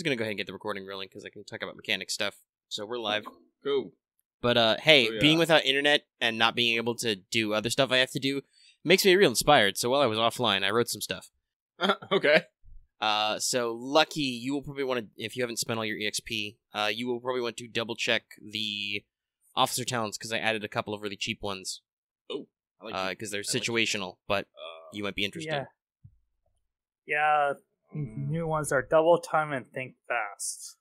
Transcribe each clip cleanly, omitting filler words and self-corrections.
just going to go ahead and get the recording rolling because I can talk about mechanic stuff. So we're live. Cool. But, hey, being without internet and not being able to do other stuff I have to do makes me real inspired. So while I was offline, I wrote some stuff. Okay. So Lucky, you will probably want to, if you haven't spent all your EXP, you will probably want to double check the officer talents because I added a couple of really cheap ones. Oh, I like because they're situational, but you might be interested. Yeah, new ones are double time and think fast.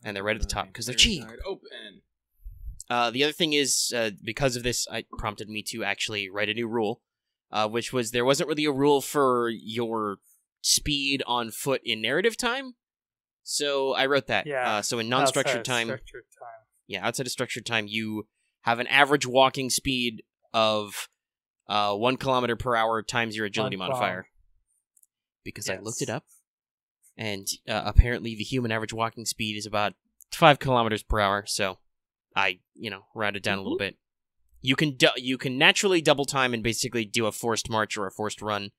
And they're right at the top because they're cheap. Open. The other thing is, because of this, it prompted me to actually write a new rule, which was there wasn't really a rule for your speed on foot in narrative time, so I wrote that. Yeah. So in non-structured time, outside of structured time, you have an average walking speed of 1 kilometer per hour times your agility modifier. Because I looked it up, and apparently the human average walking speed is about 5 kilometers per hour, so I, rounded down a little bit. You can naturally double time and basically do a forced march or a forced run,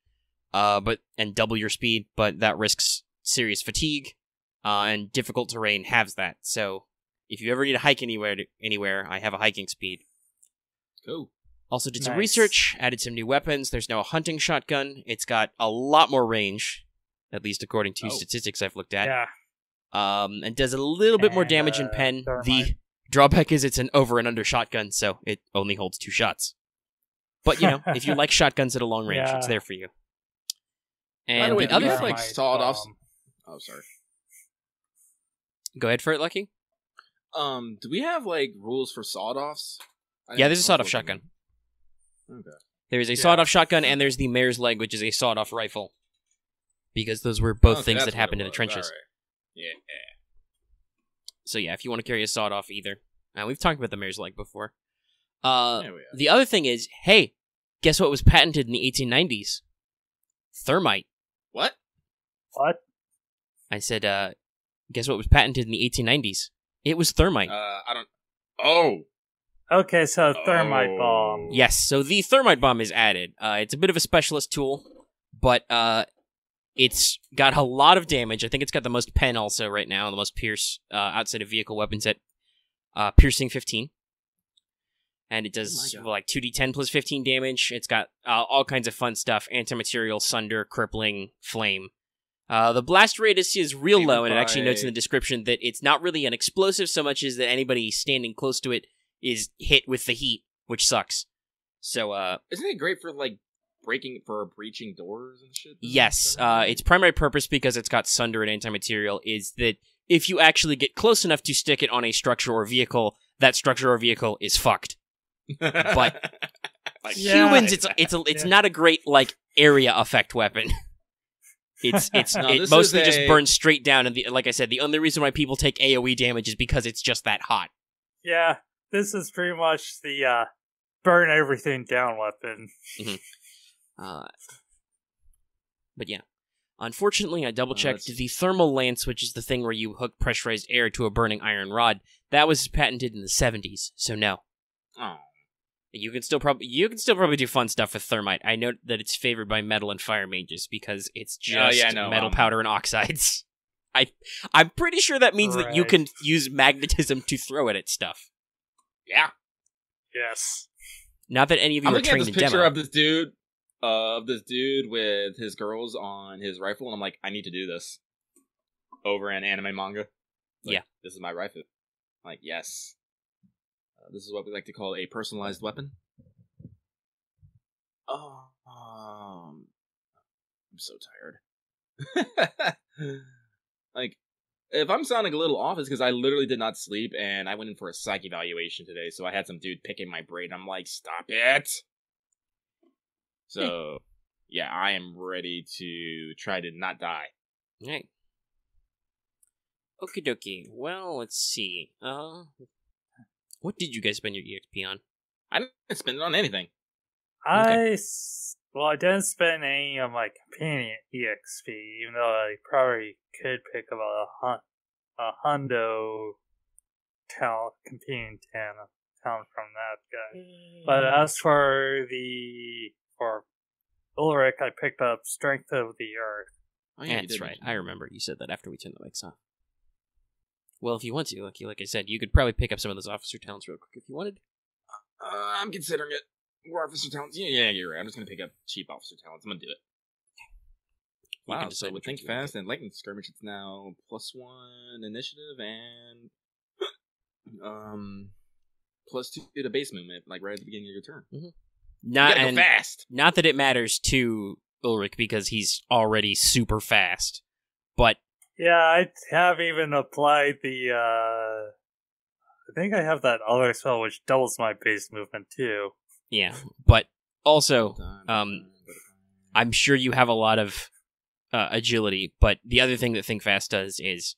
and double your speed, but that risks serious fatigue, and difficult terrain halves that. So if you ever need to hike anywhere, I have a hiking speed. Cool. Also did some research, added some new weapons. There's now a hunting shotgun. It's got a lot more range, at least according to statistics I've looked at. Yeah. And does a little bit more damage in pen. The drawback is it's an over and under shotgun, so it only holds 2 shots. But, if you like shotguns at a long range, it's there for you. And by the way, the other do you have, sawed-offs? Oh, sorry. Go ahead for it, Lucky. Do we have, rules for sawed-offs? Yeah, there's a sawed-off shotgun. Okay. There's a sawed-off shotgun, and there's the mare's leg, which is a sawed-off rifle. Because those were both things that happened in the trenches. Right. Yeah. So yeah, if you want to carry a sawed-off either. We've talked about the mare's leg before. The other thing is, hey, guess what was patented in the 1890s? Thermite. What? I said, guess what was patented in the 1890s? It was thermite. Oh! Okay, so thermite bomb. Yes, so the thermite bomb is added. It's a bit of a specialist tool, but it's got a lot of damage. I think it's got the most pen also right now, the most pierce outside of vehicle weapons at piercing 15. And it does 2d10 plus 15 damage. It's got all kinds of fun stuff: antimaterial, sunder, crippling, flame. The blast radius is real low, and it actually notes in the description that it's not really an explosive so much as that anybody standing close to it is hit with the heat, which sucks. So, isn't it great for, breaching doors and shit? Yes, its primary purpose, because it's got sunder and anti-material, is that if you actually get close enough to stick it on a structure or vehicle, that structure or vehicle is fucked. But humans, it's not a great, area effect weapon. It mostly just burns straight down, and like I said, the only reason why people take AoE damage is because it's just that hot. Yeah. This is pretty much the burn everything down weapon. Mm-hmm. But yeah. Unfortunately, I double-checked the thermal lance, which is the thing where you hook pressurized air to a burning iron rod. That was patented in the 70s, so no. Oh. You can still probably do fun stuff with thermite. I know that it's favored by metal and fire mages because it's just metal powder and oxides. I'm pretty sure that means that you can use magnetism to throw it at stuff. Yeah. Yes. Not that any of you are trained in demo. I'm looking at this picture of this dude with his girls on his rifle, and I'm like, I need to do this. Over in anime manga. This is my rifle. I'm like, yes. This is what we like to call a personalized weapon. Oh, I'm so tired. If I'm sounding a little off, it's because I literally did not sleep, and I went in for a psych evaluation today, so I had some dude picking my brain. I'm like, stop it! So, yeah, I am ready to try to not die. Alright. Okie dokie. Well, let's see. What did you guys spend your EXP on? I didn't spend it on anything. I didn't spend any of my companion EXP, even though I probably could pick up a hundo companion talent from that guy. But as for Ulrich, I picked up Strength of the Earth. Oh, yeah, that's right. I remember you said that after we turned the mics off. Well, if you want to, like I said, you could probably pick up some of those officer talents real quick if you wanted. I'm considering it. More officer talents. Yeah, you're right. I'm just gonna pick up cheap officer talents. I'm gonna do it. Wow, so with Think Fast and Lightning Skirmish, it's now +1 initiative and +2 to base movement, like right at the beginning of your turn. Mm-hmm. Go fast. Not that it matters to Ulrich because he's already super fast, but yeah, I have even applied the. I think I have that other spell which doubles my base movement too. Yeah, but also, I'm sure you have a lot of agility. But the other thing that Think Fast does is,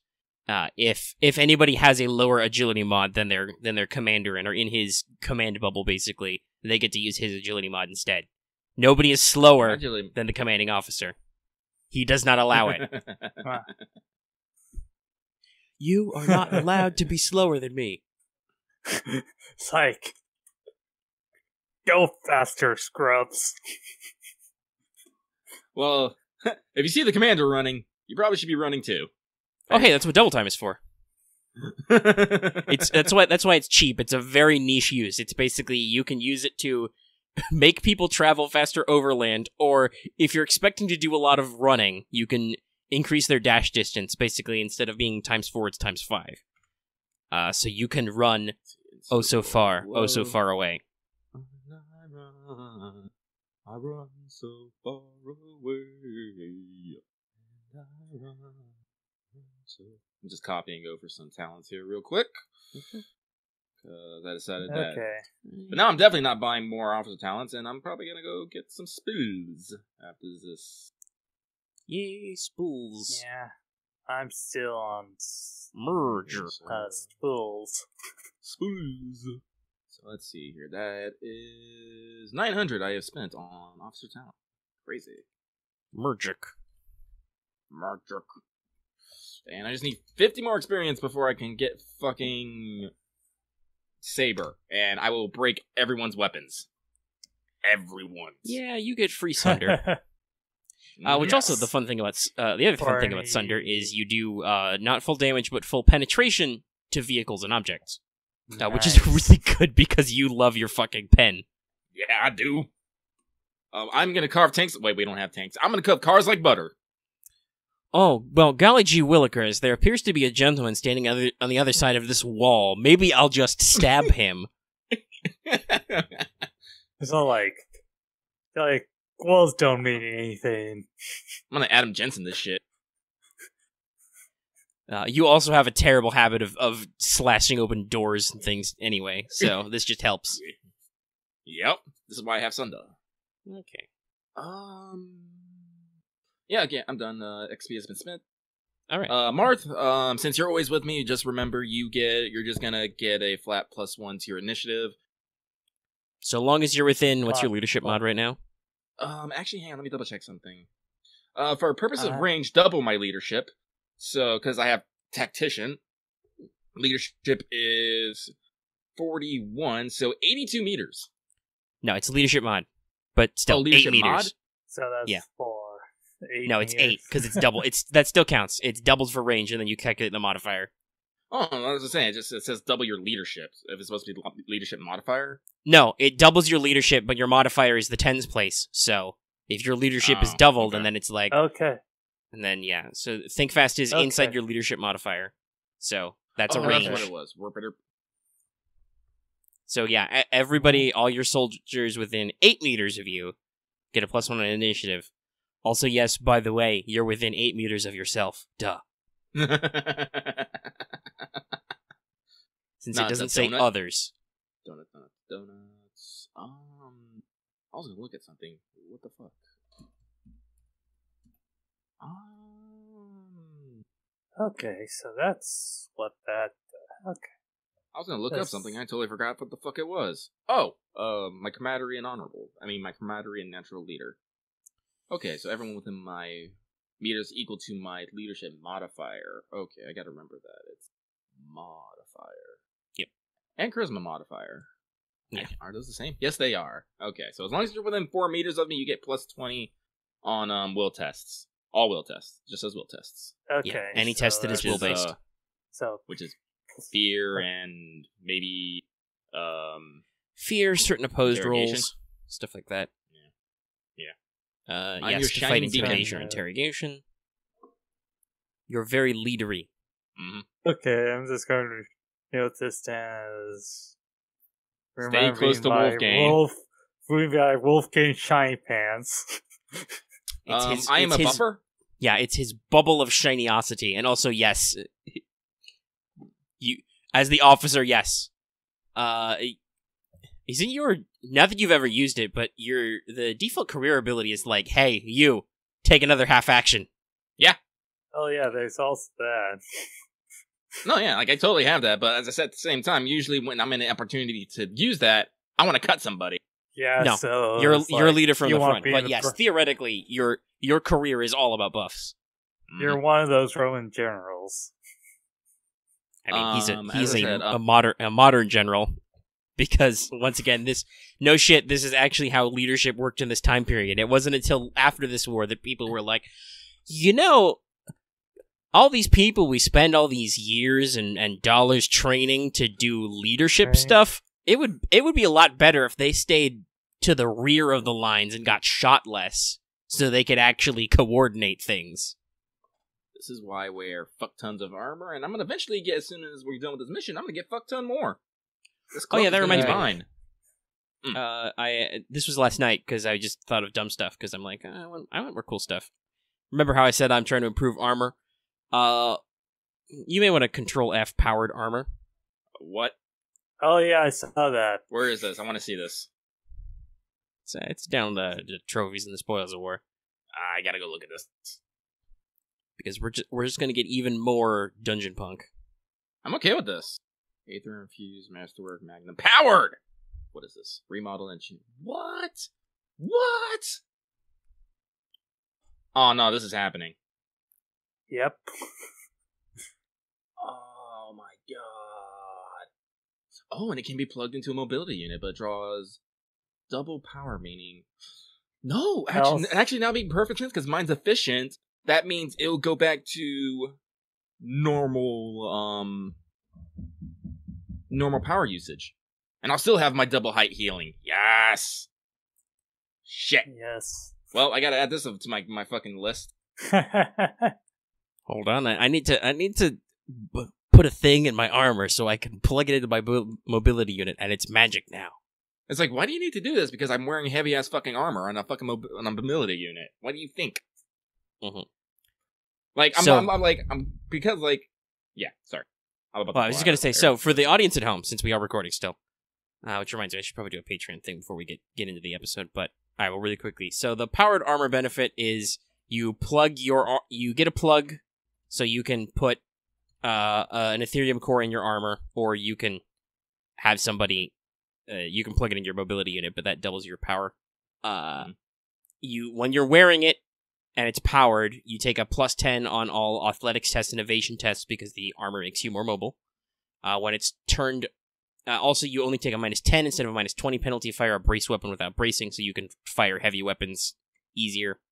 if anybody has a lower agility mod than their commander and are in his command bubble, basically, they get to use his agility mod instead. Nobody is slower than the commanding officer. He does not allow it. You are not allowed to be slower than me. It's like, go faster, scrubs. Well, if you see the commander running, you probably should be running too. Oh, hey, that's what double time is for. That's why it's cheap. It's a very niche use. It's basically you can use it to make people travel faster overland, or if you're expecting to do a lot of running, you can increase their dash distance. Basically, instead of being ×4, it's ×5. So you can run so far away. I run so far away. I'm just copying over some talents here real quick. Because I decided that. Okay. But now I'm definitely not buying more officer talents, and I'm probably going to go get some spools after this. Yay, spools. Yeah. I'm still on merger. Spools. Spools. So let's see here. That is 900 I have spent on officer talent. Crazy. Mergic. And I just need 50 more experience before I can get fucking Saber. And I will break everyone's weapons. Everyone's. Yeah, you get free Sunder. Which also the fun thing about the other fun thing about Sunder is you do not full damage but full penetration to vehicles and objects, which is really good because you love your fucking pen. Yeah, I do. I'm gonna carve tanks. Wait, we don't have tanks. I'm gonna carve cars like butter. Oh well, golly gee willikers! There appears to be a gentleman standing on the other side of this wall. Maybe I'll just stab him. It's not like walls don't mean anything. I'm gonna Adam Jensen this shit. You also have a terrible habit of slashing open doors and things anyway, so this just helps. Yep, this is why I have Sunder. Okay. Yeah, okay, I'm done. XP has been spent. All right. Marth, since you're always with me, just remember you're just gonna get a flat +1 to your initiative. So long as you're within, what's your leadership mod right now? Actually, hang on, let me double check something. For purpose of range, double my leadership. So, because I have tactician, leadership is 41, so 82 meters. No, it's leadership mod, but still 8 meters. Mod? So that's 4. 8 no, it's 8 because it's double. That still counts. It's doubled for range, and then you calculate the modifier. Oh, I was just saying, it says double your leadership. If it's supposed to be leadership modifier. No, it doubles your leadership, but your modifier is the tens place. So if your leadership is doubled, and then it's like okay. And then so Think Fast is inside your leadership modifier. So that's a range. That's what it was. So yeah, everybody, all your soldiers within 8 meters of you get a +1 on initiative. Also, yes, by the way, you're within 8 meters of yourself. Duh. Since it doesn't say others. Donuts. I was gonna look at something. What the fuck? Okay, so that's what that. Okay. I was gonna look up something. I totally forgot what the fuck it was. Oh, my camaraderie and honorable. My camaraderie and natural leader. Okay, so everyone within my meters equal to my leadership modifier. Okay, I gotta remember that. It's modifier. Yep. And charisma modifier. Yeah. Are those the same? Yes, they are. Okay, so as long as you're within 4 meters of me, you get +20 on will tests. All will tests. Just as will tests. Okay. Yeah, any test that is will based. Which is fear and maybe fear, certain opposed rolls, stuff like that. Yeah. Yes, to fight intimidation or interrogation. You're very leadery. Mm-hmm. Okay, I'm just going to note this down as stay close to Wolfgang. Wolfgang shiny pants. I am a buffer. Yeah, it's his bubble of shiniosity, and also yes, you as the officer, yes. Isn't your not that you've ever used it, but the default career ability is like, hey, you take another half action. Yeah. Oh yeah, there's also that. No, yeah, like I totally have that, but as I said at the same time, usually when I'm in an opportunity to use that, I want to cut somebody. Yeah, no, so you're a leader from the front, but yes, theoretically, your career is all about buffs. You're one of those Roman generals. I mean, he's a modern general, because once again, this is actually how leadership worked in this time period. It wasn't until after this war that people were like, all these people we spend all these years and dollars training to do leadership stuff. It would be a lot better if they stayed to the rear of the lines and got shot less, so they could actually coordinate things. This is why I wear fuck tons of armor, and I'm gonna eventually get, as soon as we're done with this mission, I'm gonna get fuck ton more. Oh yeah, that reminds me. This was last night because I just thought of dumb stuff because I'm like, I want more cool stuff. Remember how I said I'm trying to improve armor? You may want to Control F powered armor. What? Oh yeah, I saw that. Where is this? I want to see this. It's down the trophies and the spoils of war. I gotta go look at this. Because we're just gonna get even more dungeon punk. I'm okay with this. Aether infused, masterwork, magnum powered. What is this? Remodel engine. What? Oh no, this is happening. Yep. Oh my god. Oh, and it can be plugged into a mobility unit, but draws double power, meaning... No, actually now making perfect sense, because mine's efficient. That means it'll go back to normal power usage. And I'll still have my double height healing. Yes! Shit. Yes. Well, I gotta add this to my fucking list. Hold on, I need to put a thing in my armor so I can plug it into my mobility unit, and it's magic now. It's like, why do you need to do this? Because I'm wearing heavy ass fucking armor on a fucking on a mobility unit. What do you think? Mm-hmm. Like yeah. Sorry. I was just gonna say, so for the audience at home, since we are recording still, which reminds me, I should probably do a Patreon thing before we get into the episode. But all right, well, really quickly. So the powered armor benefit is you get a plug. So you can put an Ethereum core in your armor, or you can have somebody, you can plug it in your mobility unit, but that doubles your power. When you're wearing it and it's powered, you take a +10 on all athletics tests and evasion tests because the armor makes you more mobile. When it's turned, also you only take a -10 instead of a -20 penalty if you fire a brace weapon without bracing, so you can fire heavy weapons easier.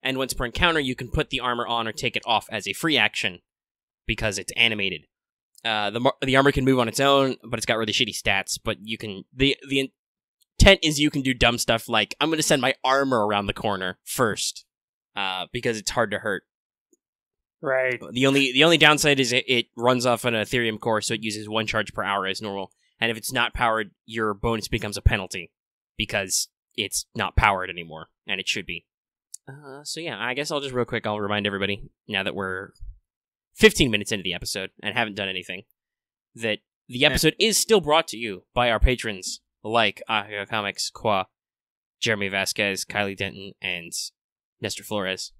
And once per encounter, you can put the armor on or take it off as a free action because it's animated. The armor can move on its own, but it's got really shitty stats. But you can the intent is you can do dumb stuff like, I'm going to send my armor around the corner first because it's hard to hurt. Right. The only downside is it runs off an Ethereum core, so it uses 1 charge per hour as normal. And if it's not powered, your bonus becomes a penalty because it's not powered anymore, and it should be. So yeah, I guess I'll remind everybody, now that we're 15 minutes into the episode and haven't done anything, that the episode is still brought to you by our patrons like Akio Comics, Qua, Jeremy Vasquez, Kylie Denton, and Nestor Flores.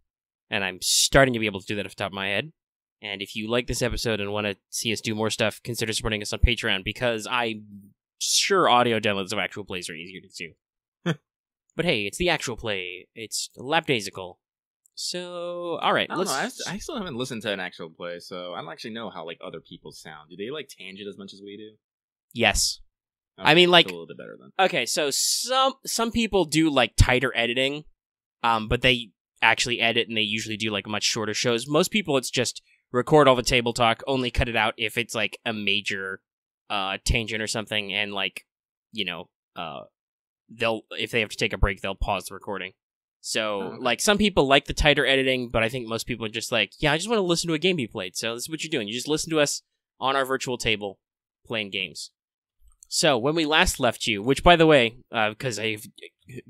And I'm starting to be able to do that off the top of my head. And if you like this episode and want to see us do more stuff, consider supporting us on Patreon, because I'm sure audio downloads of actual plays are easier to do. But hey, it's the actual play. It's lapdaisical. So, alright, I still haven't listened to an actual play, so I don't actually know how, like, other people sound. Do they, like, tangent as much as we do? Yes. Okay, I mean, like... a little bit better, then. Okay, so some people do, like, tighter editing, but they actually edit, and they usually do like much shorter shows. Most people, it's just record all the table talk, only cut it out if it's like a major tangent or something, and like, you know, if they have to take a break, they'll pause the recording. So, like, some people like the tighter editing, but I think most people are just like, yeah, I just want to listen to a game be played. So this is what you're doing. You just listen to us on our virtual table playing games. So when we last left you, which, by the way, because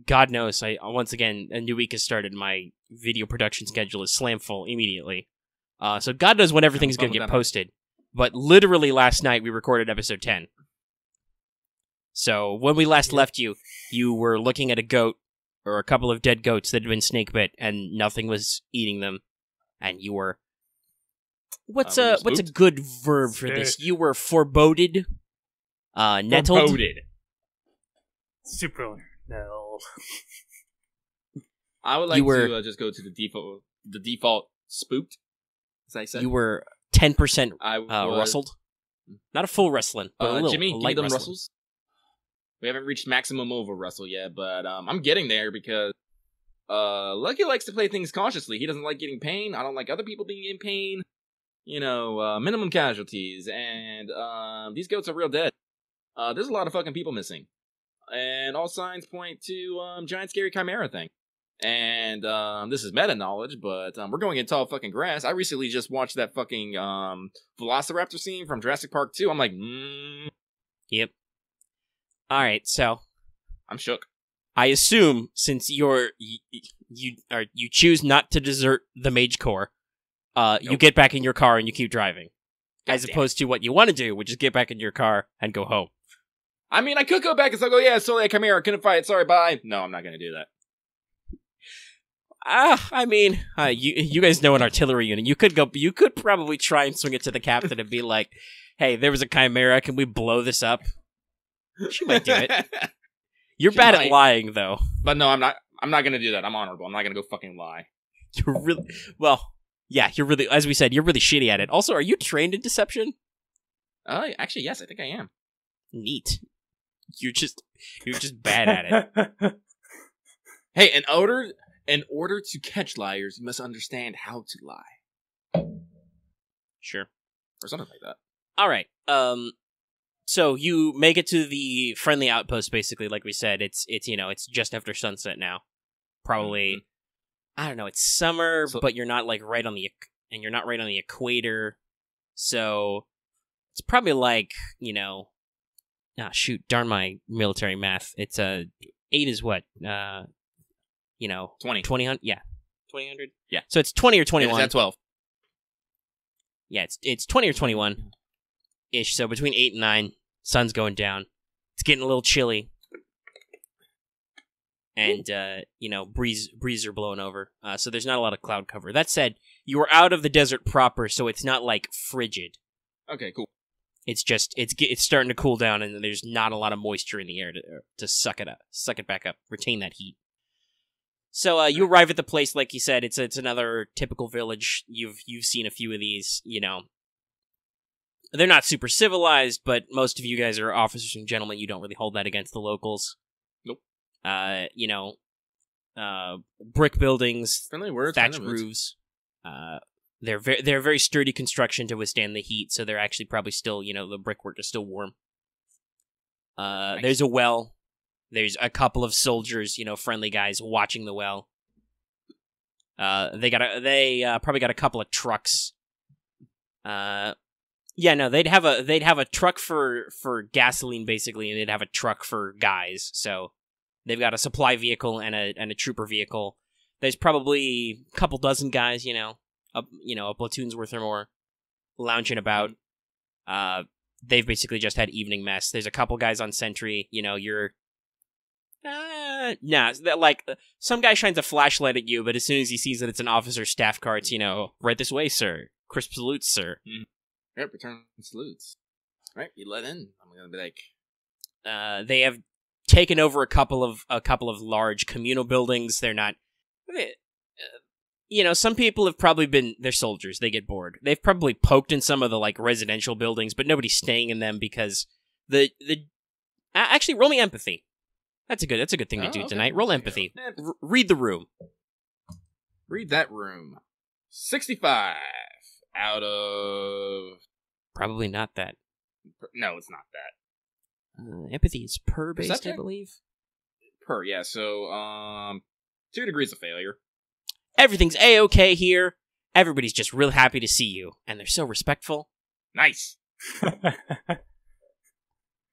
God knows, once again, a new week has started. My video production schedule is slam full immediately. So God knows when everything's going to get posted. But literally last night, we recorded episode 10. So when we last left you, you were looking at a goat, or a couple of dead goats that had been snake bit, and nothing was eating them. And you were... What's a good verb for this? You were foreboded? Nettled? Foreboded. Super nettled. I would like to just go to the default spooked, as I said. You were 10% rustled? Not a full rustling, but a little Jimmy, light give me them rustling. rustles. We haven't reached maximum over rustle yet, but I'm getting there because Lucky likes to play things cautiously. He doesn't like getting pain. I don't like other people being in pain. You know, minimum casualties, and these goats are real dead. There's a lot of fucking people missing, and all signs point to giant scary chimera thing. And this is meta knowledge, but we're going in tall fucking grass. I recently just watched that fucking Velociraptor scene from Jurassic Park 2. I'm like, Yep. All right, so I'm shook. I assume since you choose not to desert the Mage Corps, you get back in your car and you keep driving, as opposed to what you want to do, which is get back in your car and go home. I mean, I could go back and say, "Oh yeah, sorry, Chimera, couldn't fight. Sorry, bye." No, I'm not gonna do that. I mean, you guys know an artillery unit. You could probably try and swing it to the captain and be like, "Hey, there was a chimera. Can we blow this up?" She might do it. You're bad at lying, though. But no, I'm not. I'm not gonna do that. I'm honorable. I'm not gonna go fucking lie. You're really yeah. You're really, as we said, you're really shitty at it. Also, are you trained in deception? Actually, yes. I think I am. Neat. You're just bad at it. Hey, in order to catch liars, you must understand how to lie. Sure. Or something like that. All right. So you make it to the friendly outpost, basically, like we said. It's just after sunset now. Probably, I don't know. It's summer, but you're not right on the equator. So it's probably like, darn my military math. It's 8 is what? 20. 2000. Yeah, 2000. Yeah. So it's 20 or 21. It's at 12. Yeah, it's 20 or 21 ish. So between 8 and 9, sun's going down. It's getting a little chilly, and breeze are blowing over. So there's not a lot of cloud cover. That said, you are out of the desert proper, so it's not like frigid. Okay, cool. It's just it's starting to cool down, and there's not a lot of moisture in the air to suck it back up, retain that heat. So you arrive at the place, like you said. It's another typical village. You've seen a few of these. They're not super civilized, but most of you guys are officers and gentlemen. You don't really hold that against the locals. Nope. Brick buildings, friendly words, thatched roofs. They're very sturdy construction to withstand the heat, so they're actually probably still, the brickwork is still warm. Nice. There's a well. There's a couple of soldiers, friendly guys watching the well. They probably got a couple of trucks. They'd have a truck for gasoline basically, and they'd have a truck for guys. So they've got a supply vehicle and a trooper vehicle. There's probably a couple dozen guys, a platoon's worth or more, lounging about. They've basically just had evening mess. There's a couple guys on sentry. Some guy shines a flashlight at you, but as soon as he sees that it's an officer's staff car, it's, right this way, sir. Crisp salutes, sir. Yep, return salutes. Right, you let in. I'm gonna be like, they have taken over a couple of large communal buildings. They're not, some people have probably they're soldiers. They get bored. They've probably poked in some of the residential buildings, but nobody's staying in them because actually roll me empathy. That's a good thing to do tonight. Roll empathy. Read the room. Read that room. 65 out of... Probably not that. No, it's not that. Empathy is per-based, I believe. Per, yeah. So, 2 degrees of failure. Everything's A-okay here. Everybody's just real happy to see you. And they're so respectful. Nice.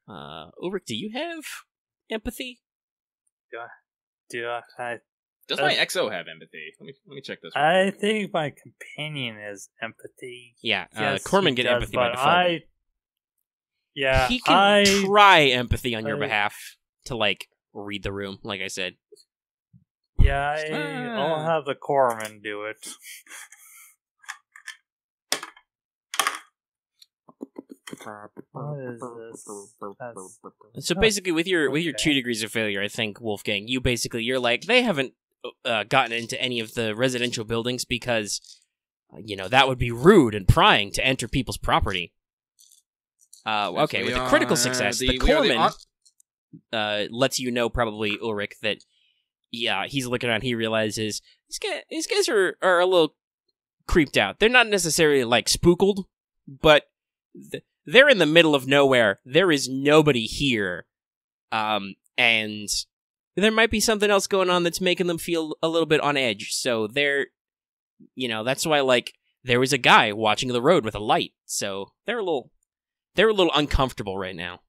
Ulrich, do you have empathy? Do I? Does my XO have empathy? Let me check this. I think my companion is empathy. Yeah, yes, Corman get empathy by default. He can try empathy on your behalf to, like, read the room, like I said. Yeah, I'll have the Corman do it. What is this? So basically, with your 2 degrees of failure, I think, Wolfgang, you're like, they haven't gotten into any of the residential buildings because, that would be rude and prying to enter people's property. Okay, with a critical success, the Corman lets you know, probably, Ulrich, that, yeah, he's looking around, he realizes, these guys are a little creeped out. They're not necessarily, like, spooked, but they're in the middle of nowhere. There is nobody here. And there might be something else going on that's making them feel a little bit on edge. So they're, that's why, like, there was a guy watching the road with a light. So they're a little uncomfortable right now.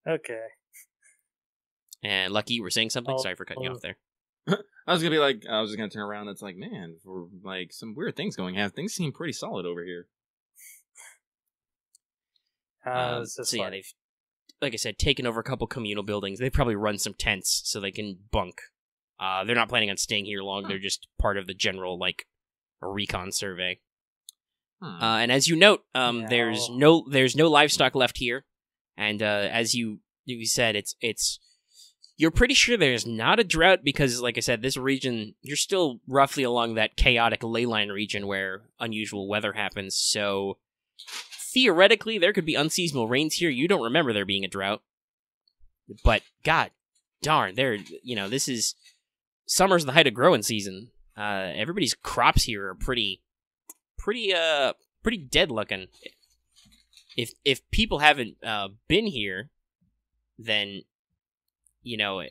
Okay. And Lucky, you were saying something? Sorry for cutting you off there. I was just gonna turn around. It's like, man, for like some weird things going on. Things seem pretty solid over here. They've, like I said, taken over a couple communal buildings. They probably run some tents so they can bunk. They're not planning on staying here long. They're just part of the general, like, recon survey. And as you note, there's no livestock left here. And as you said, it's you're pretty sure there's not a drought because, like I said, this region, you're still roughly along that chaotic ley line region where unusual weather happens. So theoretically, there could be unseasonal rains here. You don't remember there being a drought. But, god darn, this is... Summer's the height of growing season. Everybody's crops here are pretty dead looking. If people haven't been here, then,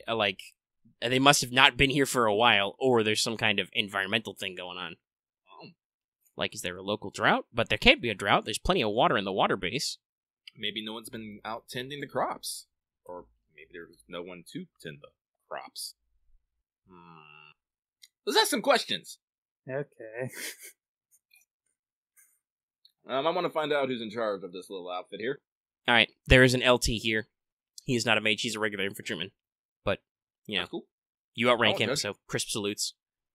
like, they must have not been here for a while, or there's some kind of environmental thing going on. Like, is there a local drought? But there can't be a drought. There's plenty of water in the water base. Maybe no one's been out tending the crops. Or maybe there's no one to tend the crops. Let's ask some questions. Okay. I want to find out who's in charge of this little outfit here. Alright, there is an LT here. He is not a mage, he's a regular infantryman. But, cool. You outrank him, so crisp salutes.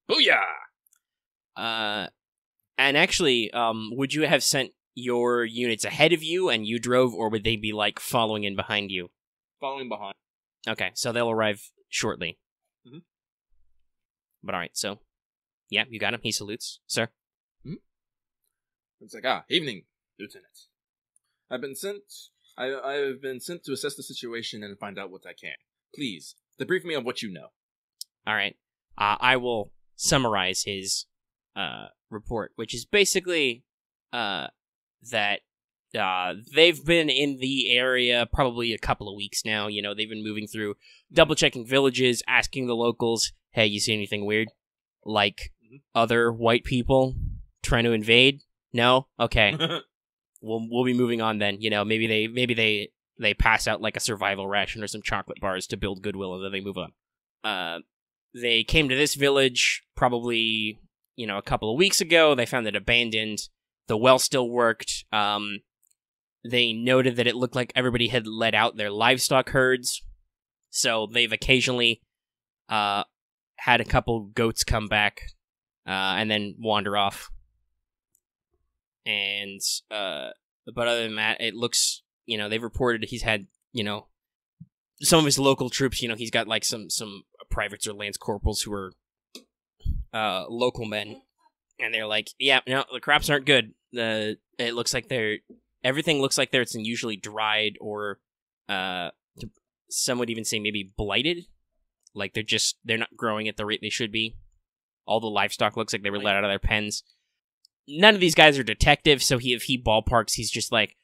Booyah! And actually, would you have sent your units ahead of you and you drove, or would they be, like, following in behind you? Following behind. Okay, so they'll arrive shortly. Mm-hmm. But alright, so, yeah, you got him. He salutes. Sir? Mm-hmm. It's like, evening, Lieutenant. I've been sent to assess the situation and find out what I can. Please, debrief me on what you know. Alright, I will summarize his report, which is basically that they've been in the area probably a couple of weeks now. They've been moving through, double-checking villages, asking the locals, hey, you see anything weird? Like other white people trying to invade? No? Okay. We'll be moving on then. Maybe they pass out like a survival ration or some chocolate bars to build goodwill, and then they move on. They came to this village probably, a couple of weeks ago. They found it abandoned. The well still worked. They noted that it looked like everybody had let out their livestock herds. So they've occasionally had a couple goats come back and then wander off. And, but other than that, it looks, they've reported he's had, some of his local troops, he's got like some privates or lance corporals who are local men. And they're like, yeah, no, the crops aren't good. It looks like everything looks like it's usually dried or, some would even say maybe blighted. Like they're not growing at the rate they should be. All the livestock looks like they were let out of their pens. None of these guys are detectives, so if he ballparks, he's just like,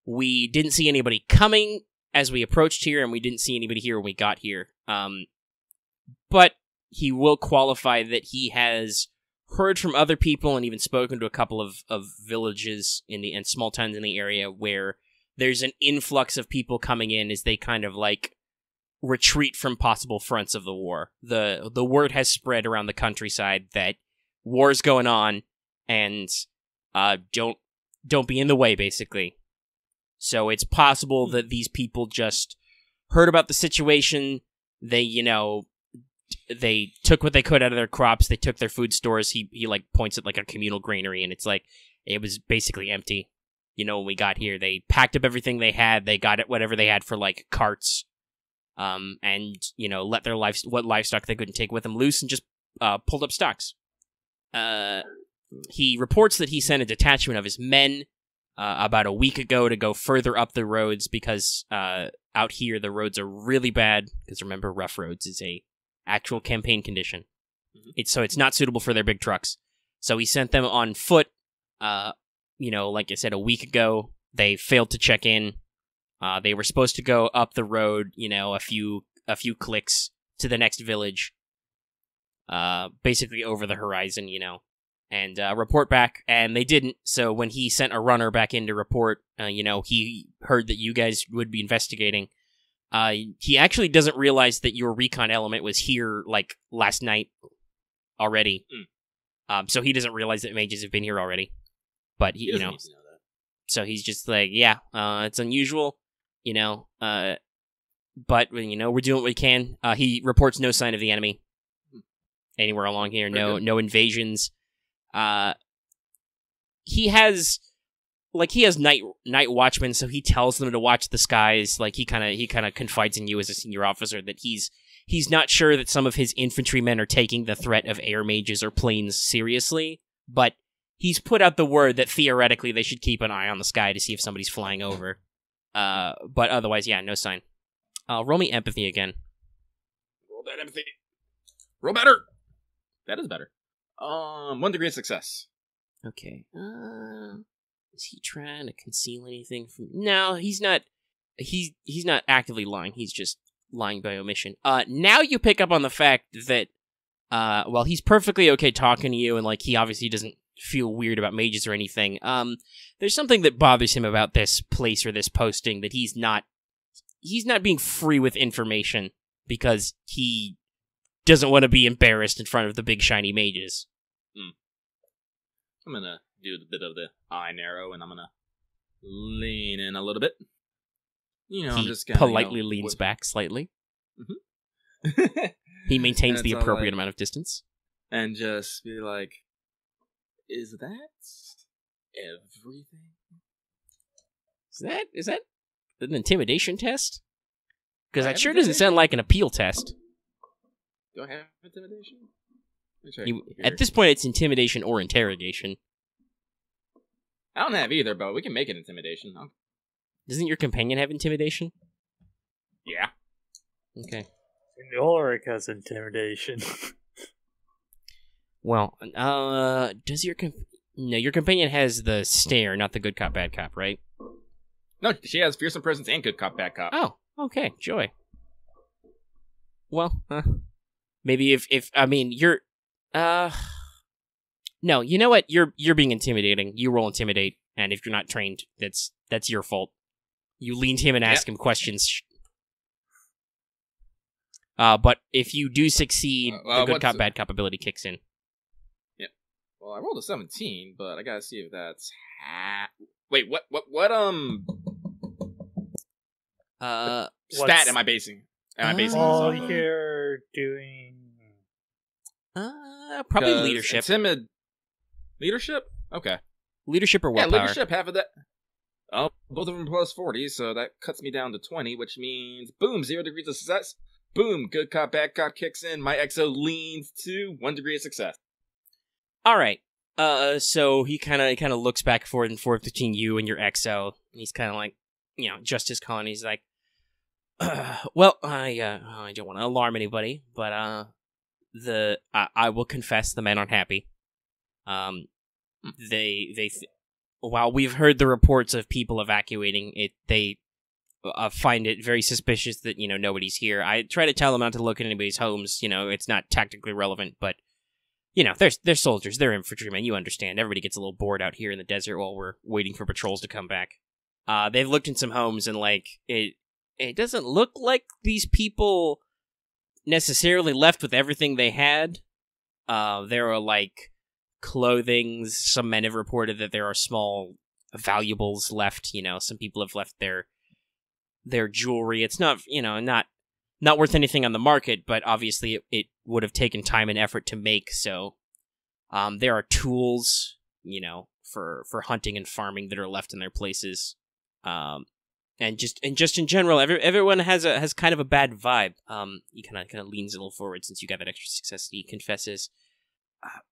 we didn't see anybody coming as we approached here, and we didn't see anybody here when we got here. But he will qualify that he has heard from other people and even spoken to a couple of villages and small towns in the area where there's an influx of people coming in as they kind of like retreat from possible fronts of the war. The word has spread around the countryside that war's going on, and don't be in the way, basically. So it's possible that these people just heard about the situation. They took what they could out of their crops. They took their food stores. He like points at like a communal granary, and it's like it was basically empty. When we got here, they packed up everything they had. They got it whatever they had for like carts, and let their what livestock they couldn't take with them loose and just pulled up stocks. He reports that he sent a detachment of his men about a week ago to go further up the roads because out here the roads are really bad. Because remember, rough roads is a actual campaign condition. Mm-hmm. It's not suitable for their big trucks. So he sent them on foot. Like I said, a week ago. They failed to check in. They were supposed to go up the road, a few clicks to the next village. Basically over the horizon, and report back, and they didn't. So when he sent a runner back in to report, he heard that you guys would be investigating. He actually doesn't realize that your recon element was here, like, last night already. So he doesn't realize that mages have been here already. But, he, doesn't need to know that. So he's just like, yeah, it's unusual, but, we're doing what we can. He reports no sign of the enemy anywhere along here, no invasions. He has night watchmen, so he tells them to watch the skies. Like he kind of confides in you as a senior officer that he's not sure that some of his infantrymen are taking the threat of air mages or planes seriously, but he's put out the word that theoretically they should keep an eye on the sky to see if somebody's flying over. But otherwise, yeah, no sign. Roll me empathy again. Roll that empathy. Roll better. That is better. 1 degree of success. Okay. Is he trying to conceal anything from... No, he's not. He's not actively lying. He's just lying by omission. Now you pick up on the fact that, while he's perfectly okay talking to you, and like he obviously doesn't feel weird about mages or anything, there's something that bothers him about this place or this posting, that he's not being free with information because he doesn't want to be embarrassed in front of the big shiny mages. I'm gonna do a bit of the eye narrow, and I'm gonna lean in a little bit. I'm just gonna politely leans back slightly. Mm-hmm. He maintains the appropriate amount of distance, and just be like, "Is that everything? Is that an intimidation test? Because that sure doesn't sound like an appeal test." Do I have intimidation? At this point, it's intimidation or interrogation. I don't have either, but we can make it intimidation. Doesn't your companion have intimidation? Yeah. Okay. Ulrich has intimidation. Well, does your no, your companion has the stare, not the good cop, bad cop, right? No, she has fearsome presence and good cop, bad cop. Oh, okay, joy. Well, maybe if you're, no, you know what? You're being intimidating. You roll intimidate, and if you're not trained, that's your fault. You lean to him and ask him questions. But if you do succeed, the good cop, bad cop ability kicks in. Yeah. Well, I rolled a 17, but I gotta see if that's wait, what stat am I basing? Oh, you're doing probably leadership. Leadership? Okay. Leadership or willpower? Yeah, leadership, half of that. Oh, both of them plus 40, so that cuts me down to 20, which means, boom, 0 degrees of success. Boom, good cop, bad cop kicks in. My exo leans to 1 degree of success. All right. So he kind of looks back forth and forth between you and your exo. He's kind of like, just his calling. He's like, well, I don't want to alarm anybody, but I will confess, the men aren't happy. While we've heard the reports of people evacuating, they find it very suspicious that, nobody's here. I try to tell them not to look at anybody's homes. It's not tactically relevant, but, they're soldiers, they're infantrymen, you understand. Everybody gets a little bored out here in the desert while we're waiting for patrols to come back. They've looked in some homes, and, it doesn't look like these people necessarily left with everything they had. There are, clothing. Some men have reported that there are small valuables left. Some people have left their jewelry. It's not, not worth anything on the market, but obviously it would have taken time and effort to make. So, there are tools, for hunting and farming that are left in their places. And just in general, everyone has kind of a bad vibe. He kind of leans a little forward since you got that extra success. He confesses,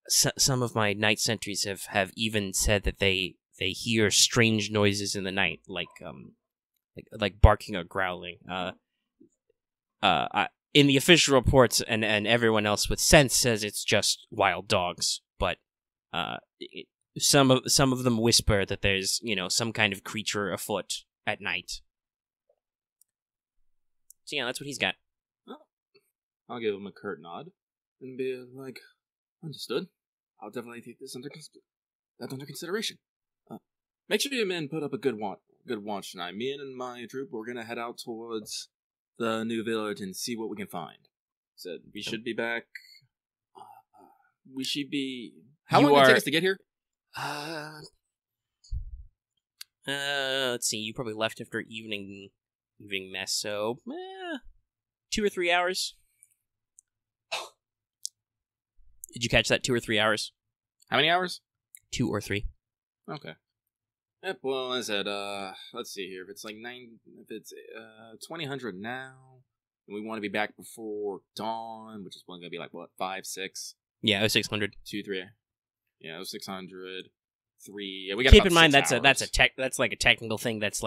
some of my night sentries have even said that they hear strange noises in the night, like barking or growling. In the official reports, and everyone else with sense says it's just wild dogs, but some of them whisper that there's some kind of creature afoot at night. So yeah, that's what he's got. I'll give him a curt nod and be like, understood. I'll definitely take this under consideration. Make sure your men put up a good watch tonight. Me and my troop, we're gonna head out towards the new village and see what we can find. Said we should be back. We should be. How long did it take us to get here? Let's see. You probably left after evening mess, so 2 or 3 hours. Did you catch that? 2 or 3 hours? How many hours? 2 or 3. Okay. Yep. Well, as I said, let's see here. If it's 2000 now, and we want to be back before dawn, which is going to be 5, 6. Yeah, 0600. 2, 3. Yeah, 0600. 3. Yeah, we got. Keep in mind that's a technical thing. That's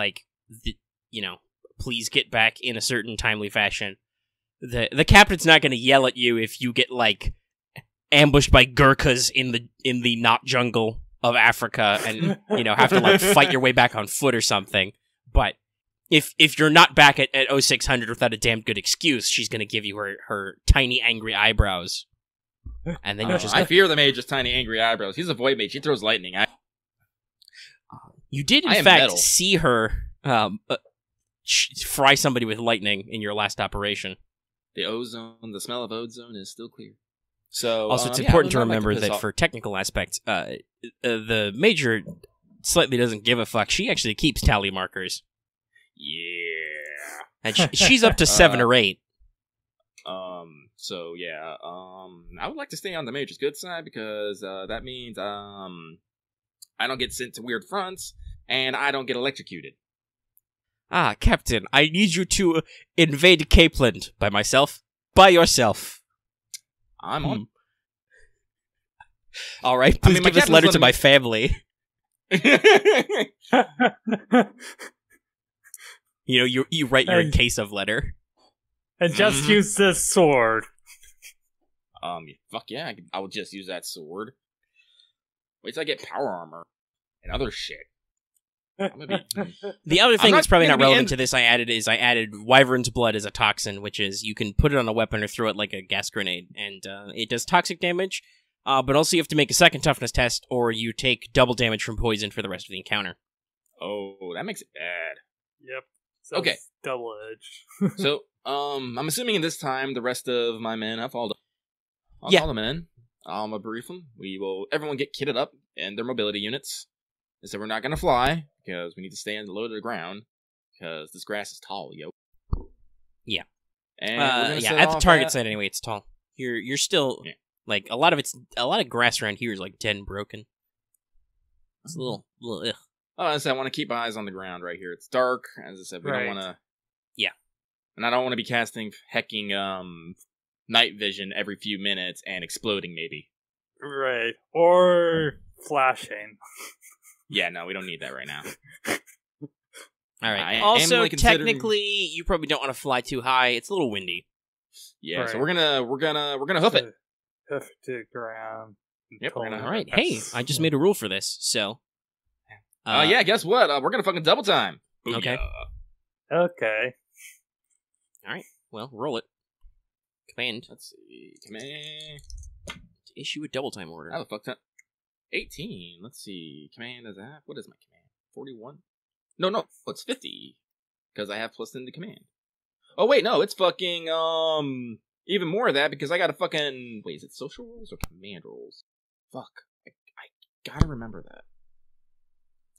please get back in a certain timely fashion. The captain's not going to yell at you if you get ambushed by Gurkhas in the not jungle of Africa and have to fight your way back on foot or something. But if you're not back at 0600 without a damn good excuse, she's going to give you her tiny angry eyebrows. And then I fear the mage's tiny angry eyebrows. He's a void mage. He throws lightning. You did, in fact, see her fry somebody with lightning in your last operation. The smell of ozone is still clear. So, also, it's important to remember that for technical aspects, the Major slightly doesn't give a fuck. She actually keeps tally markers. Yeah. And she's up to 7 or 8. So, yeah, I would like to stay on the Major's good side because that means I don't get sent to weird fronts, and I don't get electrocuted. Captain, I need you to invade Capeland by myself. By yourself. I'm on. All right, please give this letter to my family. You write your case of letter. And just use this sword. Fuck yeah, I will just use that sword. Wait till I get power armor and other shit. The other thing that's probably not relevant to this I added Wyvern's Blood as a toxin, which is you can put it on a weapon or throw it like a gas grenade, and it does toxic damage, but also you have to make a second toughness test, or you take double damage from poison for the rest of the encounter. Oh, that makes it bad. Yep. So okay. Double edge. So, I'm assuming this time the rest of my men have followed. I'll call them in. I'm gonna brief them. Everyone get kitted up in their mobility units. They said we're not gonna fly because we need to stay low to the ground because this grass is tall, yo. Yeah. And at the target site anyway, it's tall. You're still a lot of grass around here is dead and broken. It's a little ugh. Oh, I said I want to keep my eyes on the ground right here. It's dark, as I said. We don't want to. Yeah. And I don't want to be casting hecking night vision every few minutes and exploding maybe. Right. Or flashing. Yeah, no, we don't need that right now. All right. Also, technically, you probably don't want to fly too high. It's a little windy. Yeah, right. So we're gonna hoof it. hoof to the ground. Yep. All right. Hey, I just made a rule for this, so. Yeah. Guess what? We're gonna fucking double time. Booyah. Okay. Okay. All right. Well, roll it. Command. Let's see. Command. To issue a double time order. I have a fuck ton. 18. Let's see. Command is that? What is my command? 41? No. Oh, it's 50. Because I have plus into command. Oh, wait, no. It's fucking, even more of that because I got a fucking... Wait, is it social rules or command rules? Fuck. I gotta remember that.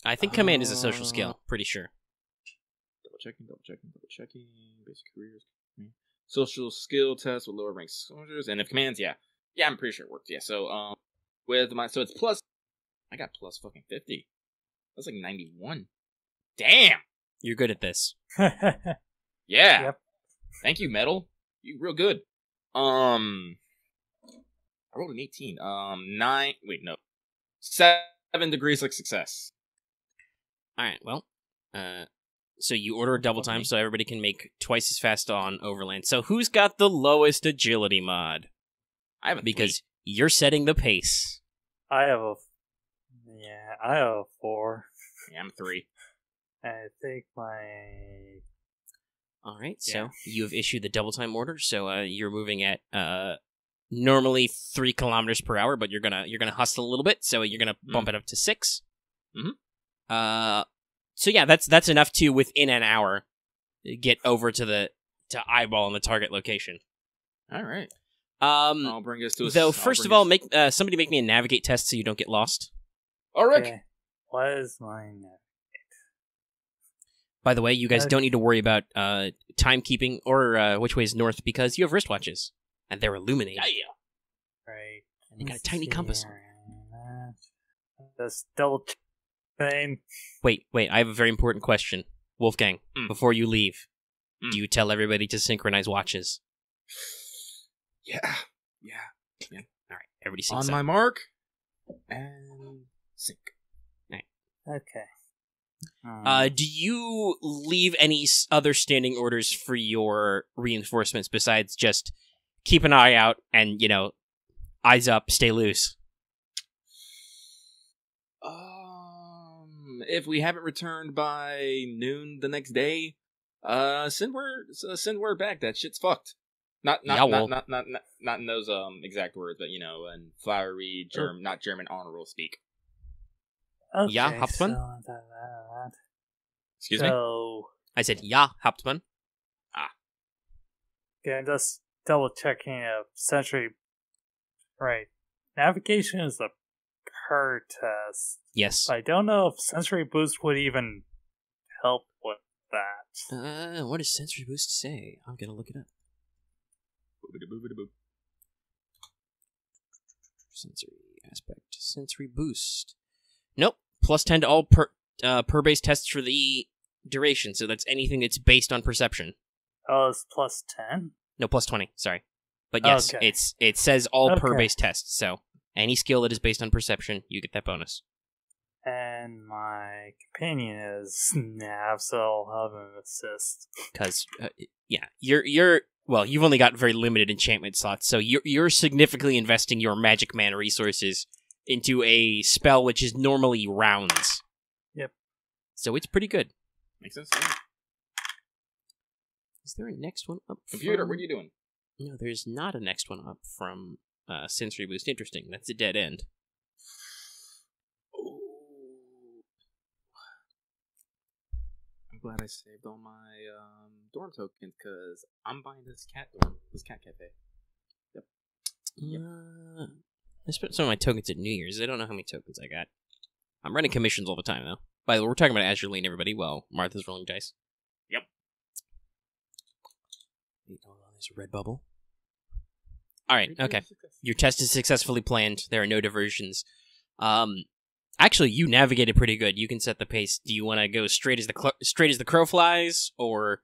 I think command is a social skill. Pretty sure. Double checking. Basic careers. Social skill test with lower ranked soldiers. And if commands, yeah. Yeah, I'm pretty sure it worked. Yeah, so, with my... So it's plus... I got plus fucking 50. That's like 91. Damn! You're good at this. Yeah. Yep. Thank you, Metal. You real good. I rolled an 18. 9... Wait, no. 7 degrees of success. Alright, well. So you order a double time so everybody can make twice as fast on Overland. So who's got the lowest agility mod? I have a Because you're setting the pace. I have a 4. Yeah, I'm 3. I think my... Alright, so you have issued the double time order, so you're moving at normally 3 kilometers per hour, but you're gonna hustle a little bit, so you're gonna bump it up to 6. Mm-hmm. So yeah, that's enough to within an hour get over to eyeball in the target location. All right. I'll bring us to. First of all, make somebody make me a navigate test so you don't get lost. Ulrich. Okay. What is my navigate? By the way, you guys don't need to worry about timekeeping or which way is north because you have wristwatches and they're illuminated. Yeah. Right. And you got a tiny compass. Just double thing. Wait, I have a very important question. Wolfgang, before you leave, do you tell everybody to synchronize watches? Yeah. All right, everybody syncs on up. my mark and sync. All right. Okay. Do you leave any other standing orders for your reinforcements besides just keep an eye out and, eyes up, stay loose? If we haven't returned by noon the next day, send word back. That shit's fucked. Not in those exact words, but in flowery not German honor roll speak. Okay, ja, Hauptmann. Excuse me. I said ja, Hauptmann. Okay, I'm just double checking a sentry. Right, navigation is a per test. Yes. I don't know if sensory boost would even help with that. What does sensory boost say? I'm gonna look it up. Sensory aspect. Sensory boost. Nope. Plus 10 to all per base tests for the duration, so that's anything that's based on perception. Oh, it's plus 10? No, plus 20, sorry. But yes, okay. it says all per base tests, so any skill that is based on perception, you get that bonus. And my companion is Nav, so I'll have an assist. Because, you've only got very limited enchantment slots, so you're significantly investing your Magic Man resources into a spell which is normally rounds. Yep. So it's pretty good. Makes sense. Is there a next one up? Computer, what are you doing? No, there's not a next one up from Sensory Boost. Interesting. That's a dead end. I'm glad I saved all my dorm tokens because I'm buying this cat cafe. Yep. I spent some of my tokens at New Year's. I don't know how many tokens I got. I'm running commissions all the time, though. By the way, we're talking about Azure Lane, everybody. Well, Marth is rolling dice. Yep. Wait, hold on. There's a red bubble. All right, okay. Your test is successfully planned. There are no diversions. Actually, you navigated pretty good. You can set the pace. Do you want to go straight as the crow flies, or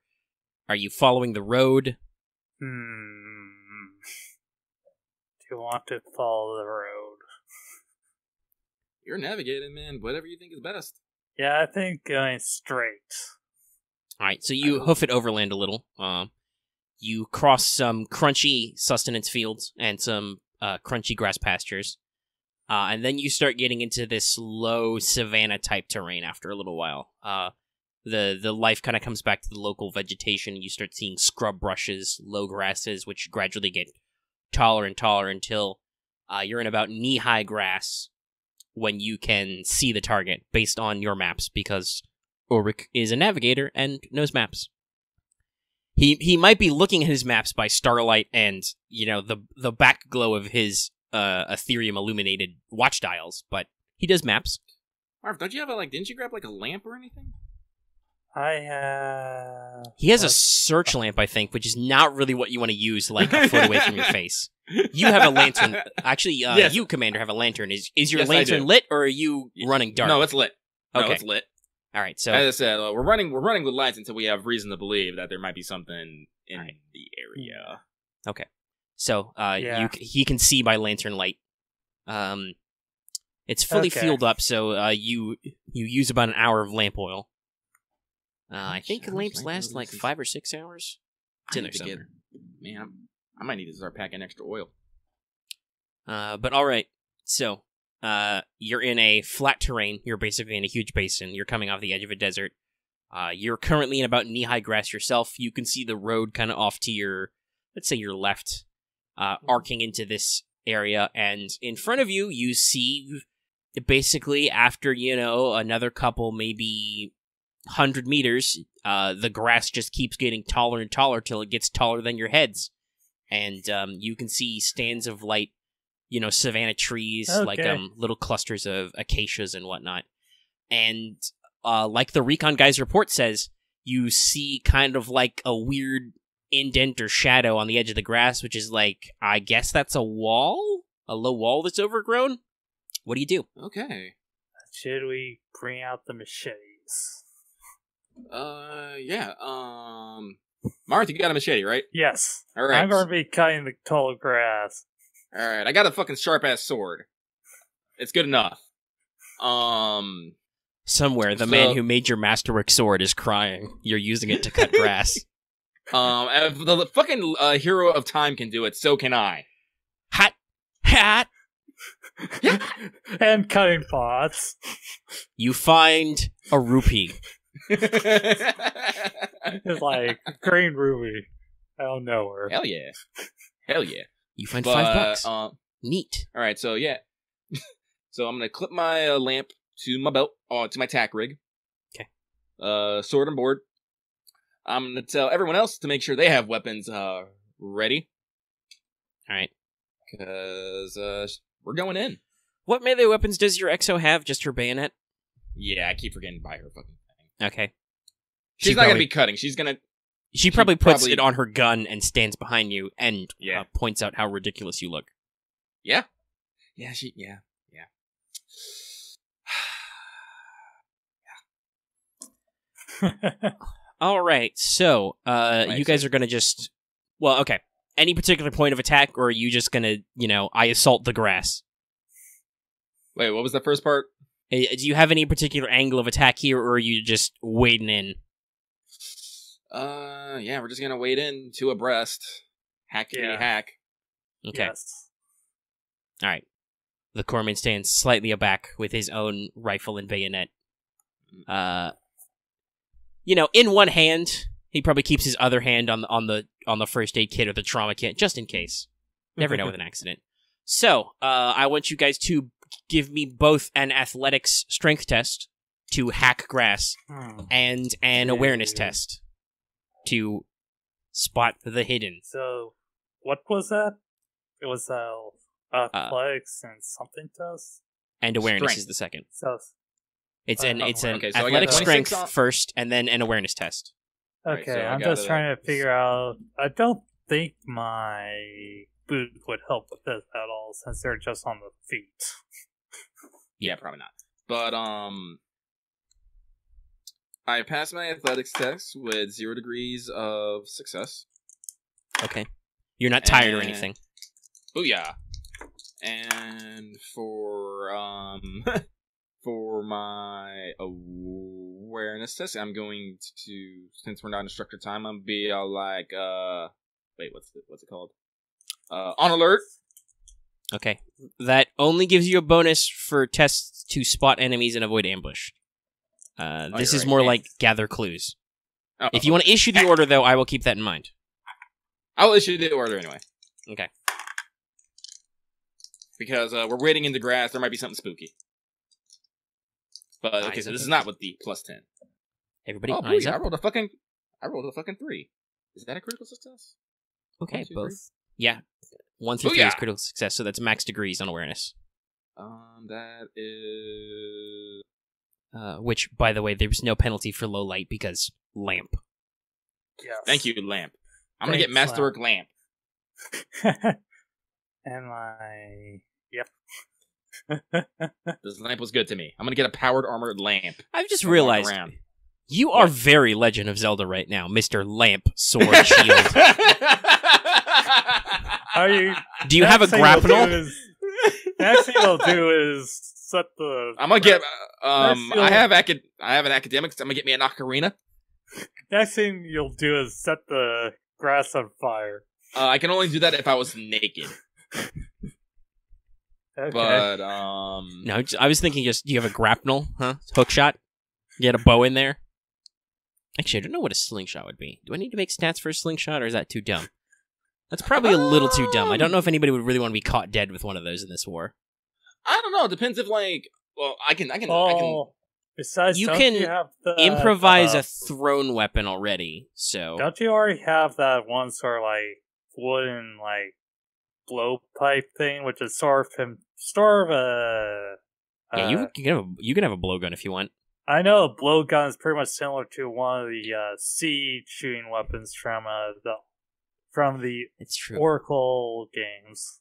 are you following the road? Do you want to follow the road? You're navigating, man. Whatever you think is best. Yeah, I think going straight. All right, so you hoof it overland a little. You cross some crunchy sustenance fields and some crunchy grass pastures. And then you start getting into this low savanna-type terrain after a little while. The life kind of comes back to the local vegetation. You start seeing scrub brushes, low grasses, which gradually get taller and taller until you're in about knee-high grass when you can see the target based on your maps, because Ulrich is a navigator and knows maps. He might be looking at his maps by starlight and, the back glow of his Ethereum illuminated watch dials, but he does maps. Marth, don't you have didn't you grab a lamp or anything? I have... He has a search lamp, I think, which is not really what you want to use, a foot away from your face. You have a lantern. Actually, yes. You, Commander, have a lantern. Is your lantern lit, or are you running dark? No, it's lit. Okay. No, it's lit. All right, so... As I said, we're running with lights until we have reason to believe that there might be something in the area. Okay. So, he can see by lantern light. It's fully fueled up, so you use about an hour of lamp oil. I think lamps last 5 or 6 hours. It's in there somewhere. Man, I might need to start packing extra oil. But all right, so you're in a flat terrain. You're basically in a huge basin. You're coming off the edge of a desert. You're currently in about knee-high grass yourself. You can see the road kind of off to your, let's say your left, arcing into this area. And in front of you, you see basically after, another couple, maybe 100 meters, the grass just keeps getting taller and taller till it gets taller than your heads. And you can see stands of light, savanna trees, little clusters of acacias and whatnot. And like the recon guy's report says, you see kind of a weird indent or shadow on the edge of the grass, which is I guess that's a wall? A low wall that's overgrown? What do you do? Okay. Should we bring out the machetes? Yeah. Marth, you got a machete, right? Yes. All right. I'm going to be cutting the tall grass. All right. I got a fucking sharp-ass sword. It's good enough. Somewhere, the man who made your masterwork sword is crying. You're using it to cut grass. If the fucking hero of time can do it, so can I. Hat! And cutting pots. You find a rupee. It's green ruby. I don't know her. Hell yeah. You find $5. Neat. All right, so yeah. So I'm gonna clip my lamp to my belt, to my tack rig. Okay. Sword on board. I'm gonna tell everyone else to make sure they have weapons ready. All right. Because we're going in. What melee weapons does your Exo have? Just her bayonet? Yeah, I keep forgetting to buy her fucking thing. Okay. She's not gonna be cutting. She's gonna... She probably puts it on her gun and stands behind you and points out how ridiculous you look. Yeah? Yeah, Yeah. All right, so you guys are gonna just... Well, okay. Any particular point of attack, or are you just gonna, I assault the grass? Wait, what was the first part? Do you have any particular angle of attack here, or are you just wading in? Yeah, we're just gonna wade in two abreast. Hack. Okay. Yes. All right. The corpsman stands slightly aback with his own rifle and bayonet. In one hand, he probably keeps his other hand on the first aid kit or the trauma kit, just in case. Never know with an accident. So, I want you guys to give me both an athletics strength test to hack grass and an awareness test to spot the hidden. So, what was that? It was athletics and something test? And awareness strength is the second. So, it's an okay, so athletic strength first, and then an awareness test. Okay, right, so I'm just trying to figure out... I don't think my boot would help with this at all, since they're just on the feet. Yeah, probably not. But, I passed my athletics test with 0 degrees of success. Okay. You're not tired or anything. Booyah! And for my awareness test, I'm going to, since we're not in structured time, I'm gonna be wait, what's it called? On alert. Okay. That only gives you a bonus for tests to spot enemies and avoid ambush. This is more like gather clues. Oh, if you want to issue the order, though, I will keep that in mind. I'll issue the order anyway. Okay. Because we're wading in the grass, there might be something spooky. But, okay, so this is not with the +10. Everybody, please, I rolled a fucking 3. Is that a critical success? Okay, 1, 2, both. 3? Yeah. 1 through 3 is critical success, so that's max degrees on awareness. That is... which, by the way, there's no penalty for low light because lamp. Yes. Thank you, lamp. I'm gonna get Masterwork lamp. And Yep. This lamp was good to me. I'm gonna get a powered armored lamp. I've just realized you are very Legend of Zelda right now, Mr. Lamp, Sword, Shield. Do you have a grapnel? Next thing I'll do is set the... I'm gonna get... I have an academics. I'm gonna get me an ocarina. Next thing you'll do is set the grass on fire. I can only do that if I was naked. Okay. But, No, I was thinking just, do you have a grapnel, huh? Hook shot? You had a bow in there? Actually, I don't know what a slingshot would be. Do I need to make stats for a slingshot, or is that too dumb? That's probably a little too dumb. I don't know if anybody would really want to be caught dead with one of those in this war. I don't know. It depends if, like... Well, I can... Besides, you can improvise a thrown weapon already, so... Don't you already have that one sort of, like, wooden, like, blowpipe thing, which is sort of a... Yeah, you can have a blowgun if you want. I know a blowgun is pretty much similar to one of the siege shooting weapons from the it's true. Oracle games.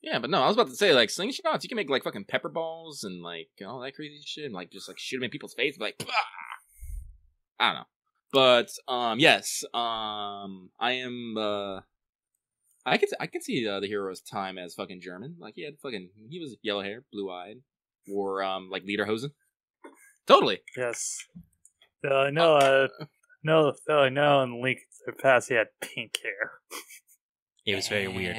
Yeah, but no, I was about to say, like, slingshots, you can make, like, fucking pepper balls and, like, all that crazy shit, and, like, just, like, shoot them in people's face, like, bah! I don't know. But, yes, I am, I can see the hero's time as fucking German. Like, he was yellow hair, blue-eyed, wore, like, lederhosen. Totally. Yes. Though I know in Link to the Past he had pink hair. It was very weird.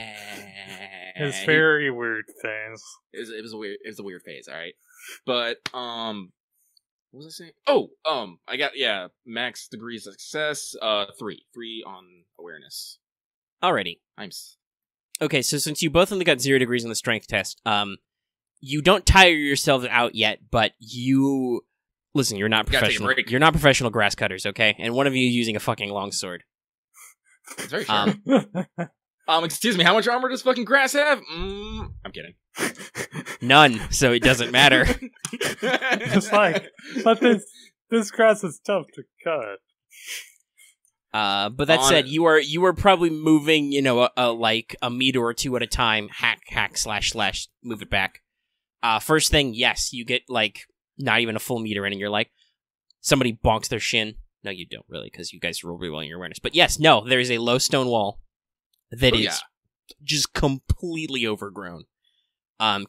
It's very weird things. It was a weird phase, alright. But, what was I saying? Oh, I got, max degrees of success, 3. 3 on awareness. Alrighty. Okay, so since you both only got 0 degrees on the strength test, you don't tire yourselves out yet, but you... Listen, you're not professional. You're not professional grass cutters, okay? And one of you is using a fucking longsword. That's very true. Excuse me, how much armor does fucking grass have? I'm kidding. None, so it doesn't matter. It's like, but this grass is tough to cut. But that said, you are probably moving, like a meter or two at a time. Hack, slash, move it back. First thing, yes, you get like not even a full meter in, and you're like, somebody bonks their shin. No, you don't really, because you guys roll really well in your awareness. But yes, no, there is a low stone wall that is just completely overgrown.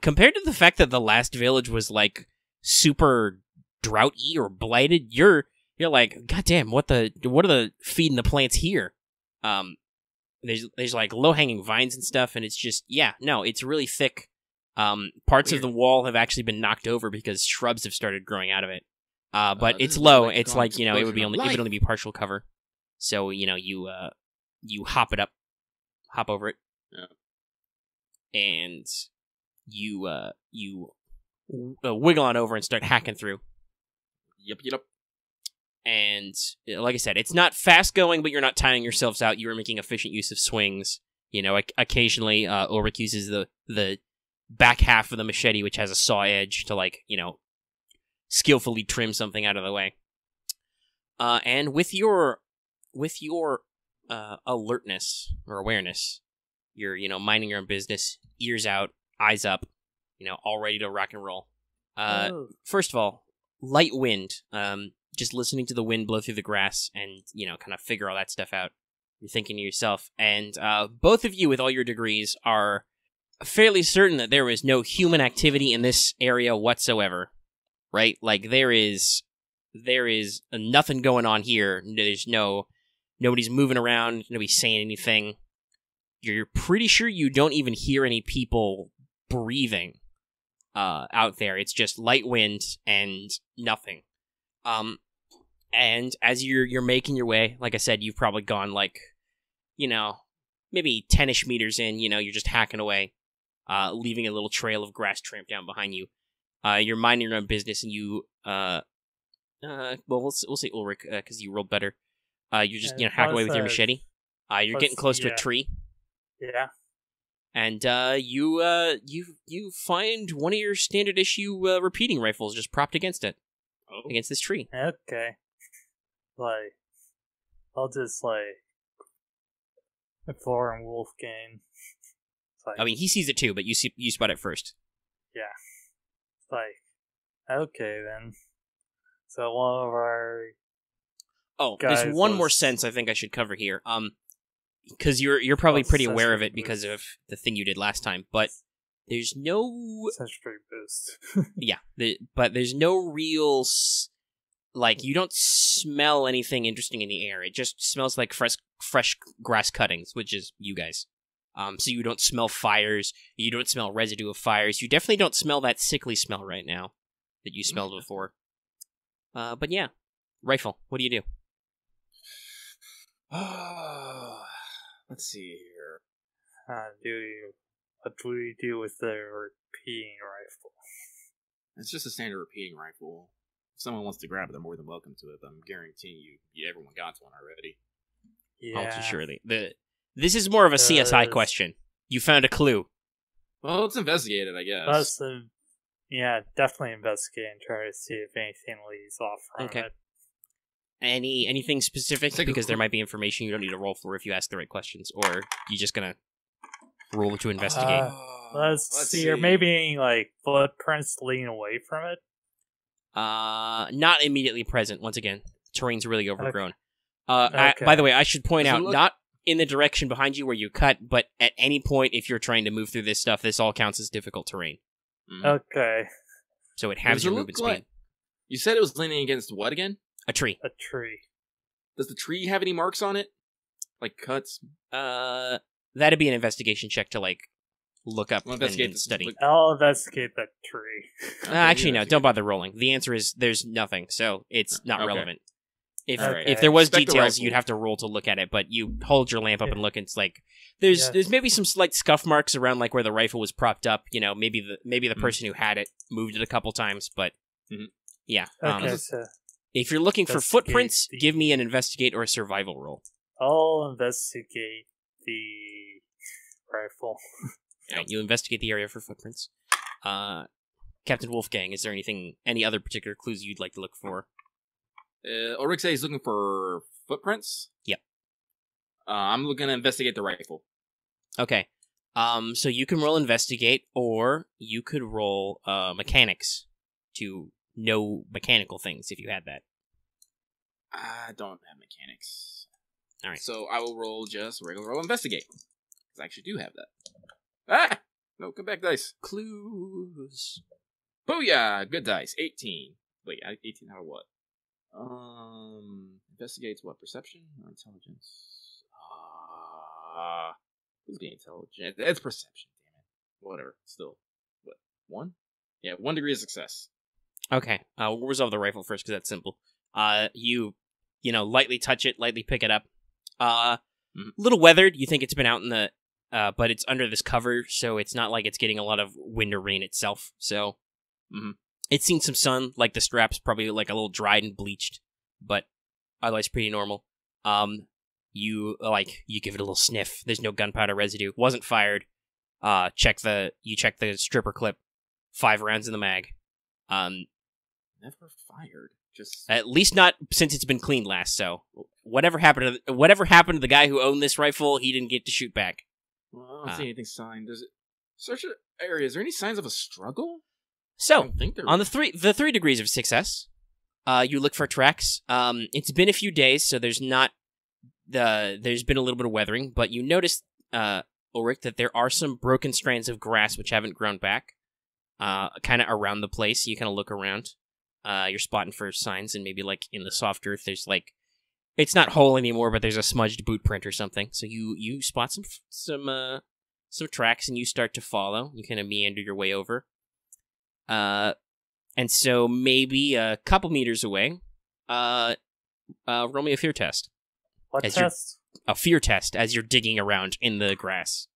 Compared to the fact that the last village was like super droughty or blighted, you're like, goddamn, what are the feeding the plants here? There's like low hanging vines and stuff, and it's just it's really thick. Parts of the wall have actually been knocked over because shrubs have started growing out of it. But it's low. It's like it would only be partial cover. So you hop over it, and you wiggle on over and start hacking through. Yep. And like I said, it's not fast going, but you're not tiring yourselves out. You are making efficient use of swings. Occasionally Ulrich uses the back half of the machete, which has a saw edge, to skillfully trim something out of the way. And with your alertness or awareness, you're minding your own business, ears out, eyes up, all ready to rock and roll. First of all, light wind. Just listening to the wind blow through the grass and, kind of figure all that stuff out. You're thinking to yourself, and both of you with all your degrees are fairly certain that there is no human activity in this area whatsoever, right? Like, there is nothing going on here. Nobody's moving around, nobody's saying anything. You're pretty sure you don't even hear any people breathing out there. It's just light wind and nothing. And as you're making your way, like I said, you've probably gone like, maybe 10-ish meters in, you're just hacking away, leaving a little trail of grass tramp down behind you. You're minding your own business, and you, we'll say Ulrich, because you rolled better. You're just, hacking away with your machete. You're getting close to a tree. Yeah. And you find one of your standard issue repeating rifles just propped against it, against this tree. Okay. I'll just inform Wolfgang. I mean, he sees it too, but you spot it first. Yeah. Okay then. So one of our there's one more sense I think I should cover here. Because you're probably pretty aware of it because of the thing you did last time, but there's no sensory boost. Yeah, but there's no real you don't smell anything interesting in the air. It just smells like fresh grass cuttings, which is you guys. So you don't smell fires. You don't smell residue of fires. You definitely don't smell that sickly smell right now that you smelled before. But yeah, rifle. What do you do? Let's see here. What do we do with the repeating rifle? It's just a standard repeating rifle. If someone wants to grab it, they're more than welcome to it. I'm guaranteeing you everyone got one already. Yeah. Surely. This is more of a CSI question. You found a clue. Well, let's investigate it, I guess. Definitely investigate and try to see if anything leads off from it. Anything specific? Because there might be information you don't need to roll for if you ask the right questions, or you just gonna roll to investigate. Let's see. Or maybe any footprints leading away from it. Not immediately present. Once again, terrain's really overgrown. Okay. By the way, I should point out, not in the direction behind you where you cut, but at any point if you're trying to move through this stuff, this all counts as difficult terrain. Mm-hmm. Okay. So it halves your movement speed. You said it was leaning against what again? A tree. A tree. Does the tree have any marks on it? Like cuts? That'd be an investigation check to look up and study. I'll investigate that tree. Actually, no. Don't bother rolling. The answer is there's nothing, so it's not relevant. If there was details, you'd have to roll to look at it. But you hold your lamp up and look, and it's there's maybe some slight scuff marks around where the rifle was propped up. Maybe the person who had it moved it a couple times, but yeah. Okay, so if you're looking for footprints, give me an investigate or a survival roll. I'll investigate the rifle. Alright, you investigate the area for footprints. Captain Wolfgang, is there any other particular clues you'd like to look for? Ulrich says he's looking for footprints? Yep. I'm looking to investigate the rifle. Okay. So you can roll investigate, or you could roll mechanics to know mechanical things if you had that. I don't have mechanics. Alright. So I will roll just regular roll investigate. Because I actually do have that. Ah! No, come back dice. Clues. Booyah! Good dice. 18. Wait, 18 out of what? Investigates what? Perception or intelligence? Who's being intelligent? It's perception, damn it. Whatever. Still. What? 1? Yeah, 1 degree of success. Okay. We'll resolve the rifle first because that's simple. You lightly touch it, lightly pick it up. Little weathered. You think it's been out in the but it's under this cover, so it's not like it's getting a lot of wind or rain itself. So it's seen some sun. The strap's probably a little dried and bleached, but otherwise pretty normal. You give it a little sniff. There's no gunpowder residue. Wasn't fired. You check the stripper clip. 5 rounds in the mag. Never fired. Just at least not since it's been cleaned last. So whatever happened to the guy who owned this rifle, he didn't get to shoot back. Well, I don't see anything signed. Does it search the area? Is there any signs of a struggle? So on the 3 degrees of success, you look for tracks. It's been a few days, so there's been a little bit of weathering, but you notice, Ulrich, that there are some broken strands of grass which haven't grown back, kind of around the place. You kind of look around. You're spotting for signs, and maybe in the soft earth, there's it's not whole anymore, but there's a smudged boot print or something. So you spot some some tracks, and you start to follow. You kind of meander your way over. And so maybe a couple meters away, roll me a fear test. What test? A fear test as you're digging around in the grass.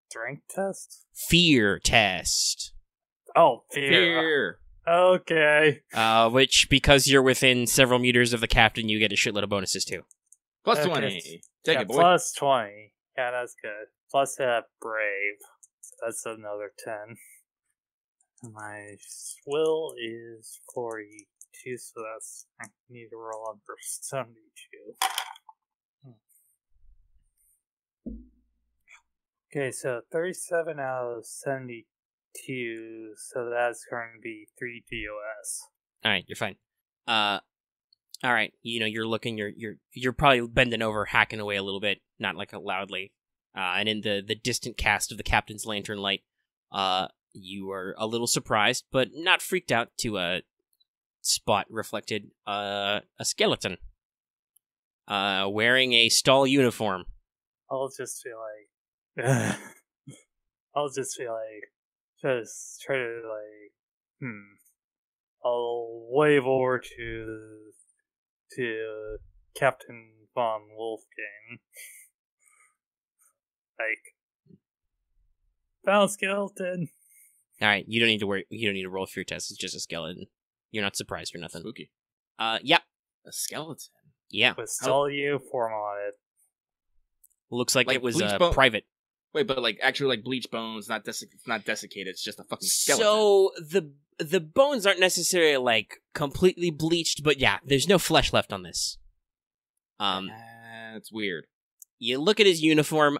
Strength test? Fear test. Oh, fear. Okay. Which, because you're within several meters of the captain, you get a shitload of bonuses too. Plus 20. Take it, boy. Plus 20. Yeah, that's good. Plus brave. So that's another 10. My will is 42, so that's... I need to roll on for 72. Okay, so 37 out of 72, so that's going to be 3 DOS. Alright, you're fine. Alright, you're looking, you're probably bending over, hacking away a little bit, not like loudly. And in the distant cast of the captain's lantern light, you are a little surprised, but not freaked out to spot reflected a skeleton wearing a stall uniform. I'll just try to I'll wave over to Captain von Wolfgang. Found skeleton. All right, you don't need to worry. You don't need to roll for your test. It's just a skeleton. You're not surprised or nothing. Spooky. Yep. A skeleton. Yeah. With stall uniform on it. Looks like it was private. Wait, but actually bleached bones, not desiccated. It's just a fucking skeleton. So the bones aren't necessarily completely bleached, but yeah, there's no flesh left on this. That's weird. You look at his uniform.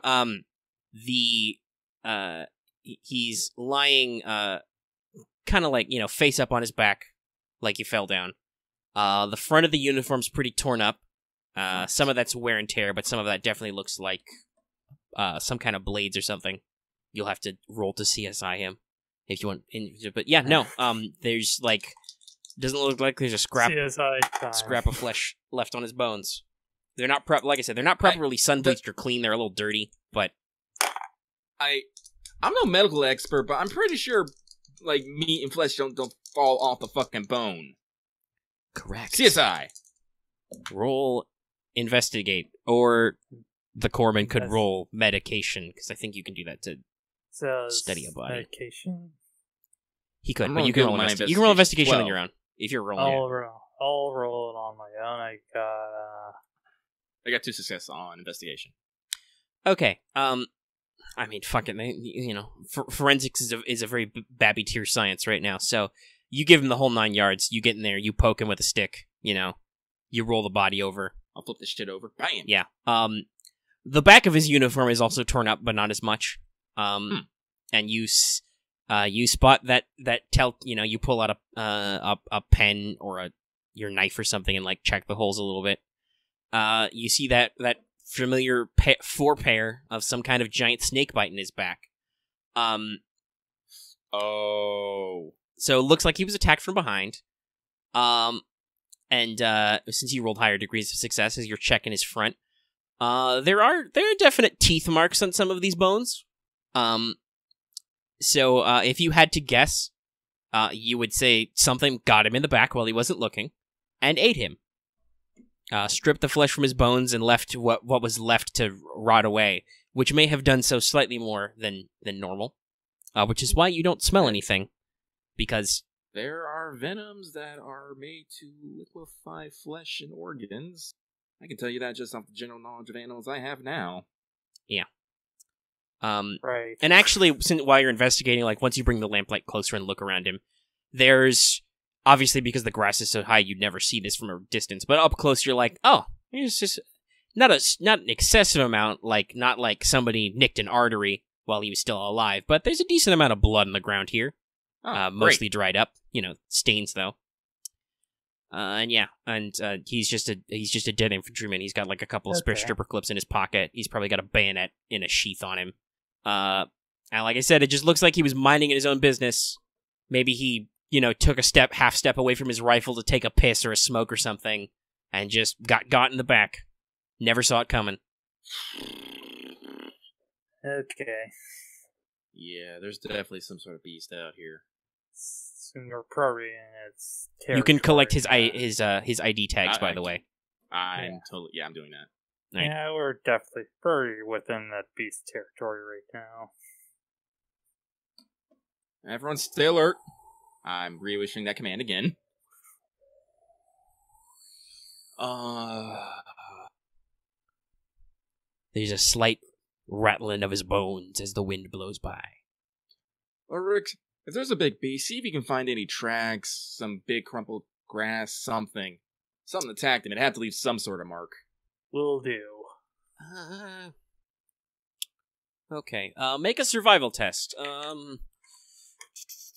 He's lying, kind of face up on his back, like he fell down. The front of the uniform's pretty torn up. Some of that's wear and tear, but some of that definitely looks like some kind of blades or something. You'll have to roll to CSI him if you want. But yeah, no. There's doesn't look like there's a scrap of flesh left on his bones. They're not like I said, they're not properly sun bleached or clean. They're a little dirty, but I'm no medical expert, but I'm pretty sure meat and flesh don't fall off the fucking bone. Correct. CSI. Roll investigate, or the corpsman could roll medication, because I think you can do that to study a body. Medication? He could, but you can roll investigation on your own if you're rolling. I'll roll it on my own. I got 2 successes on investigation. Okay. I mean, fuck it. Forensics is a very babby tier science right now. So you give him the whole 9 yards. You get in there. You poke him with a stick. You roll the body over. I'll flip this shit over. Bam. Yeah. The back of his uniform is also torn up, but not as much. And you spot that you pull out a pen or your knife or something and check the holes a little bit. You see that familiar forepair of some kind of giant snake bite in his back. Oh. So it looks like he was attacked from behind. And since you rolled higher degrees of success as you're checking his front, there are definite teeth marks on some of these bones. So if you had to guess, you would say something got him in the back while he wasn't looking and ate him. Stripped the flesh from his bones and left what was left to rot away, which may have done so slightly more than normal, which is why you don't smell anything, because there are venoms that are made to liquefy flesh and organs. I can tell you that just off the general knowledge of animals I have now. Yeah. Right. And actually, while you're investigating, once you bring the lamplight closer and look around him, there's... Obviously, because the grass is so high, you'd never see this from a distance. But up close, you're like, oh, it's just not an excessive amount, not like somebody nicked an artery while he was still alive. But there's a decent amount of blood on the ground here, mostly dried up. Stains though. And he's just a dead infantryman. He's got a couple of spare stripper clips in his pocket. He's probably got a bayonet in a sheath on him. And like I said, it just looks like he was minding his own business. Maybe he took a half step away from his rifle to take a piss or a smoke or something, and just got in the back. Never saw it coming. Okay. Yeah, there's definitely some sort of beast out here. Soon we're probably in its territory. You can collect his ID tags, by the way. I'm doing that. Right. Yeah, we're definitely very within that beast territory right now. Everyone stay alert. I'm reissuing that command again. There's a slight rattling of his bones as the wind blows by. Ulrich, if there's a big beast, see if you can find any tracks, some big crumpled grass, something. Something attacked him. It had to leave some sort of mark. Will do. Okay. Make a survival test.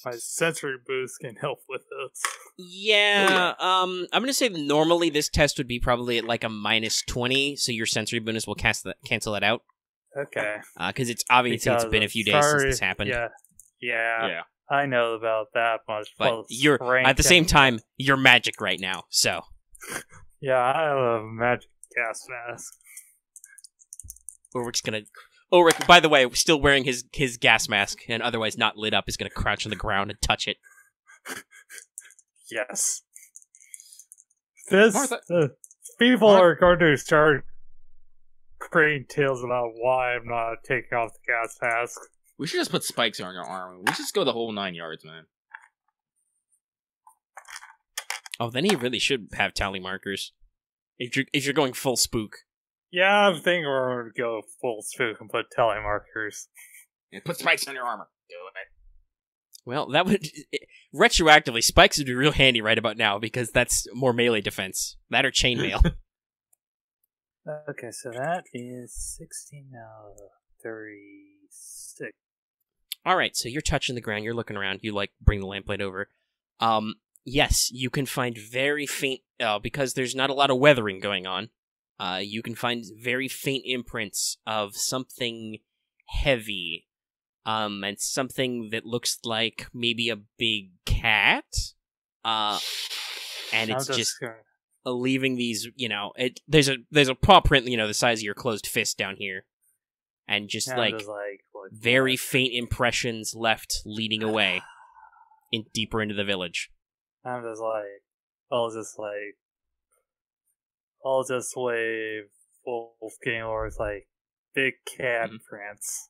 My sensory boost can help with this. Yeah. I'm gonna say normally this test would be probably at like a -20, so your sensory bonus will cancel it out. Okay. Because it's obviously it's been a few days since this happened. Yeah. I know about that much. But you're at the same time you're magic right now, so. Yeah, I have a magic gas mask. Ulrich, by the way, still wearing his gas mask and otherwise not lit up, is gonna crouch on the ground and touch it. Yes. People are going to start creating tales about why I'm not taking off the gas mask. We should just put spikes on your armor. We should just go the whole 9 yards, man. Oh, then he really should have tally markers. If you're going full spook. Yeah, I'm thinking we're going to go full spook and put tally markers. Yeah, put spikes on your armor. Do it. Well, that would... retroactively, spikes would be real handy right about now, because that's more melee defense. That or chainmail. Okay, so that is 16 out of 36. Alright, so you're touching the ground, you're looking around, you, bring the lamplight over. Yes, you can find very faint... because there's not a lot of weathering going on, you can find very faint imprints of something heavy, and something that looks like maybe a big cat, and it's just leaving these, there's a paw print, the size of your closed fist down here, and just very faint impressions left leading away deeper into the village. I'm just I'll just wave Wolfgang or big cat prints.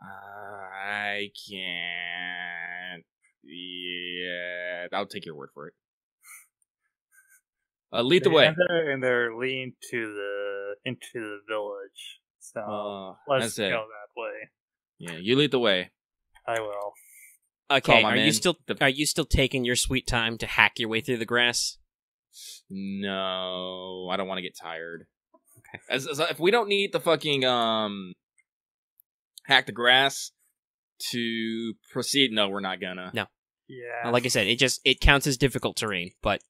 I can't. Yeah, I'll take your word for it. Lead the way. And they're leading into the village. So let's go that way. Yeah, you lead the way. I will. Okay, are you still taking your sweet time to hack your way through the grass? No, I don't want to get tired. Okay. If we don't need the fucking hack the grass to proceed, no, we're not gonna. No. Yeah. Like I said, it counts as difficult terrain, but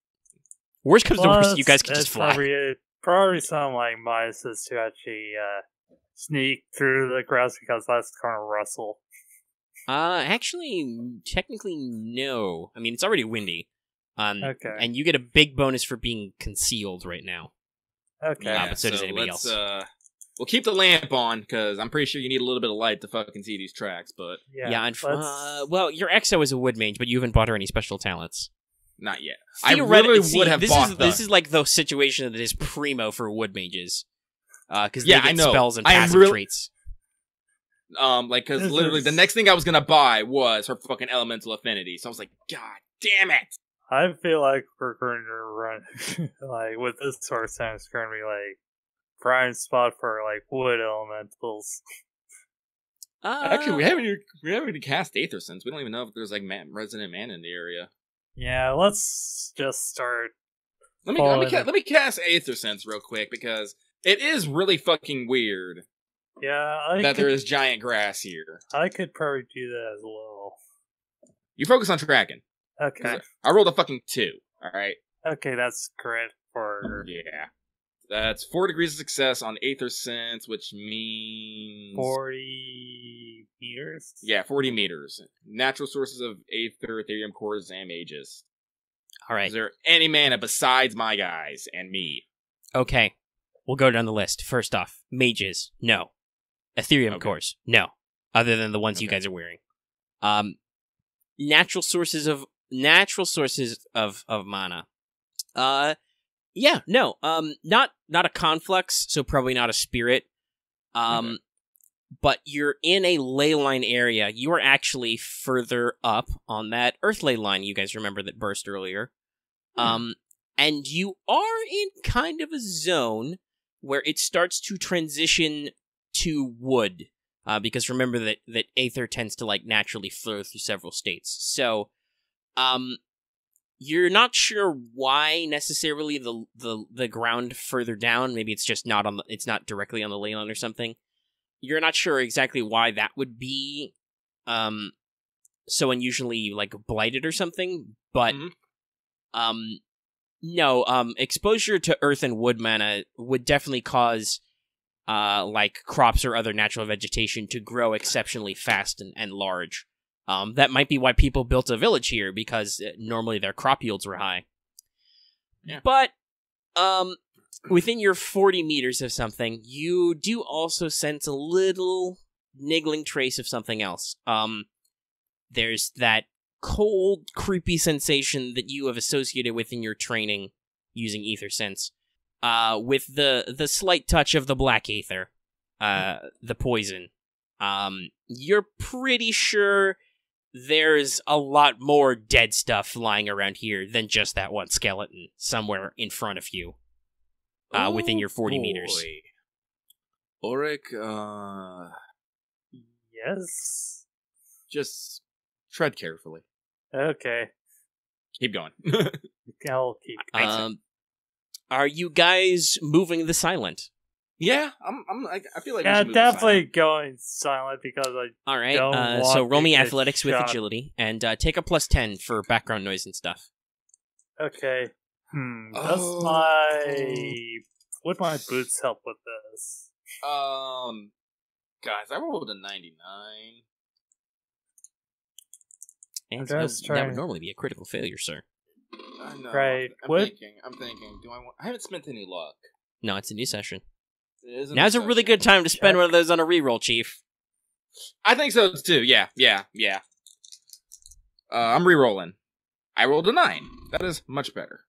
worst comes to worst, you guys can just fly. Probably some minuses to actually sneak through the grass because that's kind of rustle. Actually, technically, no. I mean, it's already windy. Okay. And you get a big bonus for being concealed right now. Okay. But so does anybody else. We'll keep the lamp on, because I'm pretty sure you need a little bit of light to fucking see these tracks, but... well, your Exo is a wood mage, but you haven't bought her any special talents. Not yet. I really would have bought This is like the situation that is primo for wood mages. Because they get spells and passive traits. Because literally the next thing I was gonna buy was her fucking elemental affinity, so I was like, God damn it! I feel like we're going to run, with this sort of thing, it's going to be, prime spot for, wood elementals. Actually, we haven't even cast Aether Sense. We don't even know if there's, resident man in the area. Yeah, let's just start. Let me cast Aether Sense real quick, because it is really fucking weird. Yeah, there is giant grass here. I could probably do that as well. You focus on tracking. Okay. I rolled a fucking 2, alright? Okay, that's correct for... Yeah. That's 4 degrees of success on Aether Sense, which means... 40 meters? Yeah, 40 meters. Natural sources of Aether, Ethereum cores, and mages. Alright. Is there any mana besides my guys and me? Okay. we'll go down the list. First off, mages, no. Ethereum cores, no. Other than the ones you guys are wearing. Natural sources of mana. Yeah, no. Not a conflux, so probably not a spirit. But you're in a ley line area. You are actually further up on that earth ley line you guys remember that burst earlier. And you are in kind of a zone where it starts to transition to wood. Because remember that aether tends to like naturally flow through several states. So, you're not sure why necessarily the ground further down. Maybe it's just it's not directly on the ley line or something. You're not sure exactly why that would be so unusually like blighted or something, but no, exposure to earth and wood mana would definitely cause like crops or other natural vegetation to grow exceptionally fast and large. That might be why people built a village here, because normally their crop yields were high. Yeah. But within your 40 meters of something, you do also sense a little niggling trace of something else. There's that cold, creepy sensation that you have associated within your training using ether sense, with the slight touch of the black aether, the poison. You're pretty sure there's a lot more dead stuff lying around here than just that one skeleton somewhere in front of you. Within your 40 meters. Ulrich, yes? Just tread carefully. Okay. Keep going. I'll keep going. Are you guys moving the silent? Yeah, I feel like yeah, we should move definitely going silent because I All right, don't want so roll me athletics shot. with agility, and take a +10 for background noise and stuff. Okay. Would my boots help with this? Guys, I rolled a 99. And that would normally be a critical failure, sir. I know. Right. I'm thinking. I haven't spent any luck. No, it's a new session. Now's a really good time to spend one of those on a reroll, Chief. I think so too. Yeah. I'm rerolling. I rolled a 9. That is much better.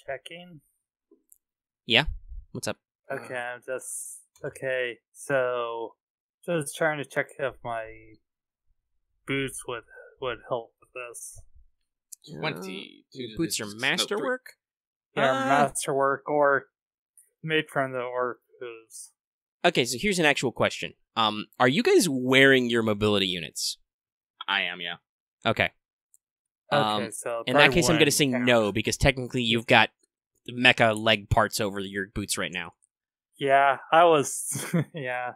Checking. Yeah. What's up? Okay, okay. So, just trying to check if my boots would help with this. 20. Boots are masterwork? Yeah, masterwork or made from the orc hooves. Okay, so here's an actual question. Are you guys wearing your mobility units? I am, yeah. Okay. Okay, so in that case, I'm going to say no, because technically you've got mecha leg parts over your boots right now. Yeah, I was... yeah.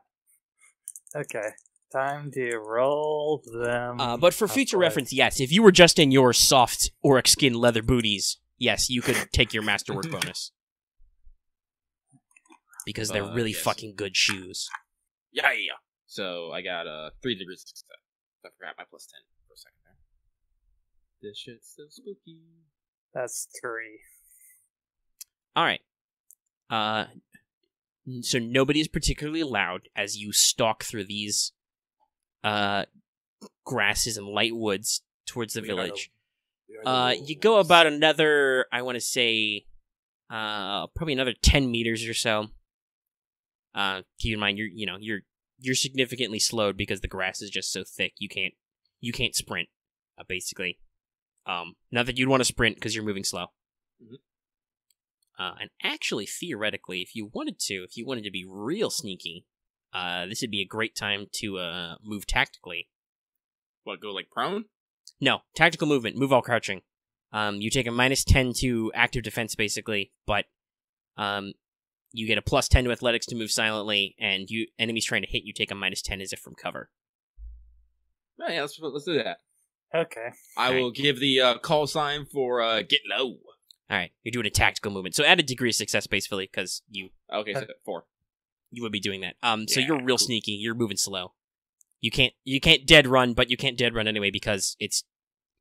Okay. Time to roll them. But for future reference, yes, if you were just in your soft auric skin leather booties, yes, you could take your masterwork bonus. Because they're really fucking good shoes. Yeah. So I got 3 degrees of success. I forgot my +10 for a second there. This shit's so spooky. That's 3. Alright. So nobody's particularly loud as you stalk through these grasses and light woods towards the village. You go about another, I want to say, probably another 10 meters or so. Keep in mind, you're significantly slowed because the grass is just so thick. You can't sprint, basically. Not that you'd want to sprint because you're moving slow. And actually, theoretically, if you wanted to be real sneaky, this would be a great time to move tactically. What, go like prone? No, tactical movement. Move while crouching. You take a -10 to active defense, basically, but you get a +10 to athletics to move silently, and enemies trying to hit you take a -10 as if from cover. Oh, yeah, let's do that. Okay. I will give the call sign for get low. Alright, you're doing a tactical movement. So add a degree of success, basically, because you... Okay, so 4. You would be doing that. So you're real sneaky. You're moving slow. You can't dead run, but you can't dead run anyway because it's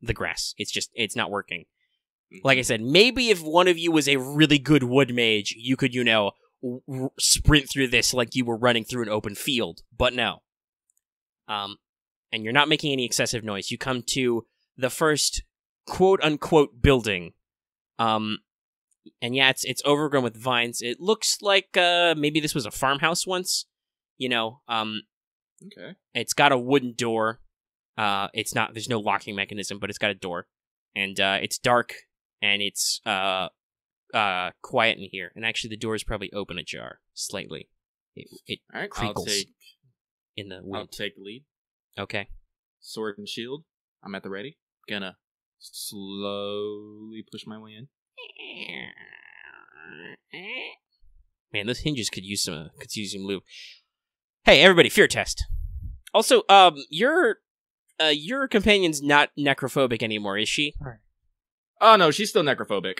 the grass. It's not working. Like I said, maybe if one of you was a really good wood mage, you could, sprint through this like you were running through an open field, but no. And you're not making any excessive noise. You come to the first quote-unquote building. And yeah, it's overgrown with vines. It looks like maybe this was a farmhouse once. Okay. It's got a wooden door. There's no locking mechanism, but it's got a door. And it's dark, and it's quiet in here. And actually, the door is probably open ajar, slightly. It All right, crinkles in the wind. I'll take the lead. Okay. Sword and shield. I'm at the ready. Gonna slowly push my way in. Man, those hinges could use some lube. Hey, everybody, fear test. Also, your companion's not necrophobic anymore, is she? Oh no, she's still necrophobic.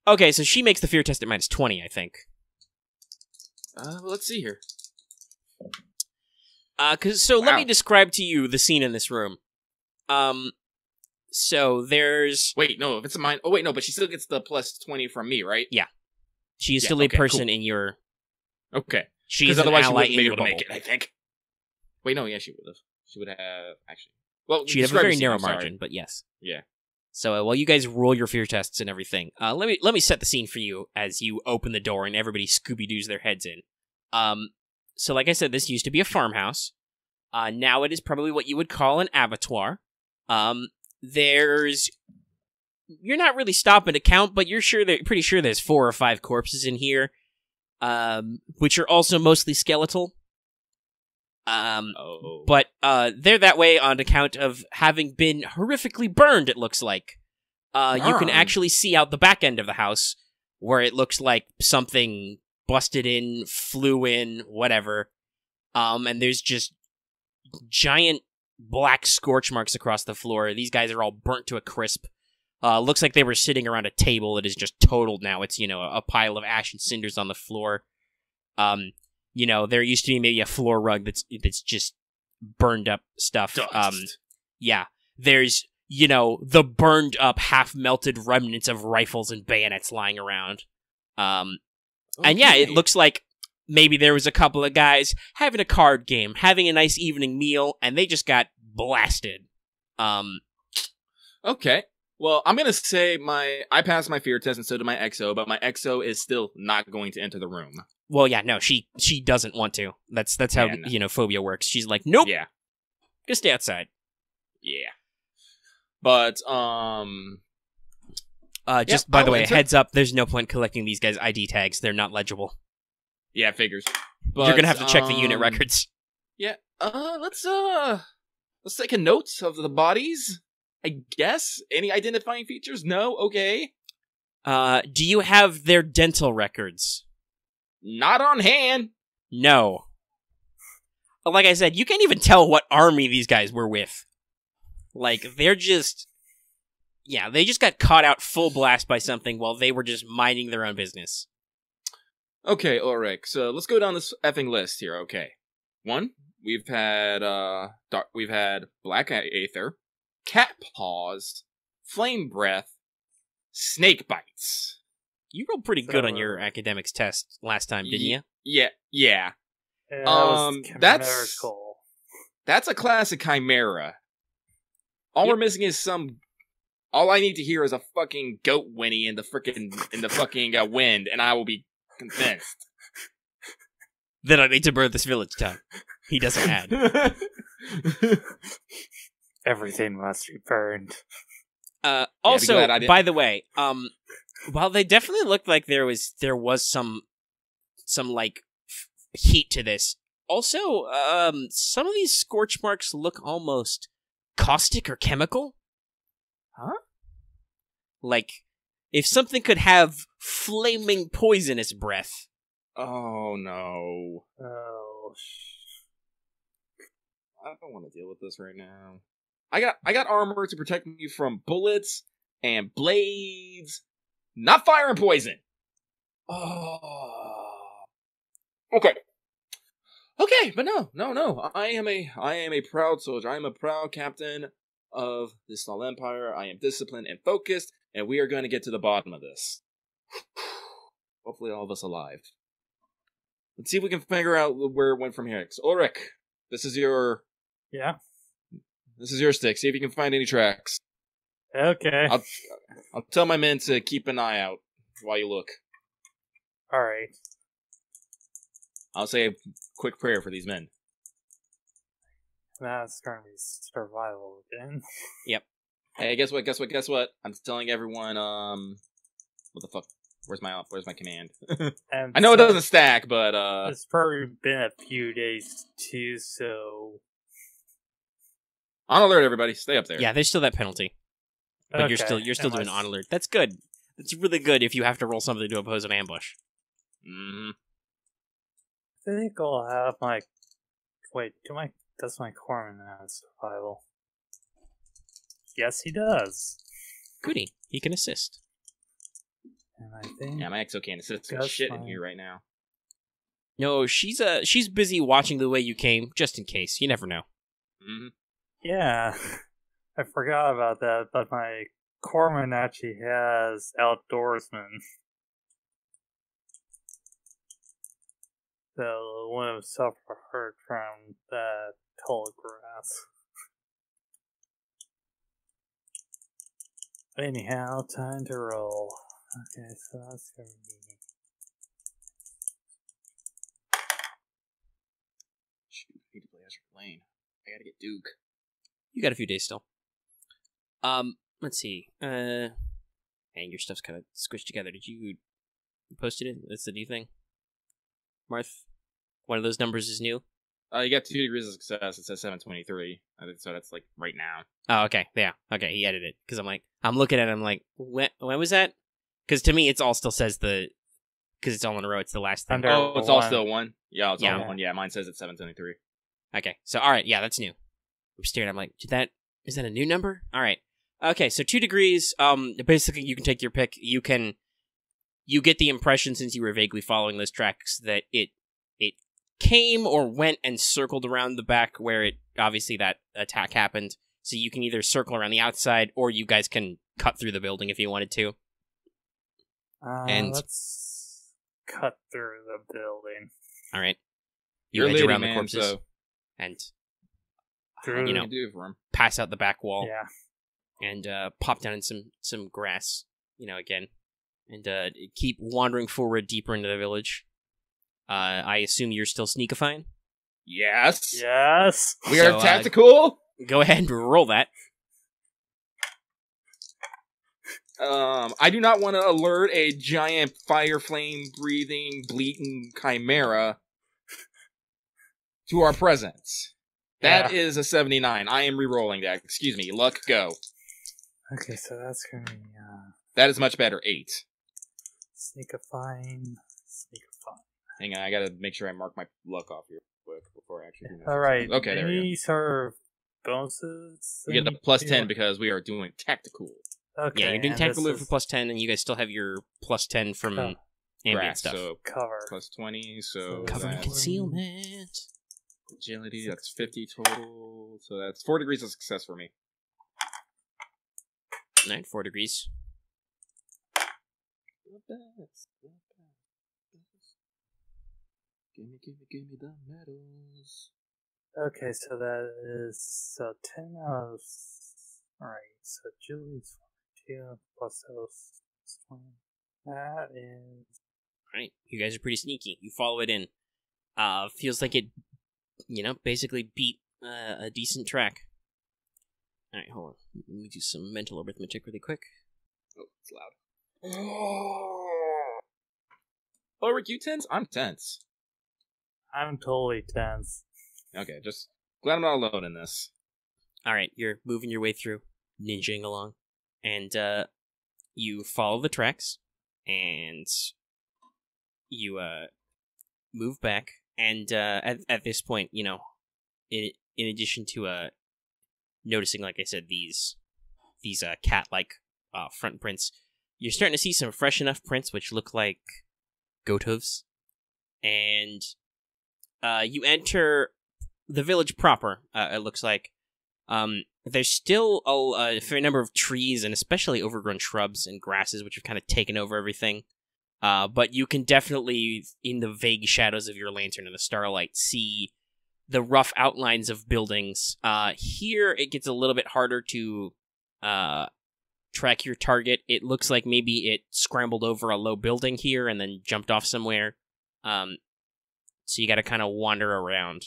Okay, so she makes the fear test at -20, I think. Let's see here. Let me describe to you the scene in this room. So there's... Wait, no, if it's a mine... Oh, wait, no, but she still gets the +20 from me, right? Yeah. She is still a person in your... Okay. She's an ally in your bubble. Make it, I think. Wait, no, yeah, she would have. She would have, actually... Well, she'd have a very narrow margin, but yes. Yeah. So while you guys roll your fear tests and everything, let me set the scene for you as you open the door and everybody Scooby-Doos their heads in. So like I said, this used to be a farmhouse. Now it is probably what you would call an abattoir. You're not really stopping to count, but you're pretty sure there's 4 or 5 corpses in here, which are also mostly skeletal. But they're that way on account of having been horrifically burned, it looks like. You can actually see out the back end of the house, where it looks like something busted in, flew in, whatever. And there's just giant black scorch marks across the floor. These guys are all burnt to a crisp. Looks like they were sitting around a table that is just totaled now. It's, a pile of ash and cinders on the floor. There used to be maybe a floor rug that's just burned up stuff. Dust. Yeah. There's, the burned up, half-melted remnants of rifles and bayonets lying around. And yeah, it looks like maybe there was a couple of guys having a card game, having a nice evening meal, and they just got blasted. Okay. Well, I'm going to say I passed my fear test and so did my XO, but my XO is still not going to enter the room. Well, yeah, no, she doesn't want to. That's how, phobia works. She's like, nope. Yeah. Just stay outside. Yeah. But, by the way, heads up, there's no point collecting these guys' ID tags. They're not legible. Yeah, figures. But, you're gonna have to check the unit records. Yeah. Let's take a note of the bodies. I guess. Any identifying features? No? Okay. Do you have their dental records? Not on hand. No. Like I said, you can't even tell what army these guys were with. Like, they're just... Yeah, they just got caught out full blast by something while they were just minding their own business. Okay, Ulrich, so let's go down this effing list here, okay. 1, we've had Black Aether, Cat Paws, Flame Breath, Snake Bites. You rolled pretty good on your academics test last time, didn't you? Yeah. That's a classic chimera. All we're missing is all I need to hear is a fucking goat whinny in the fucking wind, and I will be convinced. Then I need to burn this village down. He doesn't add. Everything must be burned. Also, by the way, while they definitely looked like there was some like heat to this, also, some of these scorch marks look almost caustic or chemical. Huh? Like, if something could have flaming poisonous breath. Oh no. Oh. I don't want to deal with this right now. I got armor to protect me from bullets and blades, not fire and poison. Oh. Okay, but no. I am a proud soldier. I am a proud captain of this small empire. I am disciplined and focused, and we are going to get to the bottom of this. Hopefully all of us alive. Let's see if we can figure out where it went from here. Ulrich, this is your... Yeah? This is your stick. See if you can find any tracks. Okay. I'll tell my men to keep an eye out while you look. Alright. I'll say a quick prayer for these men. That's gonna be survival again. Yep. Hey, guess what? I'm telling everyone, what the fuck? Where's my command? I know it doesn't stack, but, It's probably been a few days, too, so... On alert, everybody. Stay up there. Yeah, there's still that penalty. But okay. you're still doing on alert. That's good. That's really good if you have to roll something to oppose an ambush. Mm-hmm. I think I'll have my... Wait, does my corpsman have survival? Yes, he does. Goody. He can assist. And I think... Yeah, my exo can't assist with shit in here right now. No, she's busy watching the way you came, just in case. You never know. Mm-hmm. Yeah, I forgot about that, but my corpsman actually has outdoorsman. So one of them suffered from that tall grass. Anyhow, time to roll. Okay, so that's gonna be... Shoot, I need to play Ezra Lane. I gotta get Duke. You got a few days still. Let's see. Hang, your stuff's kind of squished together. Did you post it in? That's the new thing? Marth? One of those numbers is new? You got 2 degrees of success. It says 723. I think so. That's like right now. Oh, okay. Yeah. Okay, he edited it. Because I'm looking at it, I'm like, when was that? Because to me, it all still says because it's all in a row, it's the last thing. It's all still 1? Yeah, it's Yeah. all 1. Yeah, mine says it's 723. Okay, so alright, yeah, that's new. I'm staring, I'm like, is that a new number? Alright. Okay, so 2 degrees, basically you can take your pick. You get the impression, since you were vaguely following those tracks, that it came or went and circled around the back where obviously that attack happened. So you can either circle around the outside, or you guys can cut through the building if you wanted to. Let's cut through the building. Alright. You're edge leading, around man, the corpses. so... And, Through, What can you do for him? pass out the back wall. yeah. And pop down in some grass, again. And keep wandering forward deeper into the village. I assume you're still sneakifying? Yes. Yes. We are So, tactical. Go ahead and roll that. I do not want to alert a giant fire flame breathing, bleating chimera to our presence. That is a 79. I am re-rolling that. Excuse me. Luck, go. Okay, so that's gonna be That is much better. 8. sneakifying. Hang on, I gotta make sure I mark my luck off here quick before I actually do that. Alright. Okay, there we go. Any sort of bonuses? We get the plus 10 because we are doing tactical. Okay. Yeah, you're doing and tactical this move for plus 10, and you guys still have your plus 10 from ambient Grass, stuff. so cover. plus 20, so Cover and that's concealment. agility, that's 50 total, so that's 4 degrees of success for me. Alright, 4 degrees. Not bad, not bad. Give me the medals. Okay, so that is 10 out of... Alright, so Julie's 42 plus those 20. That is... Alright, you guys are pretty sneaky. You follow it in. Feels like it, basically beat a decent track. Alright, hold on. Let me do some mental arithmetic really quick. Oh, it's loud. Oh, Rick, you tense? I'm tense. I'm totally tense. Okay, just glad I'm not alone in this. Alright, you're moving your way through, ninjaing along, and you follow the tracks, and you move back, and at this point, in addition to noticing, like I said, these cat-like front prints, you're starting to see some fresh enough prints which look like goat hooves, and you enter the village proper. It looks like there's still a fair number of trees and especially overgrown shrubs and grasses which have kind of taken over everything. But you can definitely, in the vague shadows of your lantern and the starlight, see the rough outlines of buildings. Here, it gets a little bit harder to track your target. It looks like maybe it scrambled over a low building here and then jumped off somewhere. So you got to kind of wander around.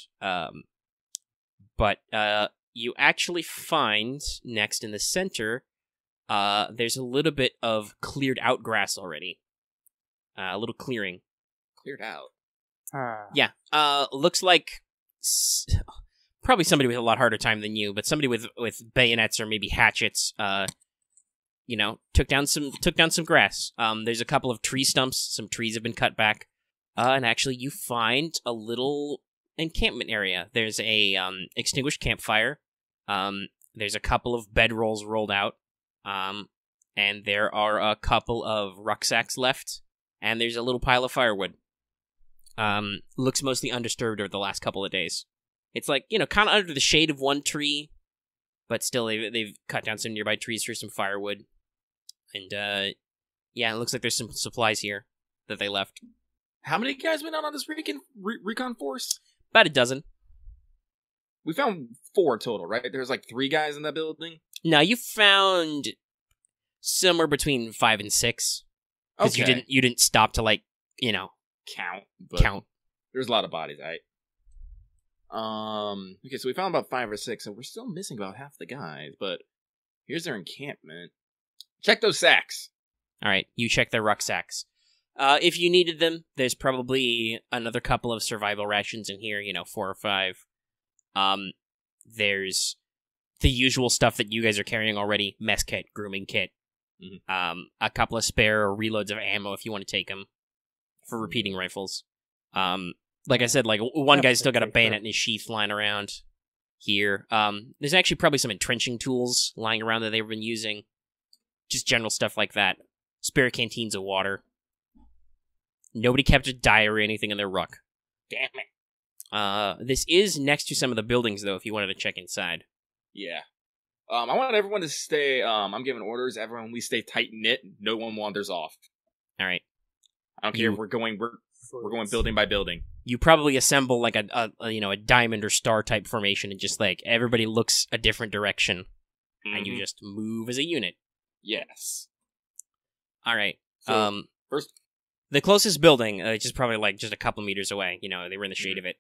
But you actually find, next in the center, there's a little bit of cleared out grass already. A little clearing. Cleared out? Yeah. Looks like probably somebody with a lot harder time than you, but somebody with bayonets or maybe hatchets, took down some grass. There's a couple of tree stumps. Some trees have been cut back. And actually you find a little encampment area. There's a extinguished campfire. There's a couple of bedrolls rolled out. And there are a couple of rucksacks left. And there's a little pile of firewood. Looks mostly undisturbed over the last couple of days. It's like, kind of under the shade of one tree, but still they've cut down some nearby trees for some firewood. And, it looks like there's some supplies here that they left. How many guys went out on this recon force? About a dozen. We found 4 total, right? There's like 3 guys in that building? No, you found somewhere between 5 and 6. Because you didn't stop to count. There's a lot of bodies, right? Okay, so we found about 5 or 6, so we're still missing about half the guys, but here's their encampment. Check those sacks. Alright, you check their rucksacks. If you needed them, there's probably another couple of survival rations in here, 4 or 5. There's the usual stuff that you guys are carrying already, mess kit, grooming kit. Mm-hmm. A couple of spare reloads of ammo if you want to take them for repeating rifles. Like I said, one guy's still got a bayonet in his sheath lying around here. There's actually probably some entrenching tools lying around that they've been using. Just general stuff like that. Spare canteens of water. Nobody kept a diary or anything in their ruck. Damn it. This is next to some of the buildings, though, if you wanted to check inside. Yeah. I want everyone to stay, I'm giving orders, everyone, we stay tight-knit, no one wanders off. Alright. I don't care if we're going building by building. You probably assemble like a diamond or star type formation and just everybody looks a different direction. Mm-hmm. And you just move as a unit. Yes. Alright. So, first, the closest building, which is probably just a couple meters away, they were in the shade of it.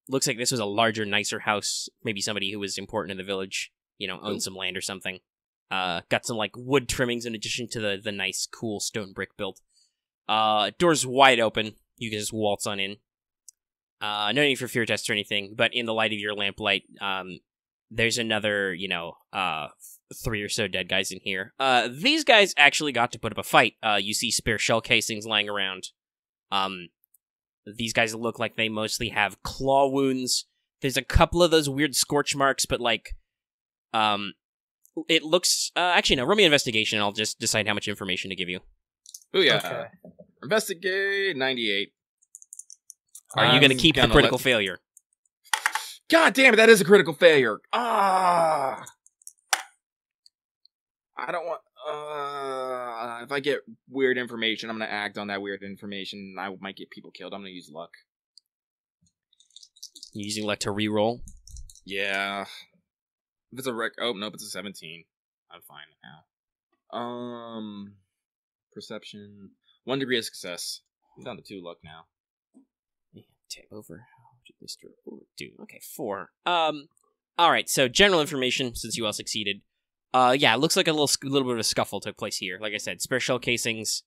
Looks like this was a larger, nicer house. Maybe somebody who was important in the village, owned some land or something. Got some wood trimmings in addition to the nice, cool stone brick build. Door's wide open. You can just waltz on in. No need for fear tests or anything, but in the light of your lamplight, there's another, 3 or so dead guys in here. These guys actually got to put up a fight. You see spare shell casings lying around. These guys look like they mostly have claw wounds. There's a couple of those weird scorch marks, but it looks... actually, no, roll me an investigation and I'll just decide how much information to give you. Oh, yeah. Okay. Investigate 98. Are you going to keep the critical failure? God damn it, that is a critical failure. I don't want... if I get weird information, I'm going to act on that weird information. I might get people killed. I'm going to use luck. You using luck to reroll? Yeah. If it's a oh, nope, it's a 17. I'm fine now. Perception. 1 degree of success. I'm down to 2 luck now. Yeah, tab over. How did this do? Okay, 4. Alright, so general information, since you all succeeded. Yeah, it looks like a little bit of a scuffle took place here. Like I said, spare shell casings.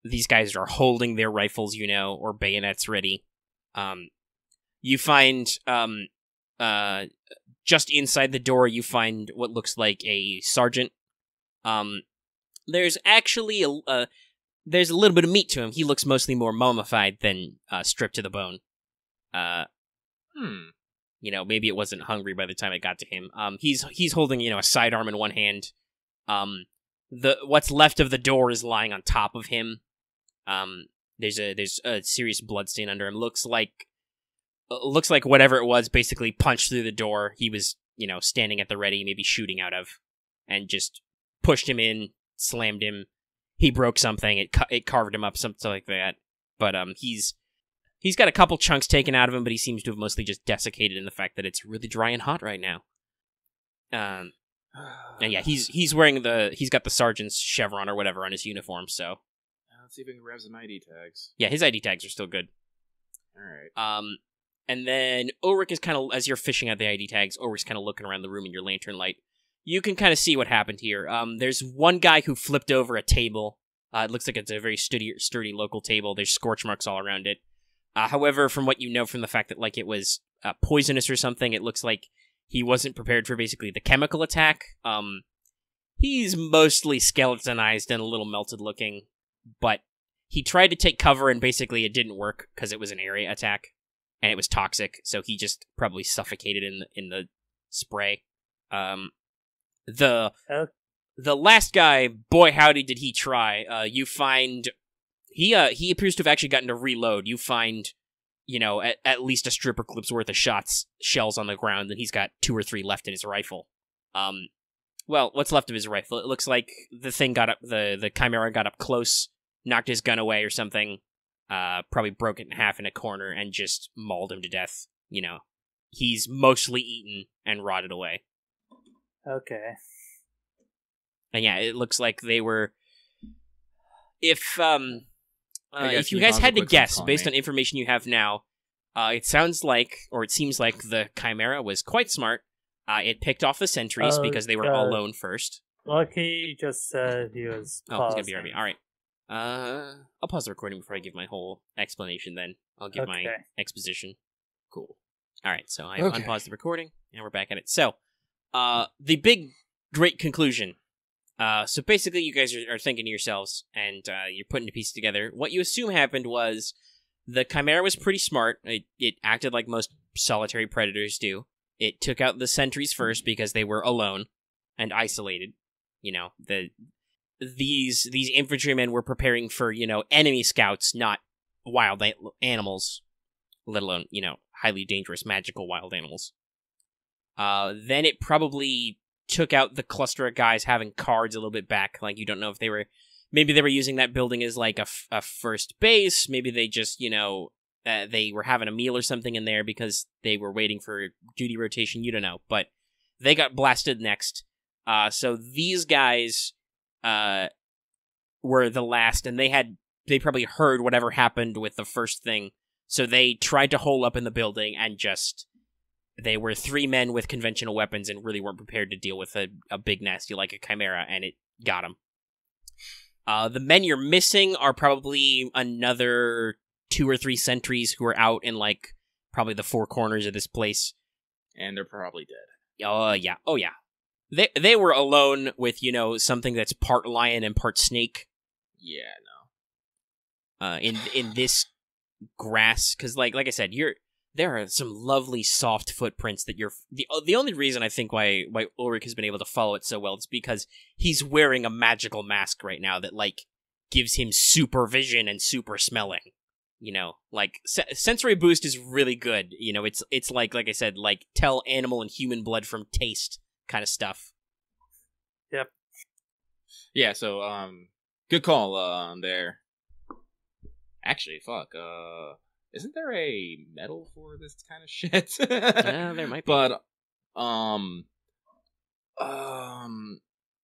These guys are holding their rifles, or bayonets ready. You find, just inside the door, you find what looks like a sergeant. There's actually there's a little bit of meat to him. He looks mostly more mummified than stripped to the bone. Maybe it wasn't hungry by the time it got to him. He's holding, a sidearm in one hand. What's left of the door is lying on top of him. There's a serious bloodstain under him. Looks like whatever it was basically punched through the door. He was, standing at the ready, maybe shooting out of, and just pushed him in, slammed him. he broke something. It carved him up, something like that. But he's got a couple chunks taken out of him, but he seems to have mostly just desiccated in the fact that it's really dry and hot right now. And yeah, he's wearing he's got the sergeant's chevron or whatever on his uniform. So let's see if we can grab some ID tags. Yeah, his ID tags are still good. All right. And then Ulrich is kind of, as you're fishing out the ID tags, Ulrich's kind of looking around the room in your lantern light. You can kind of see what happened here. There's one guy who flipped over a table. It looks like it's a very sturdy local table. There's scorch marks all around it. However, from what you know from the fact that like it was poisonous or something, it looks like he wasn't prepared for basically the chemical attack. He's mostly skeletonized and a little melted looking, but he tried to take cover and basically it didn't work because it was an area attack and it was toxic, so he just probably suffocated in the spray. The last guy, boy howdy did he try. You find he appears to have actually gotten to reload. You find, at least a stripper clip's worth of shells on the ground, and he's got 2 or 3 left in his rifle. Well, what's left of his rifle? It looks like the thing got up, the Chimera got up close, knocked his gun away or something, probably broke it in half in a corner, and just mauled him to death. He's mostly eaten and rotted away. Okay. And yeah, it looks like they were... If you guys had to guess, based on information you have now, it seems like the Chimera was quite smart. It picked off the sentries because they were alone first. Lucky just said he was pausing. Oh, he's gonna be RB. All right. I'll pause the recording before I give my whole explanation, then. I'll give my exposition. Cool. All right, so I unpaused the recording, and we're back at it. So, the big, great conclusion. So basically, you guys are thinking to yourselves, and you're putting the pieces together. What you assume happened was the Chimera was pretty smart. It acted like most solitary predators do. It took out the sentries first because they were alone and isolated. These infantrymen were preparing for, enemy scouts, not wild animals, let alone, highly dangerous, magical wild animals. Then it probably took out the cluster of guys having cards a little bit back. Like, you don't know if maybe they were using that building as like a first base. Maybe they just, they were having a meal or something in there because they were waiting for duty rotation. You don't know, but they got blasted next. So these guys were the last, and they probably heard whatever happened with the first thing. So they tried to hole up in the building and they were 3 men with conventional weapons and really weren't prepared to deal with a big nasty like a Chimera, and it got them. The men you're missing are probably another 2 or 3 sentries who are out in, like, probably the 4 corners of this place. And they're probably dead. Oh, yeah. They were alone with, something that's part lion and part snake. Yeah, no. In this grass, because, like I said, there are some lovely soft footprints that the only reason I think why Ulrich has been able to follow it so well is because he's wearing a magical mask right now that, like, gives him super vision and super smelling. Sensory boost is really good. It's like I said, like, tell animal and human blood from taste kind of stuff. Yep. Yeah, so, good call, there. Actually, fuck, isn't there a medal for this kind of shit? Yeah, there might be. But,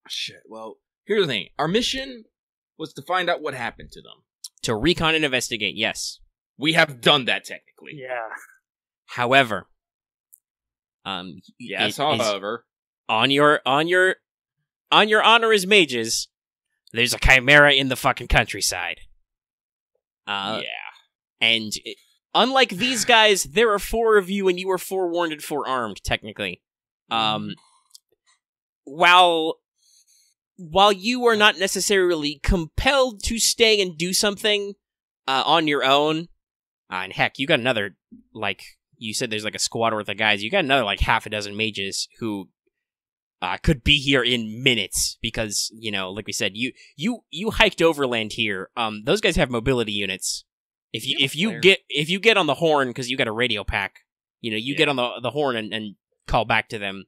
shit, well, here's the thing. Our mission was to find out what happened to them. To recon and investigate, yes. We have done that, technically. Yeah. However, yes, however, on your honor as mages, there's a Chimera in the fucking countryside. Yeah. And unlike these guys, there are 4 of you, and you were forewarned and forearmed, technically. While you are not necessarily compelled to stay and do something on your own, and heck, you got another, like, you said there's like a squad worth of guys, you got another, like, half a dozen mages who could be here in minutes, because, like we said, you hiked overland here. Those guys have mobility units. If you get on the horn, because you got a radio pack, get on the horn and call back to them,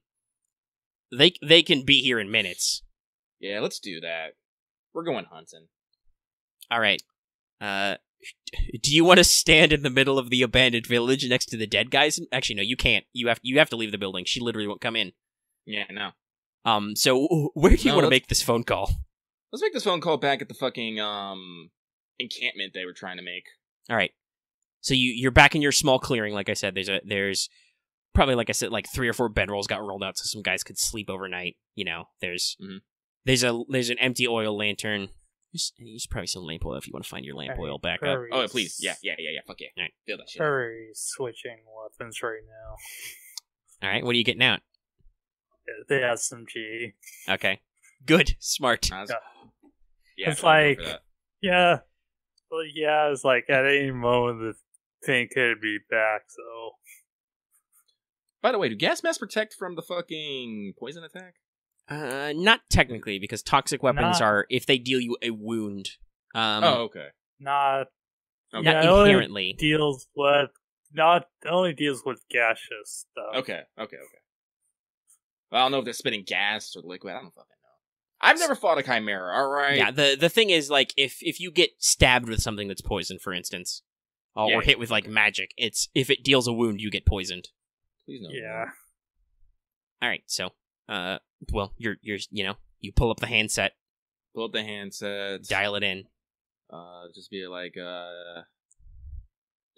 they can be here in minutes. Yeah, let's do that. We're going hunting. All right. Do you want to stand in the middle of the abandoned village next to the dead guys? Actually, no, you can't. You have to leave the building. She literally won't come in. Yeah, no. So where do you want to make this phone call? Let's make this phone call back at the fucking encampment they were trying to make. All right. So you're back in your small clearing. Like I said, there's probably, like I said, like 3 or 4 bedrolls got rolled out so some guys could sleep overnight. You know, there's an empty oil lantern. There's probably some lamp oil if you want to find your lamp oil back up. Oh, please. Yeah. Fuck yeah. All right. Feel that shit. Very switching weapons right now. All right. What are you getting out? The SMG. Okay. Good. Smart. Yeah, it's like, yeah. Well, yeah, it's like at any moment the thing could be back, so. By the way, do gas masks protect from the fucking poison attack? Not technically, because toxic weapons are if they deal you a wound. Okay. Not inherently. Only deals with gaseous stuff. Okay. Well, I don't know if they're spitting gas or liquid. I don't fucking know. I've never fought a chimera. All right. Yeah. The thing is, like, if you get stabbed with something that's poison, for instance, or hit with like magic, if it deals a wound, you get poisoned. Please no. Yeah. All right. So. Well, you pull up the handset. Dial it in. Just be like, do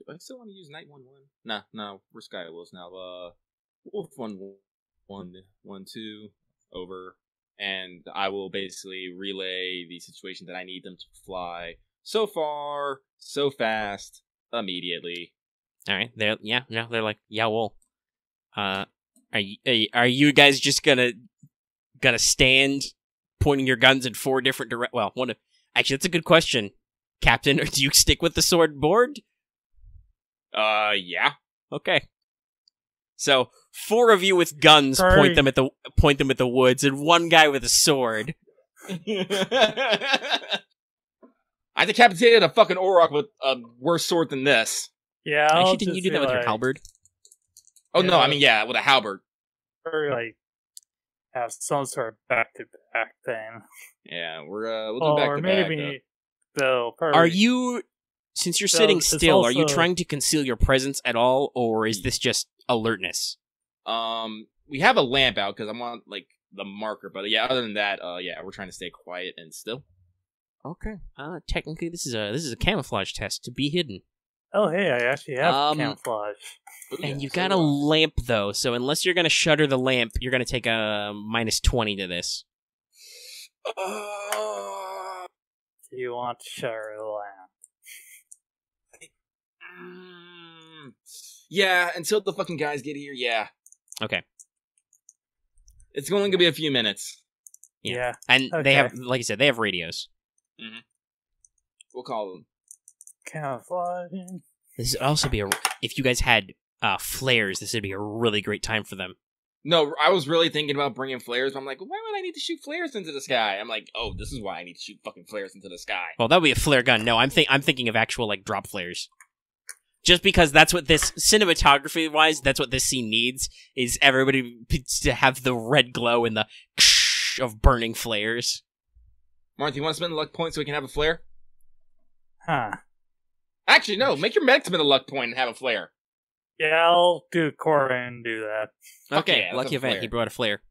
I still want to use Night 1-1? No, we're Skywolves now. Wolf 1-1-1-2 over, and I will basically relay the situation that I need them to fly. So far, so fast, immediately. All right, they're like, yeah, well, Are you guys just gonna stand pointing your guns in 4 different directions? Well, actually, that's a good question, Captain. Or do you stick with the sword board? Yeah. Okay. So 4 of you with guns point them at the woods, and 1 guy with a sword. I decapitated a fucking Auroch with a worse sword than this. Yeah. Actually, didn't you do that with your halberd? Oh, no, I mean, yeah, with a halberd. Or, like, have some sort of back-to-back thing. Yeah, we'll do back-to-back. Or maybe they'll probably... Are you, since you're sitting still, are you trying to conceal your presence at all, or is this just alertness? We have a lamp out, because I'm on, like, the marker, but yeah, other than that, we're trying to stay quiet and still. Okay. Technically, this is a camouflage test to be hidden. Oh, hey, I actually have camouflage. And you got a lamp, though, so unless you're going to shutter the lamp, you're going to take a -20 to this. Do you want to shutter the lamp? Yeah, until the fucking guys get here, yeah. Okay. It's only going to be a few minutes. Yeah. And they have, like I said, they have radios. Mm-hmm. We'll call them. Camouflaging. This would also be if you guys had flares, this would be a really great time for them. No, I was really thinking about bringing flares, but I'm like, why would I need to shoot flares into the sky? I'm like, oh, this is why I need to shoot fucking flares into the sky. Well, that would be a flare gun. No, I'm thinking of actual, like, drop flares. Just because that's what this, cinematography-wise, that's what this scene needs, is everybody to have the red glow and the of burning flares. Marth, you want to spend a luck point so we can have a flare? Huh. Actually, no. Make your medic spend a luck point and have a flare. Yeah, I'll do Corbin and do that. Okay, yeah, lucky event. He brought a flare.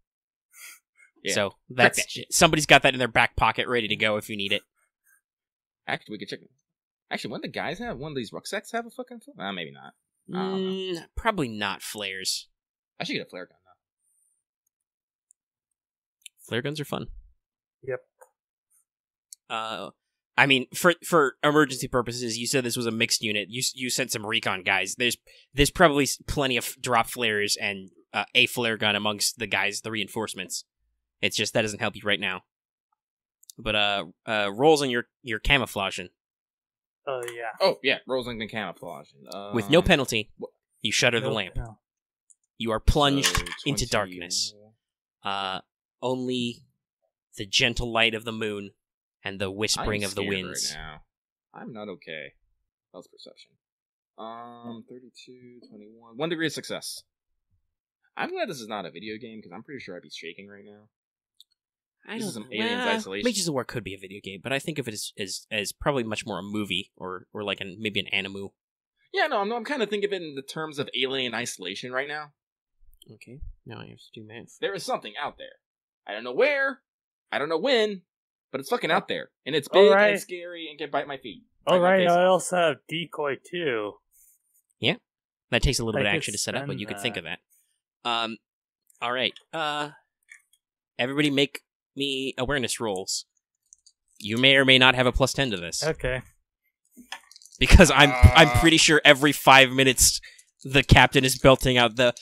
Yeah. So that's somebody's got that in their back pocket, ready to go if you need it. Actually, we could check. Actually, one of the guys have one of these rucksacks have a fucking flare? Maybe not. I don't know. Probably not flares. I should get a flare gun though. Flare guns are fun. Yep. I mean, for emergency purposes, you said this was a mixed unit. You sent some recon guys. There's probably plenty of drop flares and a flare gun amongst the guys, the reinforcements. It's just that doesn't help you right now. But rolls on your camouflaging. Oh yeah. Oh yeah, rolls on the camouflaging. With no penalty, you shutter the lamp. No. You are plunged into darkness. Only the gentle light of the moon and the whispering of the winds. Right now. I'm not okay. Health perception. 32, 21. 1 degree of success. I'm glad this is not a video game, because I'm pretty sure I'd be shaking right now. This is some Aliens Isolation. Mages of War could be a video game, but I think of it as probably much more a movie or like maybe an animu. Yeah, no, I'm kind of thinking of it in the terms of Alien Isolation right now. Okay, now I have to do math. There is something out there. I don't know where, I don't know when, but it's fucking out there. And it's big and scary and can bite my feet. Alright, I also have Decoy too. Yeah, that takes a little bit of action to set up, but you could think of that. Alright, everybody make me awareness rolls. You may or may not have a +10 to this. Okay. Because I'm pretty sure every 5 minutes the captain is belting out the,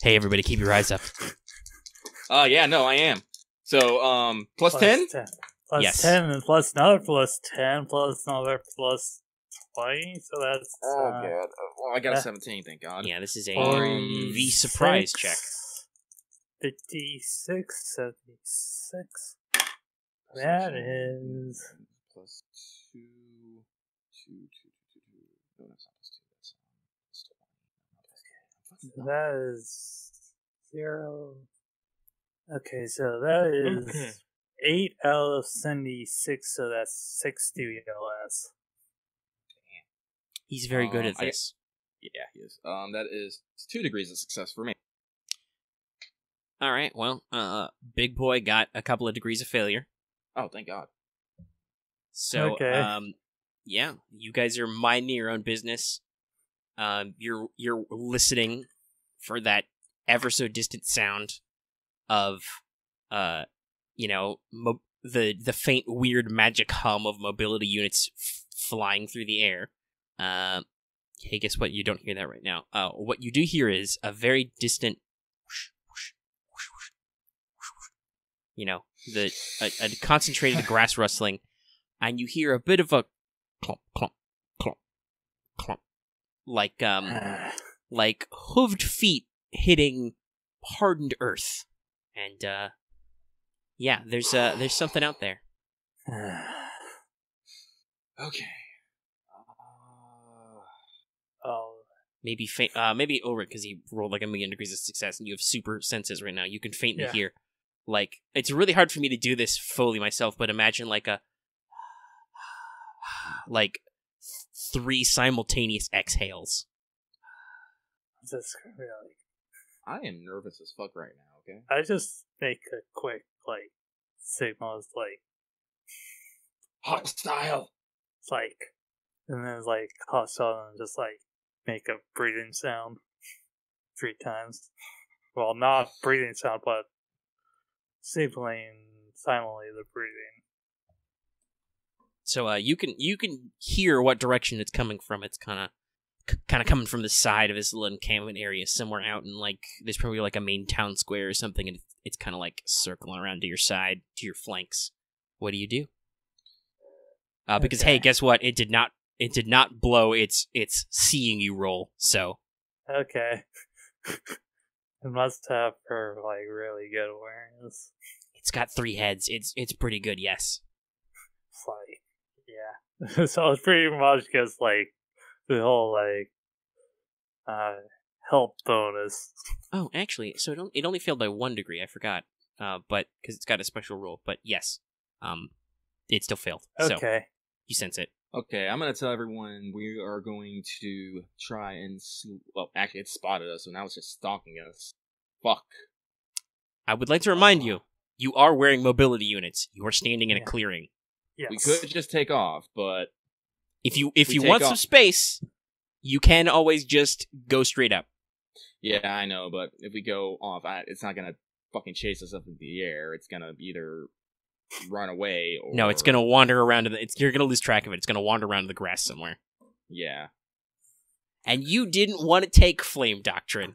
hey everybody, keep your eyes up. Yeah, no, I am. So, plus 10? Yes. 10 and plus another +10 plus another +20, so that's... Oh, God. Well, I got a 17, thank God. Yeah, this is a the surprise check. 56, 76. That is... Plus 2... No, that's not plus 2. That's That is 0. Okay, so that is 8 out of 76, so that's 6 DLS. He's very good at this. Yeah, he is. That is 2 degrees of success for me. All right, well, Big Boy got a couple of degrees of failure. Oh, thank God. So, yeah, you guys are minding your own business. You're listening for that ever so distant sound of, you know, the faint weird magic hum of mobility units flying through the air. Hey, guess what? You don't hear that right now. What you do hear is a very distant, whoosh, whoosh, whoosh, whoosh, whoosh, whoosh. You know, a concentrated grass rustling, and you hear a bit of a clomp, clomp, clomp, clomp, like hooved feet hitting hardened earth, and yeah, there's something out there. Okay. Maybe Ulrich, because he rolled like 1,000,000 degrees of success, and you have super senses right now. You can faintly hear, like, it's really hard for me to do this fully myself, but imagine like like 3 simultaneous exhales. That's really... I am nervous as fuck right now, okay? I just make a quick, like, signals, like... hostile! It's like... And then it's like, hostile, and just like, make a breathing sound 3 times. Well, not breathing sound, but signaling silently the breathing. So you can hear what direction it's coming from. It's kind of coming from the side of this little encampment area, somewhere out in, like, there's probably like a main town square or something, and it's kind of like circling around to your side, to your flanks. What do you do? Because hey, guess what? It did not blow its seeing you roll. So okay, it must have her like really good awareness. It's got 3 heads. It's pretty good. Yes. It's like, yeah. So it's pretty much just like the whole like help bonus. Oh, actually, so it only failed by 1 degree. I forgot. But because it's got a special rule. But yes, it still failed. Okay. So you sense it. Okay, I'm gonna tell everyone we are going to try and well, actually, it spotted us, so now it's just stalking us. Fuck. I would like to remind you, you are wearing mobility units. You are standing in a clearing. Yes. We could just take off, but if you want some space, you can always just go straight up. Yeah, I know, but if we go off, it's not gonna fucking chase us up in the air. It's gonna either run away or... No, it's gonna wander around you're gonna lose track of it. It's gonna wander around the grass somewhere. Yeah. And you didn't want to take Flame Doctrine.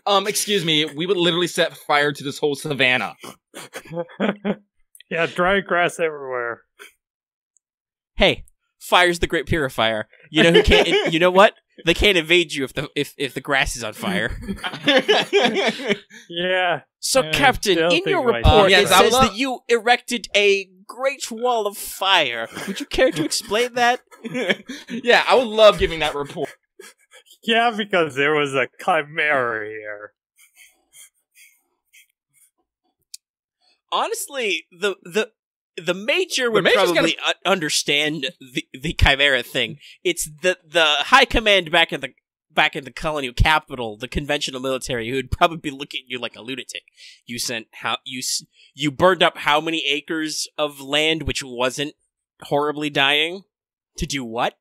Excuse me, we would literally set fire to this whole savannah. Yeah, dry grass everywhere. Hey, fire's the great purifier. You know who can't? You know what? They can't evade you if the grass is on fire. Yeah. So, Captain, in your report, it says that you erected a great wall of fire. Would you care to explain that? Yeah, I would love giving that report. Yeah, because there was a chimera here. Honestly, the major would probably understand the Chimera thing. It's the high command back in the colonial capital, the conventional military, who would probably be looking at you like a lunatic. You burned up how many acres of land which wasn't horribly dying to do what?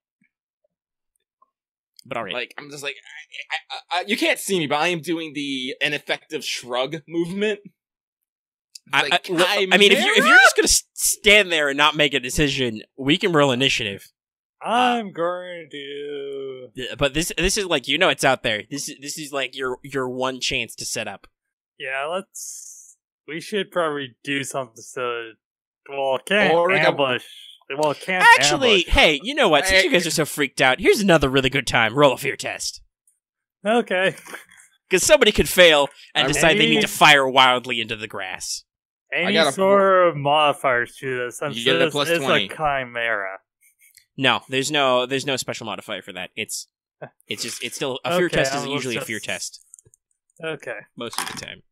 But all right, like I'm just like, you can't see me, but I am doing the ineffective shrug movement. Like, I mean, if you're just gonna stand there and not make a decision, we can roll initiative. I'm going to. But this is like, it's out there. This is like your one chance to set up. Yeah, we should probably do something can't ambush. Actually, hey, you know what? Since you guys are so freaked out, here's another really good time. Roll a fear test. Okay. Because somebody could fail and decide they need to fire wildly into the grass. Any sort of modifiers to this, since you get a plus 20. A chimera. No, there's no special modifier for that. It's still a fear test is usually a fear test. Okay. Most of the time.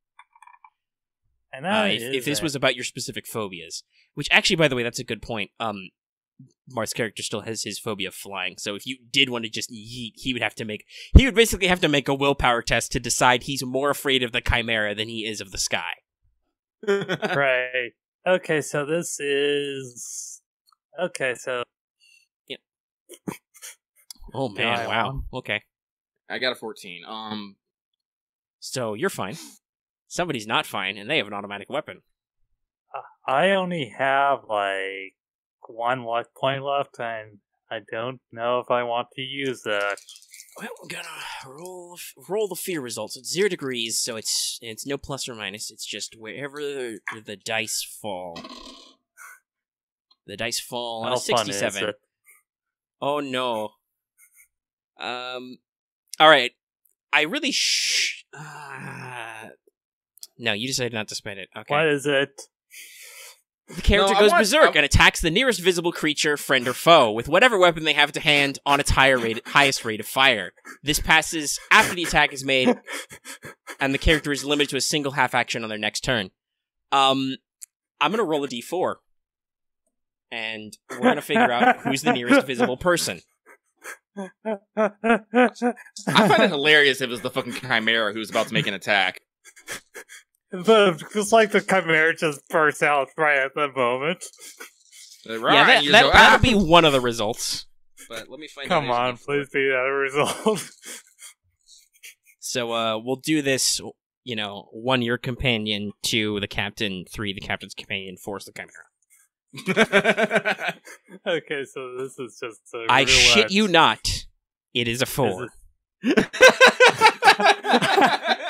And if this was about your specific phobias, which actually, by the way, that's a good point. Marth's character still has his phobia of flying, so if you did want to just yeet, he would basically have to make a willpower test to decide he's more afraid of the Chimera than he is of the sky. Right. Okay, so this is... Okay, so... Yep. Oh, man, wow. Okay. I got a 14. So, you're fine. Somebody's not fine, and they have an automatic weapon. I only have, one luck point left, and I don't know if I want to use that. Well, I'm gonna roll the fear results. It's 0 degrees, so it's no plus or minus. It's just wherever the dice fall. The dice fall on a 67. Oh no. All right. I really no, you decided not to spend it. Okay. What is it? The character goes berserk and attacks the nearest visible creature, friend or foe, with whatever weapon they have to hand on its highest rate of fire. This passes after the attack is made, and the character is limited to a single half action on their next turn. I'm gonna roll a d4, and we're gonna figure out who's the nearest visible person. I find it hilarious if it was the fucking Chimera who's about to make an attack. It's like the Chimera just bursts out right at the moment. Right, yeah, that'll be one of the results. But let me find out. Come on, please be that result. So, we'll do this, 1 your companion, 2 the captain, 3 the captain's companion, 4 is the Chimera. Okay, so this is just a I shit you not. It is a 4.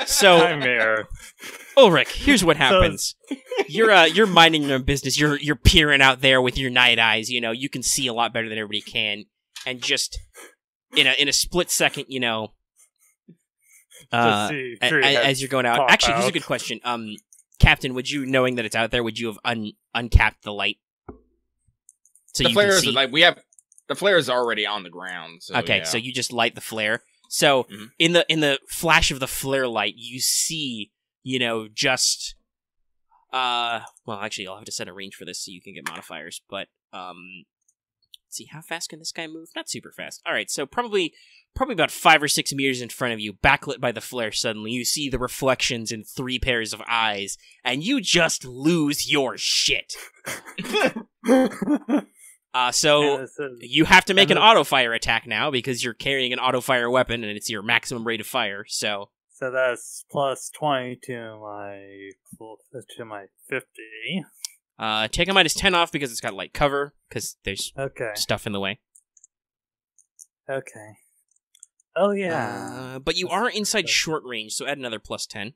So, Chimera. Ulrich, here's what happens. You're minding your own business. You're peering out there with your night eyes. You can see a lot better than everybody can, and just in a split second, as you're going out. Actually, here's a good question. Captain, would you, knowing that it's out there, would you have uncapped the light? So the flares, the flare is already on the ground. So, okay, yeah. So you just light the flare. So in the flash of the flare light, you see, just well, actually, I'll have to set a range for this so you can get modifiers. But let's see, how fast can this guy move? Not super fast. All right, so probably about 5 or 6 meters in front of you, backlit by the flare. Suddenly, you see the reflections in 3 pairs of eyes, and you just lose your shit. So you have to make an auto-fire attack now because you're carrying an auto-fire weapon and it's your maximum rate of fire, so that's plus 20 to my 50. Take a minus 10 off because it's got light cover, because there's stuff in the way. Okay. Oh, yeah. But you are inside short range, so add another plus 10.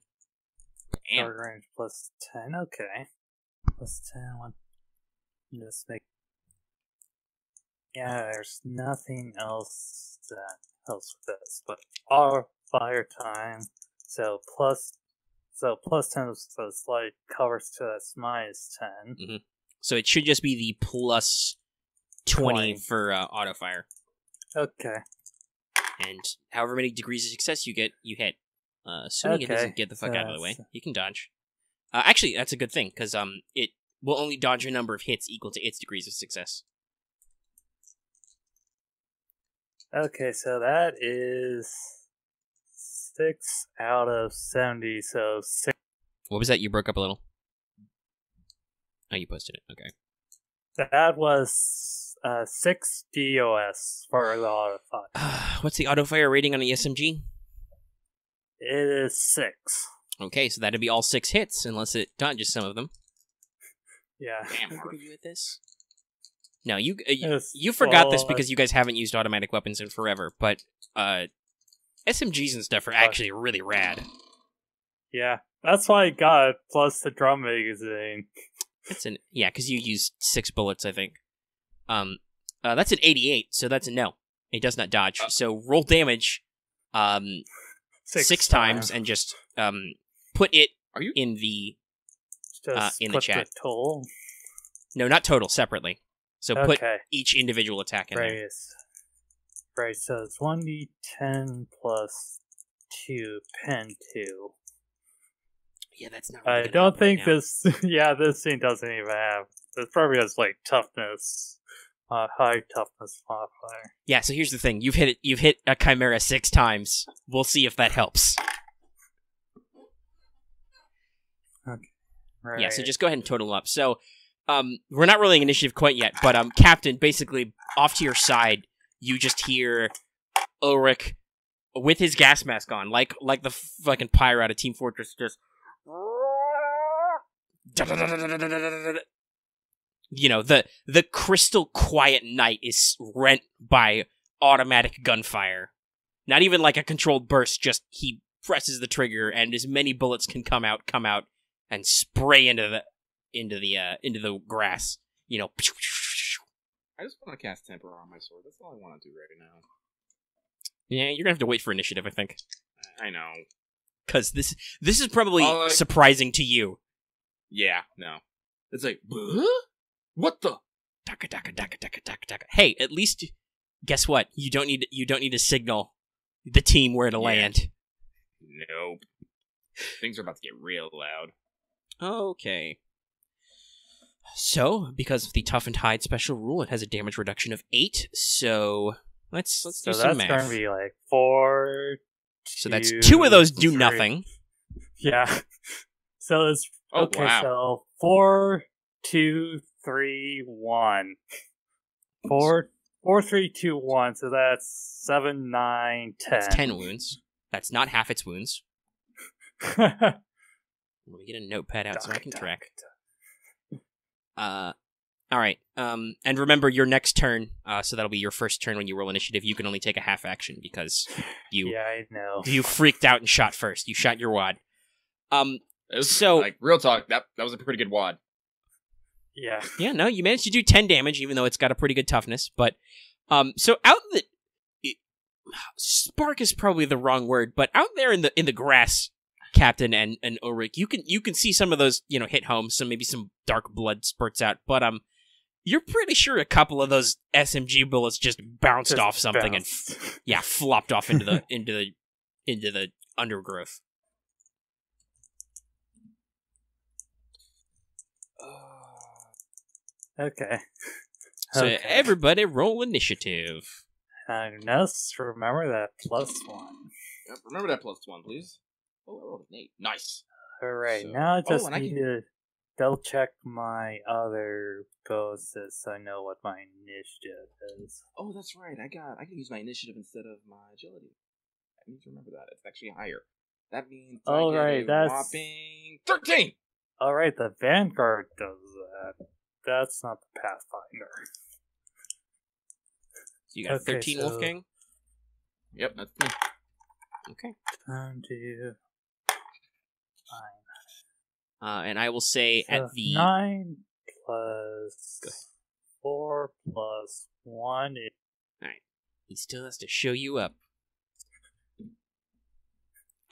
Damn. Short range plus 10, okay. Plus 10, just make... Yeah, there's nothing else that helps with this, but our fire time, so plus 10, so slight covers to that's minus 10. Mm-hmm. So it should just be the plus 20 for auto fire. Okay. And however many degrees of success you get, you hit. Assuming it doesn't get the fuck out of the way, you can dodge. Actually, that's a good thing, because it will only dodge a number of hits equal to its degrees of success. Okay, so that is 6 out of 70, so 6. What was that? You broke up a little. Oh, you posted it. Okay. That was 6 DOS for the auto fire. What's the auto fire rating on the SMG? It is 6. Okay, so that'd be all 6 hits, unless it dodges some of them. Yeah. Damn, how good are you at this? No, you forgot this because you guys haven't used automatic weapons in forever, but SMGs and stuff are actually really rad. Yeah, that's why I got it, plus the drum magazine. Yeah, because you used 6 bullets, I think. That's an 88, so that's a no. It does not dodge. So roll damage 6 times and just put it in the chat. The total? No, not total, separately. So put each individual attack in there. Right, so it's 1d10 plus 2, pen 2. Yeah, that's not really I don't think this... Yeah, this thing doesn't even have... It probably has, like, toughness. High toughness modifier. Yeah, so here's the thing. You've hit a Chimera 6 times. We'll see if that helps. Okay. Right. Yeah, so just go ahead and total up. So, we're not rolling initiative quite yet, but, Captain, basically, off to your side, you just hear Ulrich with his gas mask on, like the fucking pyro out of Team Fortress, just... You know, the crystal quiet night is rent by automatic gunfire. Not even like a controlled burst, just he presses the trigger and as many bullets can come out and spray into the grass. You know. I just want to cast Temporal on my sword. That's all I want to do right now. Yeah, you're gonna have to wait for initiative, I think. I know. Because this is probably surprising to you. Yeah, no. It's like, what the? Daka, daka, daka, daka, daka, daka. Hey, at least, guess what? You don't need to signal the team where to land. Nope. Things are about to get real loud. Okay. So, because of the toughened hide special rule, it has a damage reduction of 8. So let's do some math. So that's going to be like 4. So that's 2 of those do 3. Nothing. Yeah. So it's wow. So 4, 2, 3, 1. 4, 3, 2, 1. So that's 7, 9, 10. That's 10 wounds. That's not half its wounds. Let me get a notepad out so I can track. All right. And remember your next turn. So that'll be your first turn when you roll initiative. You can only take a half action because you. Yeah, I know. You freaked out and shot first. You shot your wad. So like real talk, that was a pretty good wad. Yeah. Yeah. No, you managed to do 10 damage, even though it's got a pretty good toughness. But so out in the spark is probably the wrong word, but out there in the grass. Captain and Ulrich, you can see some of those, hit home, maybe some dark blood spurts out, but you're pretty sure a couple of those SMG bullets just bounced off something and flopped off into the undergrowth. Okay. So everybody roll initiative. Just remember that +1. Yep, remember that +1, please. Oh, I rolled an 8. Nice. Alright, so, now I just need to double check my other bonuses so I know what my initiative is. Oh, that's right. I can use my initiative instead of my agility. I need to remember that. It's actually higher. That means that's whopping 13! Alright, the Vanguard does that. That's not the Pathfinder. So you got 13, Wolfgang? Yep, that's me. Okay. Time to... 9. And I will say so at the 9 plus 4 plus 1. All right, he still has to show you up.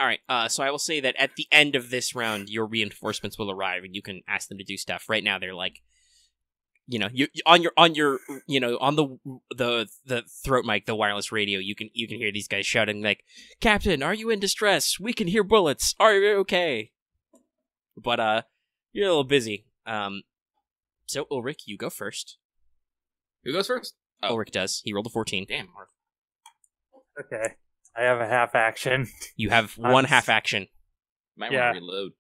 All right, so I will say that at the end of this round, your reinforcements will arrive, and you can ask them to do stuff. Right now, they're like, you on the throat mic, the wireless radio, you can hear these guys shouting like, "Captain, are you in distress? We can hear bullets. Are you okay?" But You're a little busy. So Ulrich, you go first. Who goes first? Oh. Ulrich does. He rolled a 14. Damn, Marth. Okay. I have a half action. You have one half action. Might want to reload.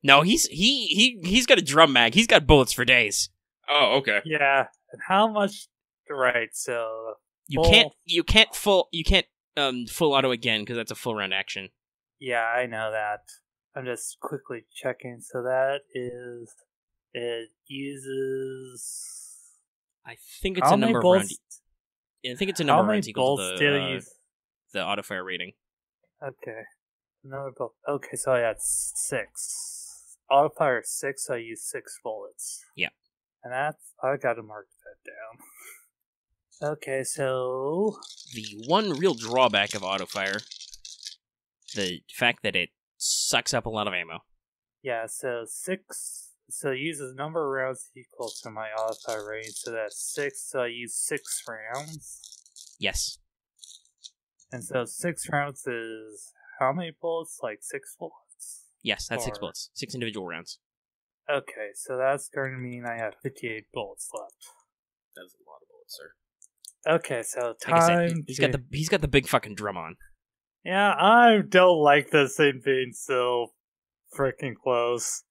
No, he's got a drum mag. He's got bullets for days. Oh, okay. Yeah. And how much? Right. So you can't full auto again because that's a full round action. Yeah, I know that. I'm just quickly checking. So that is, it uses. I think it's a number of rounds. I think it's a number of rounds equal to the auto fire rating. Okay. Another bolt. Okay, so I had 6. Auto fire 6, so I use 6 bullets. Yeah. And that's, I gotta mark that down. Okay, so the one real drawback of auto fire, the fact that it sucks up a lot of ammo. Yeah, so 6, so it uses number of rounds equal to my auto fire range, so that's 6, so I use 6 rounds. Yes. And so 6 rounds is how many bullets? Like 6 bullets? Yes, that's 6 bullets. 6 individual rounds. Okay, so that's going to mean I have 58 bullets left. That's a lot of bullets, sir. Okay, so time. Like I said, he's got the big fucking drum on. Yeah, I don't like this thing being so freaking close.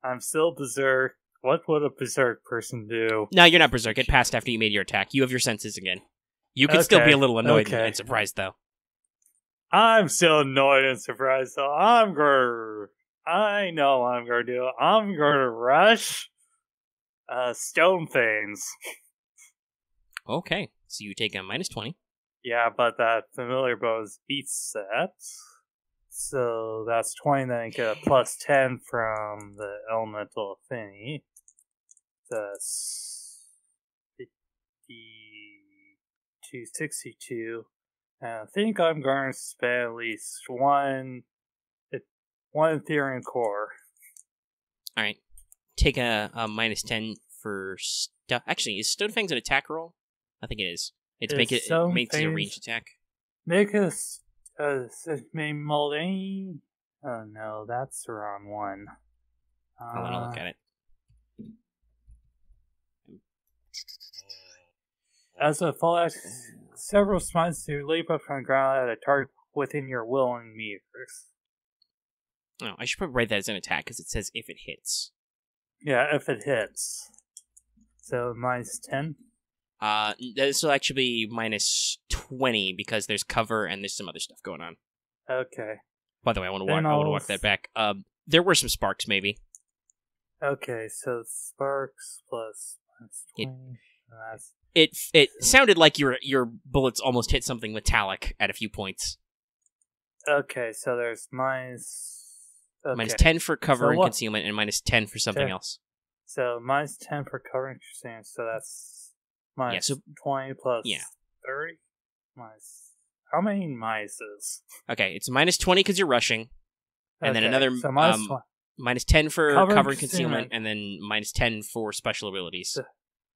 I'm still berserk. What would a berserk person do? No, you're not berserk. It passed after you made your attack. You have your senses again. You can still be a little annoyed and surprised, though. I'm still annoyed and surprised, so I know what I'm gonna do. I'm gonna rush stone things. Okay, so you take a -20. Yeah, but that familiar bonus beats that. So that's 20, then I get a +10 from the elemental affinity. That's 52, 62. And I think I'm going to spend at least one Ethereum core. Alright. Take a -10 for stuff. Actually, is Stonefang's an attack roll? I think it is. It makes it a ranged attack. Make us mold any. Oh no, that's the wrong one. I want to look at it. As a fallout, several smites to leap up from the ground at a target within your willing meters. Oh, I should probably write that as an attack because it says if it hits. Yeah, if it hits. So -10. This will actually be -20 because there's cover and there's some other stuff going on. Okay. By the way, I want to walk that back. There were some sparks, maybe. Okay, so sparks plus -20. It sounded like your bullets almost hit something metallic at a few points. Okay, so there's -10 for cover and concealment, and -10 for something else. So -10 for cover and concealment, so that's -20 plus 30? How many minuses? Okay, it's -20 because you're rushing, and then another -10 for cover and concealment, and then -10 for special abilities.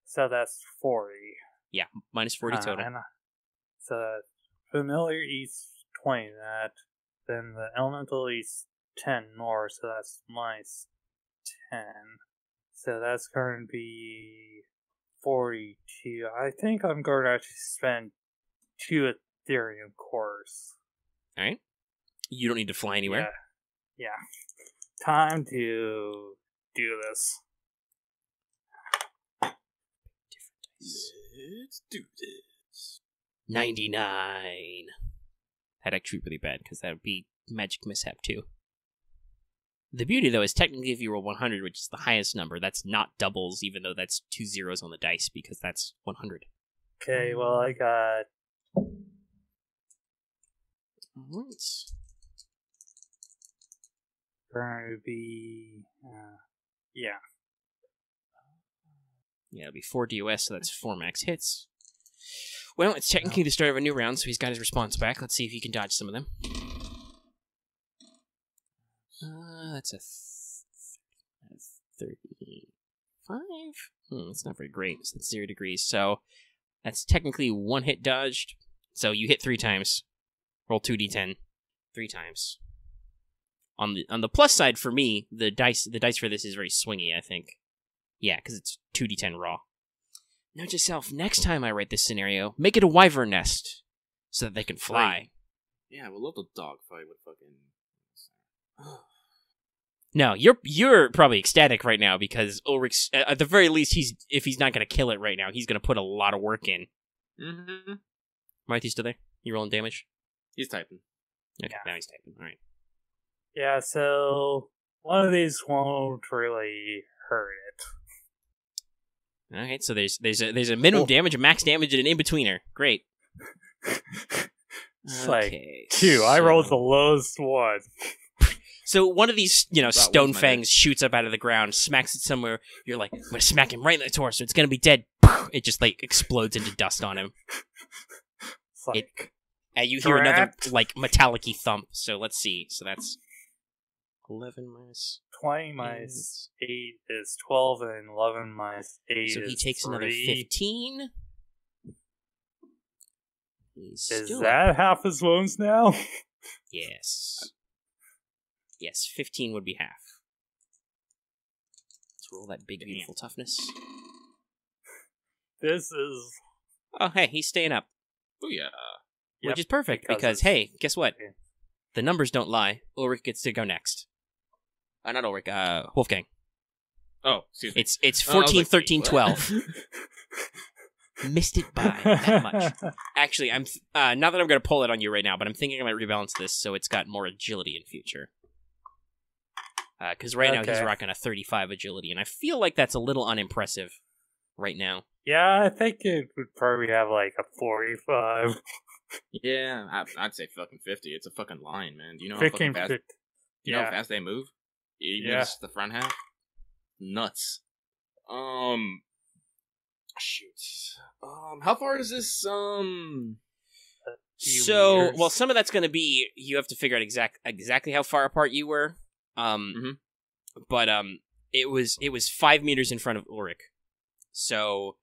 So that's 40. Yeah, -40 total. So that familiar eats 20 that, then the elemental eats 10 more, so that's -10. So that's going to be 42. I think I'm going to actually spend 2 Ethereum cores. Alright. You don't need to fly anywhere. Yeah. Time to do this. Let's do this. 99. That'd actually be really bad, because that would be magic mishap too. The beauty, though, is technically if you roll 100, which is the highest number, that's not doubles, even though that's 2 zeros on the dice, because that's 100. Okay, well, I got... Alright. Going to be... yeah. Yeah, it'll be 4 DOS, so that's 4 max hits. Well, it's technically the start of a new round, so he's got his response back. Let's see if he can dodge some of them. That's a 35? That's not very great. So that's 0 degrees. So that's technically 1 hit dodged. So you hit 3 times. Roll 2d10. 3 times. On the plus side for me, the dice for this is very swingy, I think. Yeah, because it's 2d10 raw. Note to self, next time I write this scenario, make it a wyvern nest, so that they can fly. Right. Yeah, we'll let the dogfight with fucking... No, you're probably ecstatic right now, because Ulrich, at the very least, if he's not going to kill it right now, he's going to put a lot of work in. Mm-hmm. Marth, you still there? You rolling damage? He's typing. Okay, now he's typing. All right. Yeah, so one of these won't really hurt it. Okay, so there's a minimum damage, a max damage, and an in-betweener. Great. It's like 2. I rolled the lowest one. So one of these, stone fangs shoots up out of the ground, smacks it somewhere. You're like, I'm gonna smack him right in the torso. It's gonna be dead. It just explodes into dust on him. It's like, you hear another metallic-y thump. So let's see. So that's 11 minus 20 minus 8 is 12, and 11 minus 8 is 3. So he takes another 15. Is that half his wounds now? Yes. Yes, 15 would be half. Let's roll that big, beautiful toughness. This is... Oh, hey, he's staying up. Oh, yeah. Which is perfect, because hey, guess what? Yeah. The numbers don't lie. Ulrich gets to go next. Not Ulrich, Wolfgang. Oh, excuse me. It's 14, 13, 12. Missed it by that much. Actually, I'm not that I'm going to pull it on you right now, but I'm thinking I might rebalance this so it's got more agility in future. Because now he's rocking a 35 agility, and I feel like that's a little unimpressive right now. Yeah, I think it would probably have a 45. Yeah, I'd say fucking 50. It's a fucking lion, man. Do you know how 15, fucking fast? Do you know how fast they move? Even just the front half. Nuts. Shoot. How far is this? So, well, some of that's going to be you have to figure out exactly how far apart you were. But it was 5 meters in front of Ulrich. So,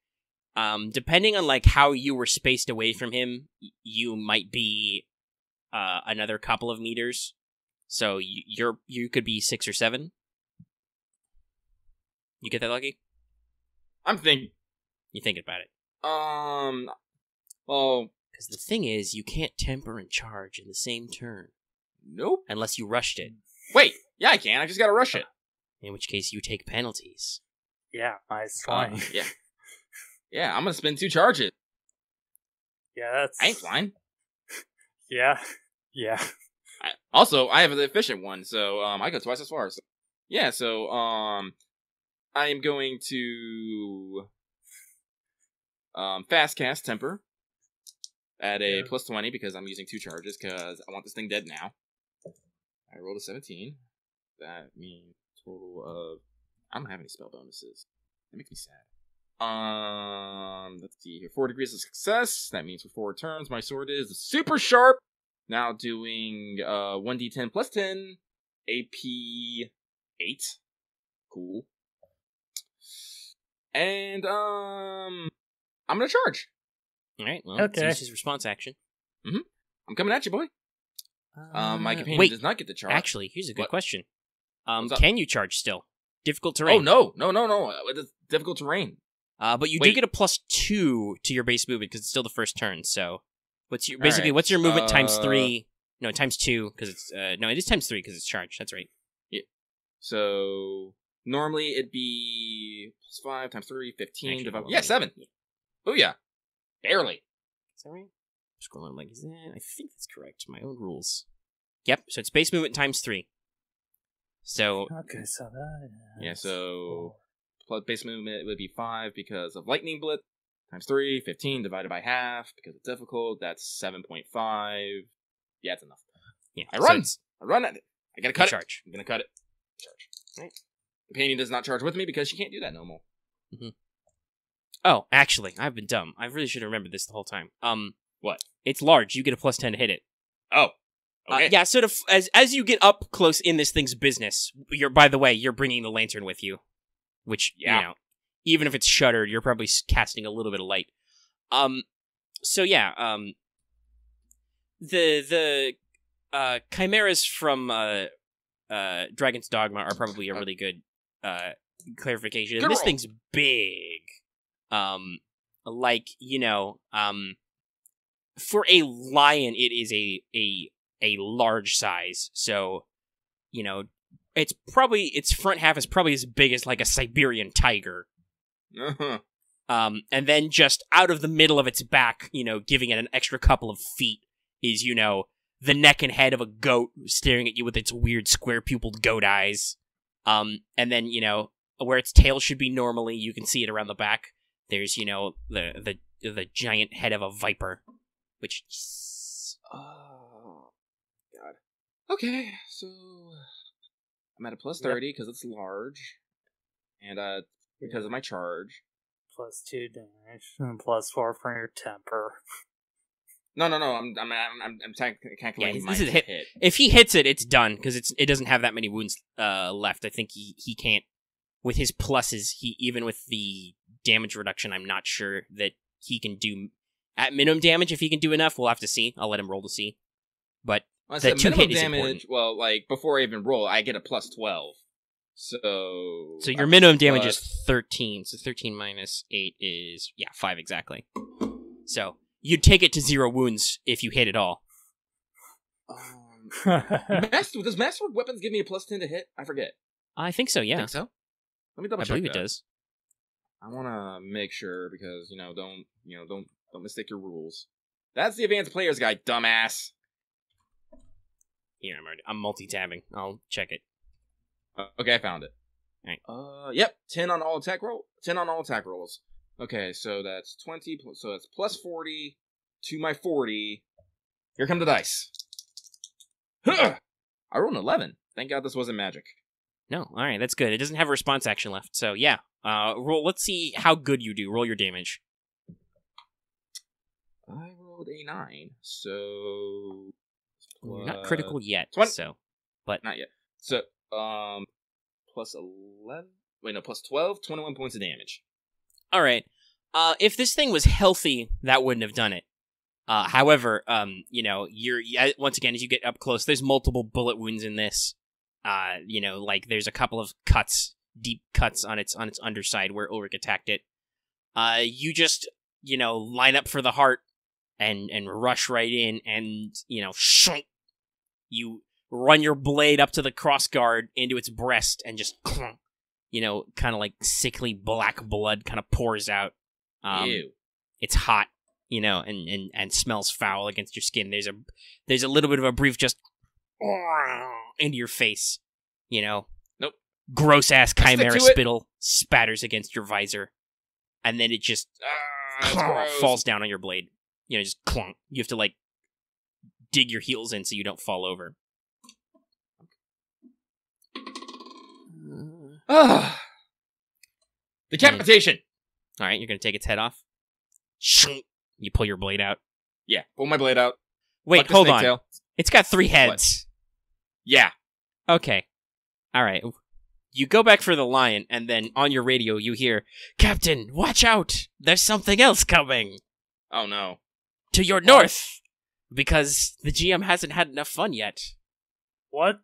depending on how you were spaced away from him, you might be another couple of meters. So you could be 6 or 7. You get that, Lucky? I'm thinking. You thinking about it? Well, because the thing is, you can't temper and charge in the same turn. Nope. Unless you rushed it. Wait, yeah, I can. I just gotta rush it. In which case, you take penalties. Yeah, nice flying. Yeah. Yeah, I'm gonna spend 2 charges. Yeah, that's... I ain't flying. Yeah. Yeah. I have the efficient one, so I go twice as far. So. Yeah, so I am going to fast cast temper at a plus 20 because I'm using 2 charges because I want this thing dead now. I rolled a 17. That means total of... I don't have any spell bonuses. That makes me sad. Let's see here. 4 degrees of success. That means for 4 turns, my sword is super sharp. Now doing 1d10 plus 10, AP 8. Cool. And I'm gonna charge. All right. Well, okay. It's his response action. Mm-hmm. I'm coming at you, boy. My companion does not get the charge. Actually, here's a good question. Can you charge still? Difficult terrain. Oh no! It's difficult terrain. But you do get a plus 2 to your base movement because it's still the first turn. So, what's your movement times 3? No, times 2 because it's no, it is times 3 because it's charged. That's right. Yeah. So normally it'd be plus 5 times 3, 15. Actually, 7. Oh yeah, barely. Is that right? Scrolling is that? I think that's correct. My own rules. Yep. So it's base movement times 3. So okay, so that so plus base movement would be 5 because of lightning blitz times 3, 15 divided by half because it's difficult. That's 7.5. Yeah, it's enough. Yeah, I run at it. I gotta cut it. Charge. I'm gonna cut it. Charge. Right. Companion does not charge with me because she can't do that no more. Mm-hmm. Oh, actually, I've been dumb. I really should have remembered this the whole time. What? It's large. You get a plus 10 to hit it. Oh. Okay. Yeah, sort of as you get up close in this thing's business, by the way, you're bringing the lantern with you, which, even if it's shuttered, you're probably casting a little bit of light. The chimeras from Dragon's Dogma are probably a really good clarification. Good This roll. thing's big. Like, for a lion, it is a large size. So, its front half is probably as big as like a Siberian tiger. Uh-huh. And then just out of the middle of its back, giving it an extra couple of feet is, the neck and head of a goat staring at you with its weird square-pupiled goat eyes. And then, where its tail should be normally, you can see it around the back. There's, the giant head of a viper, which... Oh, God. Okay, so... I'm at a plus 30 because it's large. And, because of my charge. Plus 2 damage, and plus 4 for your temper. No. I'm calculating my hit. If he hits it, it's done because it doesn't have that many wounds left. I think he can't with his pluses. Even with the damage reduction, I'm not sure that he can do at minimum damage. If he can do enough, we'll have to see. I'll let him roll to see. But the 2 hit is important. Well, like before I even roll, I get a plus 12. So your minimum damage is 13. So 13 minus 8 is 5 exactly. So you'd take it to 0 wounds if you hit it all. Does Master Weapons give me a plus 10 to hit? I forget. I think so. Yeah. Think so? Let me double check. I believe it does. I want to make sure because don't mistake your rules. That's the Advanced Players Guide, dumbass. Here I'm multi-tabbing. I'll check it. Okay, I found it. All right. Yep, 10 on all attack roll. 10 on all attack rolls. Okay, so that's 20. So that's plus 40 to my 40. Here come the dice. I rolled an 11. Thank God this wasn't magic. No, all right, that's good. It doesn't have a response action left, so yeah. Roll. Let's see how good you do. Roll your damage. I rolled a 9, so You're not critical yet, 20. but not yet. So plus 11. Wait, no, plus 12. 21 points of damage. All right. If this thing was healthy, that wouldn't have done it. However, you're once again as you get up close, there's multiple bullet wounds in this. Like there's a couple of deep cuts on its underside where Ulrich attacked it. You just line up for the heart and rush right in, and shunk. You run your blade up to the crossguard into its breast, and just clunk. Kind of like sickly black blood kind of pours out. Ew. It's hot, and smells foul against your skin. There's a little bit of a brief just into your face, Nope. Gross ass chimera spittle spatters against your visor, and then it just falls down on your blade. Just clunk. You have to like dig your heels in so you don't fall over. Decapitation. All right, you're gonna take its head off. You pull your blade out. Yeah, pull my blade out. Wait, hold on. Tail. It's got 3 heads. What? Yeah. Okay. All right. You go back for the lion, and then on your radio you hear, "Captain, watch out! There's something else coming." Oh no. To your north, because the GM hasn't had enough fun yet. What?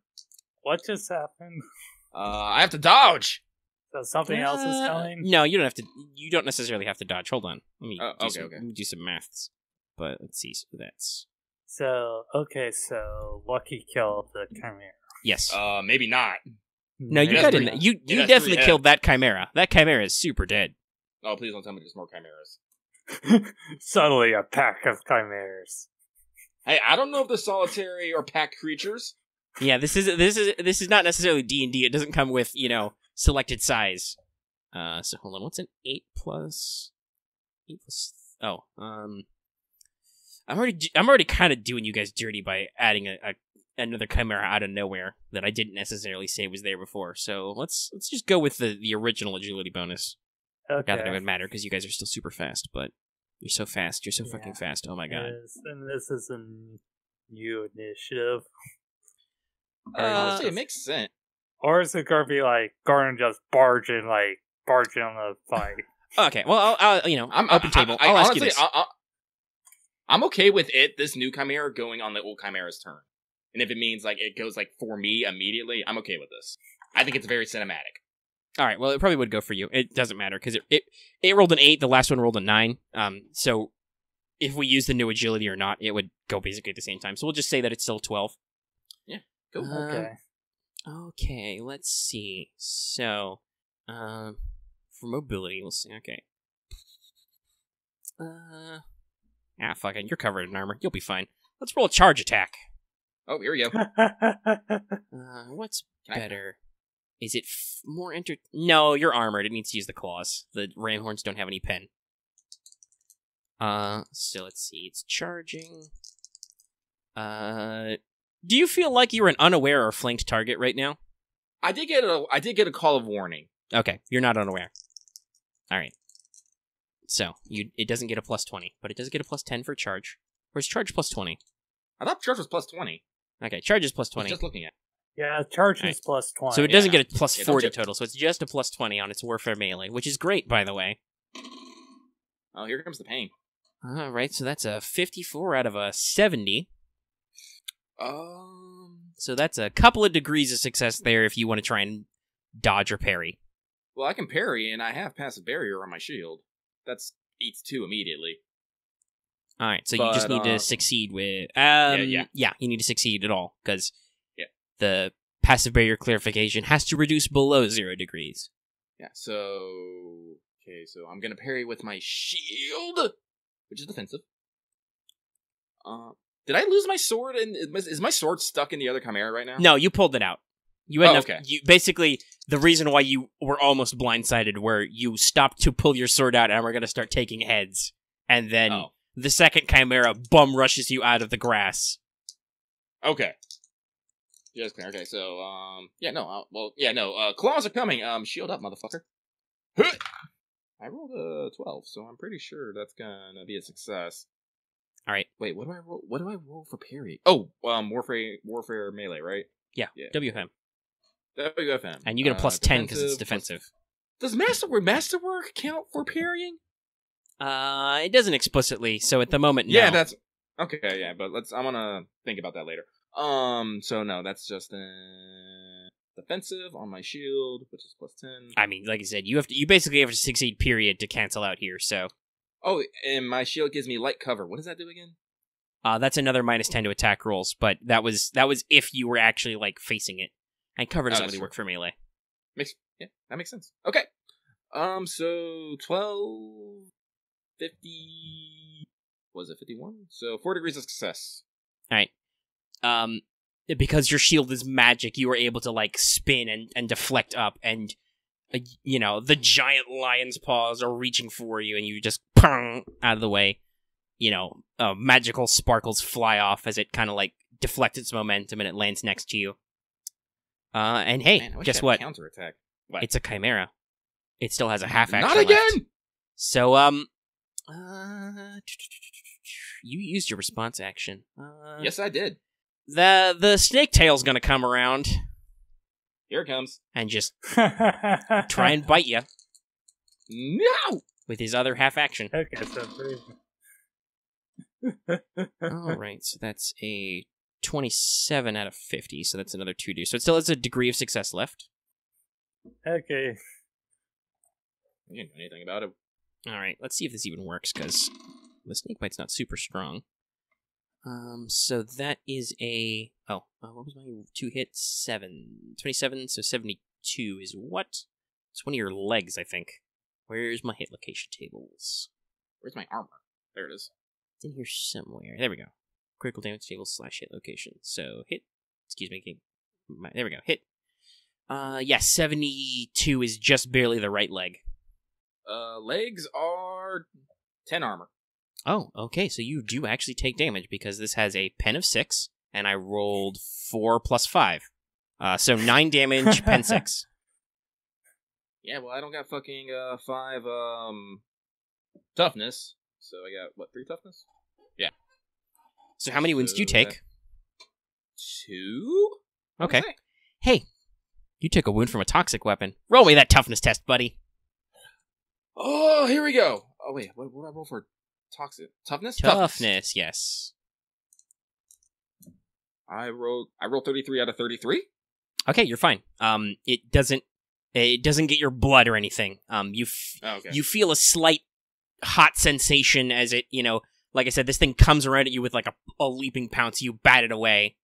What just happened? I have to dodge. So something else is coming? No, you don't have to. You don't necessarily have to dodge. Hold on. Let me okay. do some maths. But let's see. So that's... So Lucky killed the chimera. Yes. Maybe not. No, you got in. You definitely killed that chimera. That chimera is super dead. Oh, please don't tell me there's more chimeras. Suddenly a pack of chimeras. Hey, I don't know if they're solitary or pack creatures. Yeah, this is not necessarily D&D. It doesn't come with, selected size. So hold on. What's an 8 plus? 8 plus. Oh, I'm already kind of doing you guys dirty by adding another chimera out of nowhere that I didn't necessarily say was there before. So let's just go with the original agility bonus. Okay. Not that it would matter because you guys are still super fast, but you're so fast. You're so fucking fast. Oh my god. Yes, and this is a new initiative. Honestly, it makes sense. Or is it gonna be like Gordon just barging on the fight? Okay, well, I'm open table. I'll ask you this. I'm okay with this new chimera going on the old chimera's turn. And if it means like it goes like for me immediately, I'm okay with this. I think it's very cinematic. All right, well, it probably would go for you. It doesn't matter, because it rolled an 8, the last one rolled a 9. So if we use the new agility or not, it would go basically at the same time. So we'll just say that it's still 12. Yeah, cool. Okay, let's see. So, for mobility, we'll see. Okay. Fuck it. You're covered in armor. You'll be fine. Let's roll a charge attack. Oh, here we go. What's better? Is it more No, you're armored. It needs to use the claws. The ramhorns don't have any pen. So let's see. It's charging. Do you feel like you're an unaware or flanked target right now? I did get a call of warning. Okay, you're not unaware. All right. So it doesn't get a plus 20, but it does get a plus 10 for charge. Where's charge plus 20? I thought charge was plus 20. Okay, charge is plus 20. Just looking at. Yeah, charge is plus 20. So it doesn't get a plus 40 total, so it's just a plus 20 on its warfare melee, which is great, by the way. Oh, here comes the pain. All right, so that's a 54 out of a 70. So that's a couple of degrees of success there if you want to try and dodge or parry. Well, I can parry, and I have passive barrier on my shield. That's eats 2 immediately. All right, so you just need to succeed with... Yeah, you need to succeed at all, because the passive barrier clarification has to reduce below 0 degrees. Yeah, so... Okay, so I'm going to parry with my shield, which is defensive. Did I lose my sword? And is my sword stuck in the other Chimera right now? No, you pulled it out. You had enough. Okay. Basically, the reason why you were almost blindsided, where you stopped to pull your sword out and we're going to start taking heads, and then the second Chimera bum rushes you out of the grass. Okay. Just clear. Okay, so claws are coming. Shield up, motherfucker. I rolled a 12, so I'm pretty sure that's gonna be a success. All right. Wait, what do I roll? What do I roll for parry? Oh, warfare melee, right? Yeah. WFM. WFM. And you get a plus 10 because it's defensive. Does masterwork count for parrying? It doesn't explicitly. So at the moment, no. Yeah, that's okay. Yeah, but I'm gonna think about that later. So no, that's just defensive on my shield, which is plus 10. I mean, like I said, you basically have to succeed, period, to cancel out here. So. Oh, and my shield gives me light cover. What does that do again? That's another minus 10 to attack rolls, but that was if you were actually like facing it. And cover doesn't really work for melee. That makes sense. Okay. So 12, 50. Was it 51? So 4 degrees of success. All right. Because your shield is magic, you were able to like spin and deflect up, and the giant lion's paws are reaching for you, and you just pong out of the way. Magical sparkles fly off as it kind of like deflects its momentum, and it lands next to you. And hey, guess what? Counterattack. It's a Chimera. It still has a half action. Not again. Left. So you used your response action. Yes, I did. The snake tail's gonna come around. Here it comes. And just try and bite you. No! With his other half action. Okay, so 3. Alright, so that's a 27 out of 50, so that's another 2D. So it still has a degree of success left. Okay. I can't do anything about it. Alright, let's see if this even works, because the snake bite's not super strong. So that is a... what was my 2 hit? 27, so 72 is what? It's one of your legs, I think. Where's my hit location tables? Where's my armor? There it is. It's in here somewhere. There we go. Critical damage tables / hit location. So hit... Excuse me. There we go. Hit. 72 is just barely the right leg. Legs are 10 armor. Oh, okay, so you do actually take damage, because this has a pen of 6, and I rolled 4 plus 5. So 9 damage, pen 6. Yeah, well, I don't got fucking 5 toughness, so I got, 3 toughness? Yeah. So how many wounds do you take? 2? Okay. Hey, you took a wound from a toxic weapon. Roll me that toughness test, buddy. Oh, here we go. Oh, wait, what did I roll for? Toxic. Toughness? Toughness, yes. I rolled 33 out of 33. Okay, you're fine. It doesn't get your blood or anything. You feel a slight hot sensation as it, like I said, this thing comes around at you with like a leaping pounce. You bat it away,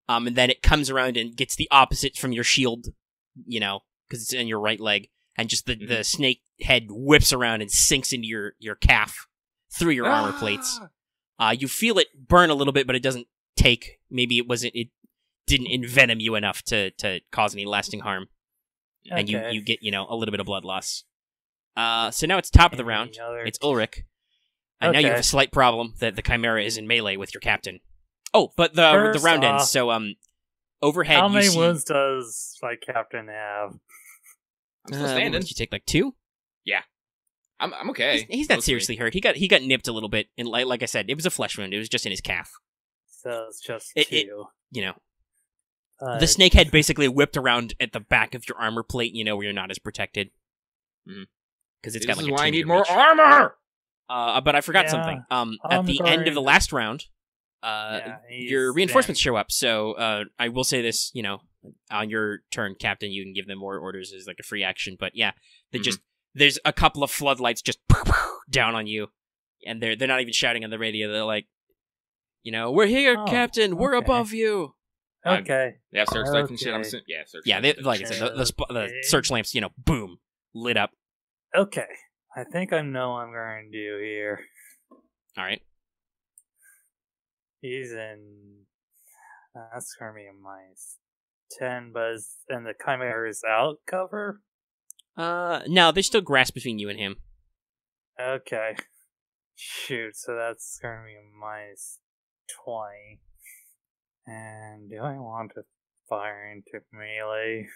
and then it comes around and gets the opposite from your shield, because it's in your right leg, and just the snake head whips around and sinks into your calf through your armor plates. You feel it burn a little bit, but it doesn't take. Maybe it didn't envenom you enough to cause any lasting harm. Okay. And you get, a little bit of blood loss. So now it's top of the round. It's Ulrich. And now you have a slight problem that the Chimera is in melee with your captain. Oh, but the round ends. So overhead, how many wounds does my captain have? I'm still standing. Did you take like 2? Yeah. I'm okay. He's not seriously hurt. He got nipped a little bit, and like I said, it was a flesh wound. It was just in his calf. So it's just 2. The snake head basically whipped around at the back of your armor plate, where you're not as protected. Because it's got like a 2 why I need meter more reach. armor! But I forgot something. At the end of the last round, your reinforcements show up. So I will say this, on your turn, Captain, you can give them more orders as like a free action. But yeah, there's a couple of floodlights just down on you, and they're not even shouting on the radio. They're like, we're here, Captain. We're above you. Okay. They have searchlights and shit. I'm assuming. Yeah, searchlights. Yeah, like I said, the search lamps, boom, lit up. Okay. I think I know what I'm going to do here. All right. He's in... that's going to be a -10, but and the Chimera is out cover? No, there's still grass between you and him. Okay. Shoot, so that's going to be a -20. And do I want to fire into melee?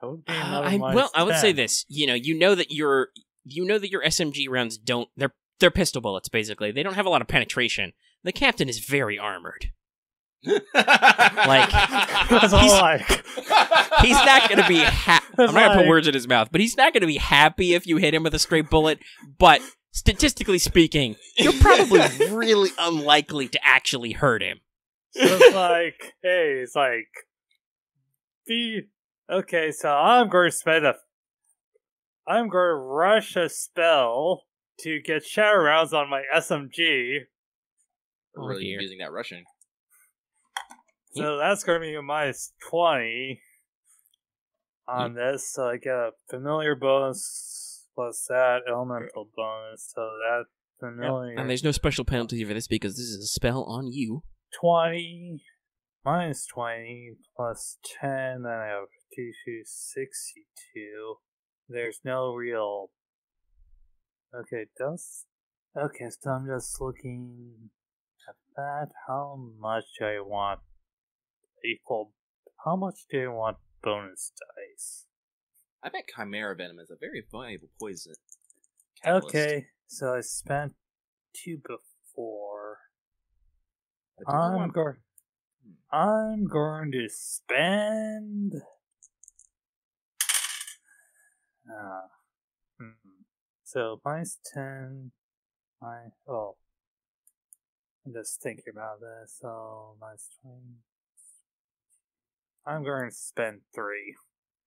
That would be another I would say this. You know that your SMG rounds don't. They're pistol bullets basically. They don't have a lot of penetration. The captain is very armored. Like he's not going to be. I'm not going to put words in his mouth, but he's not going to be happy if you hit him with a straight bullet. But statistically speaking, you're probably really unlikely to actually hurt him. So it's like, hey, it's like, okay, so I'm going to rush a spell to get shatter rounds on my SMG. We're really using that rushing. So that's going to be a -20 on this, so I get a familiar bonus plus that elemental bonus, so that familiar... And there's no special penalty for this because this is a spell on you. 20 -20 plus 10, then I have 62. There's no real... Okay, so I'm just looking at that. How much do I want bonus dice? I bet Chimera Venom is a very valuable poison. Catalyst. Okay, so I spent 2 before. I'm going to spend... So, -10... I'm just thinking about this, so -20... I'm going to spend 3.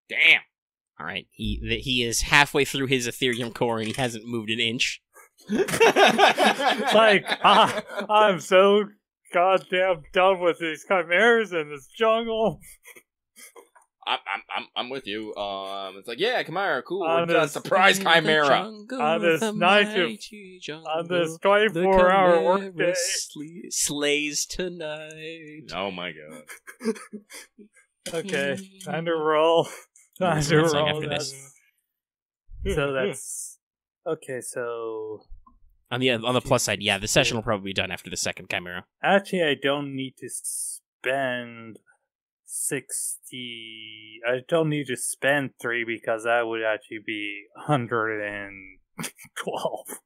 Damn! Alright, he is halfway through his Ethereum core and he hasn't moved an inch. Like, I'm so goddamn done with these chimeras in this jungle. I'm with you. It's like, yeah, Chimera, cool. Surprise Chimera. On this 24-hour workday. Slays tonight. Oh my god. Okay, time to roll. Time to roll. After this. So that's... Okay, so... On the plus side, yeah, the session will probably be done after the second Chimera. Actually, I don't need to spend 60... I don't need to spend 3 because that would actually be 112.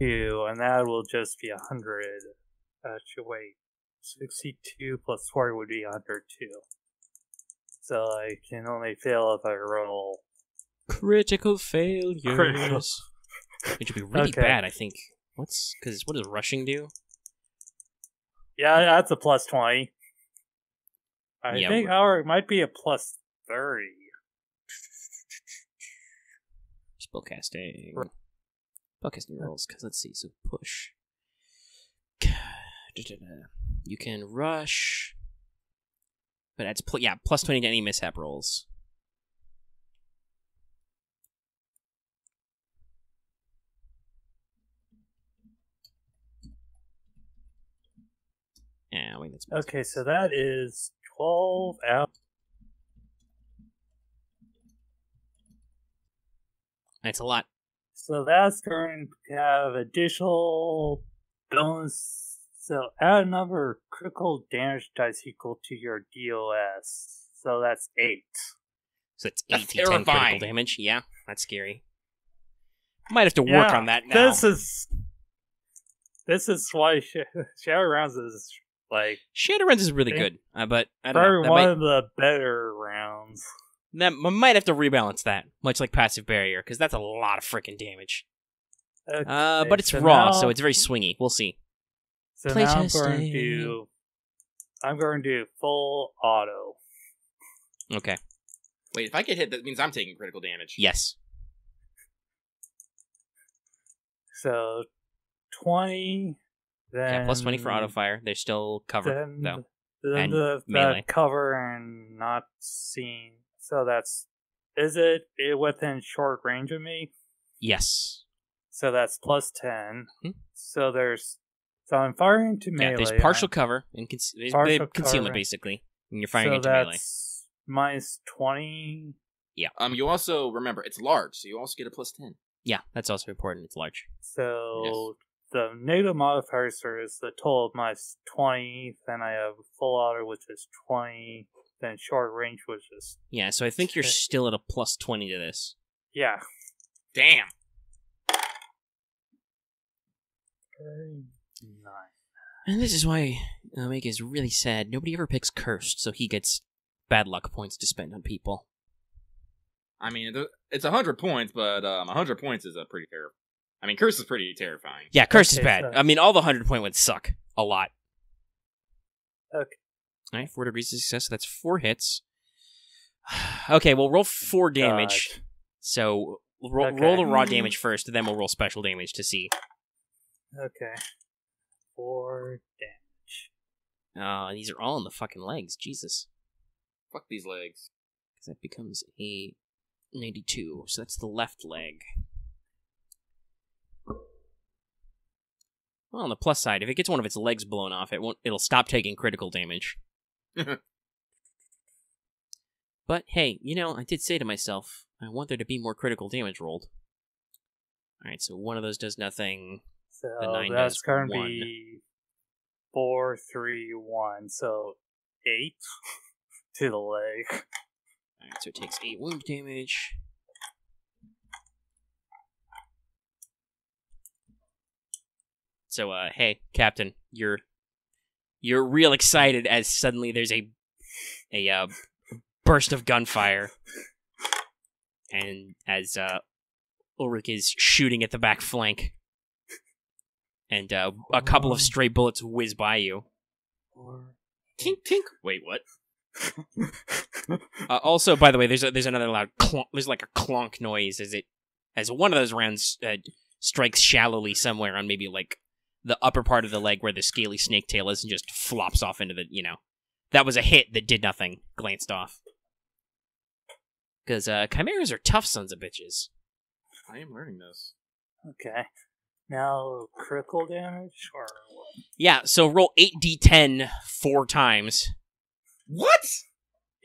And that will just be 100. Actually, wait. 62 plus 4 would be 102. So I can only fail if I roll. Critical failures. It should be really bad, I think. What does rushing do? Yeah, that's a plus 20. I think it might be a plus 30. Spellcasting. Spellcasting rolls, because let's see, so push. You can rush. But that's, plus 20 to any mishap rolls. Yeah, wait, that's okay, so that is 12 out. That's a lot. So that's going to have additional bonus. So add a number of critical damage dice equal to your DOS. So that's 8. So it's 8 to 10 critical damage. Yeah, that's scary. Might have to work on that now. This is why Shadowruns is like... Shadowruns is really good, but I don't know. Probably one of the better rounds. I might have to rebalance that, much like Passive Barrier, because that's a lot of freaking damage. Okay, but it's raw, so it's very swingy. We'll see. So now I'm going to do full auto. Okay. Wait, if I get hit, that means I'm taking critical damage. Yes. So 20, then... Yeah, plus 20 for auto fire. They're still covered, though. Then the cover and not seen. So that's... Is it within short range of me? Yes. So that's plus 10. Mm-hmm. So I'm firing into melee. Yeah, there's partial cover and concealment, basically. And you're firing into melee. Minus 20. Yeah. You also, remember, it's large, so you also get a plus 10. Yeah, that's also important. It's large. So the negative modifiers is the total of minus 20. Then I have full auto, which is 20. Then short range, which is... Yeah, so I think you're still at a plus 20 to this. Yeah. Damn. 39. And this is why Omega is really sad. Nobody ever picks Cursed, so he gets bad luck points to spend on people. I mean, it's 100 points, but 100 points is a pretty terrible. I mean, Curse is pretty terrifying. Yeah, Curse is bad. So... I mean, all the 100-point ones suck a lot. Okay. All right, 4 degrees of success, so that's 4 hits. Okay, we'll roll 4 damage. God. So roll the raw damage first, and then we'll roll special damage to see. Okay. 4 damage. These are all in the fucking legs. Jesus. Fuck these legs. Because that becomes a 92. So that's the left leg. Well, on the plus side, if it gets one of its legs blown off, it'll stop taking critical damage. But hey, I did say to myself, I want there to be more critical damage rolled. Alright, so one of those does nothing. So that's going to be 4, 3, 1. So 8 to the leg. Alright, so it takes 8 wound damage. So, hey, Captain, you're real excited as suddenly there's a burst of gunfire, and as Ulrich is shooting at the back flank, and a couple of stray bullets whiz by you. Tink tink. Wait, what? Also, by the way, there's another loud clonk. There's like a clonk noise as one of those rounds strikes shallowly somewhere on maybe like the upper part of the leg where the scaly snake tail is and just flops off into the, that was a hit that did nothing, glanced off. Because chimeras are tough sons of bitches. I am learning this. Okay. Now, critical damage, or what? Yeah, so roll 8d10 4 times. What?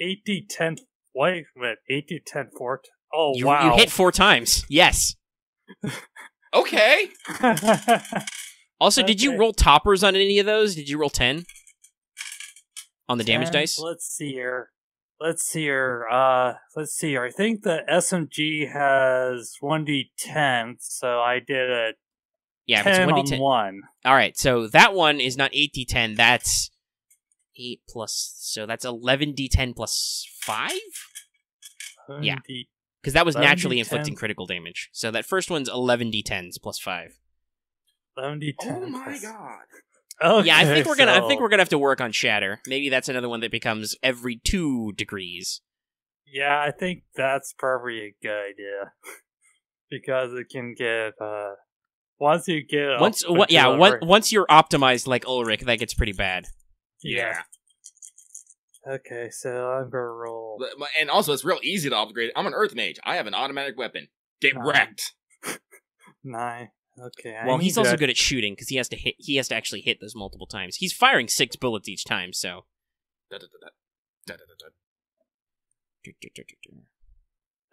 8d10, wait, 8d10 4 times? Oh, wow. You hit 4 times, yes. Okay. Also, did you roll toppers on any of those? Did you roll 10? On the 10? Damage dice? Let's see here. I think the SMG has 1d10, so I did a 10 on 1. Alright, so that one is not 8d10, that's 8 plus... So that's 11d10 plus 5? Yeah. Because that was naturally inflicting critical damage. So that first one's 11d10s plus 5. 11d10. Oh my god. Okay, yeah, I think we're gonna have to work on shatter. Maybe that's another one that becomes every 2 degrees. Yeah, I think that's probably a good idea because it can get once you get once you're optimized like Ulrich, that gets pretty bad. Yeah. Okay, so I'm gonna roll. And also, it's real easy to upgrade. I'm an Earth Mage. I have an automatic weapon. Get wrecked. 9. Okay. Well, he's also good at shooting because he has to actually hit those multiple times. He's firing 6 bullets each time, so.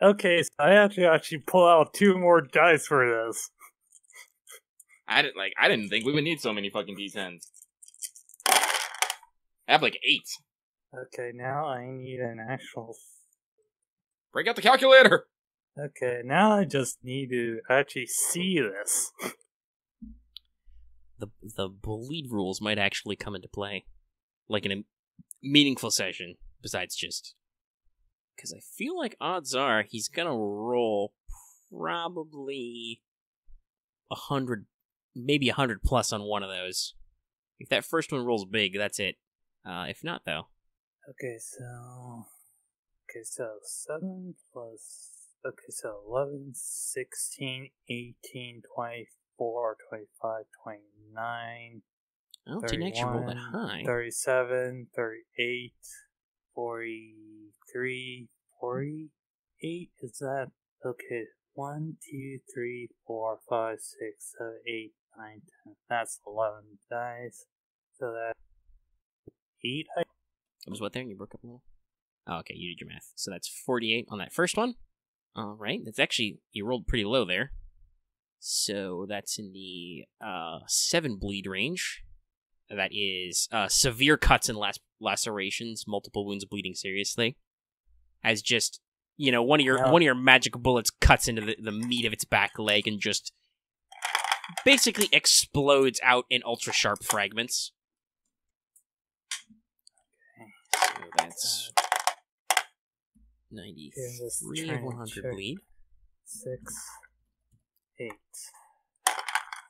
Okay, so I have to actually pull out 2 more dice for this. I didn't think we would need so many fucking D10s. I have like 8. Okay, now I need an actual. Break out the calculator. Okay, now I just need to actually see this. The bleed rules might actually come into play, like in a meaningful session. Besides just because I feel like odds are he's gonna roll probably 100, maybe 100 plus on one of those. If that first one rolls big, that's it. If not, though. Okay, so 7 plus. Okay, so 11, 16, 18, 24, 25, 29. I don't think actually roll that high. 37, 38, 43, 48. Is that okay? 1, 2, 3, 4, 5, 6, 7, 8, 9, 10. That's 11 dice. So that's 8. It was what there? And you broke up a little? Oh, okay, you did your math. So that's 48 on that first one. All right, that's actually, you rolled pretty low there. So that's in the 7 bleed range. That is severe cuts and lacerations, multiple wounds bleeding seriously. As just, one of your magic bullets cuts into the meat of its back leg and just basically explodes out in ultra sharp fragments. So that's 93 of 100 bleed. 6, 8.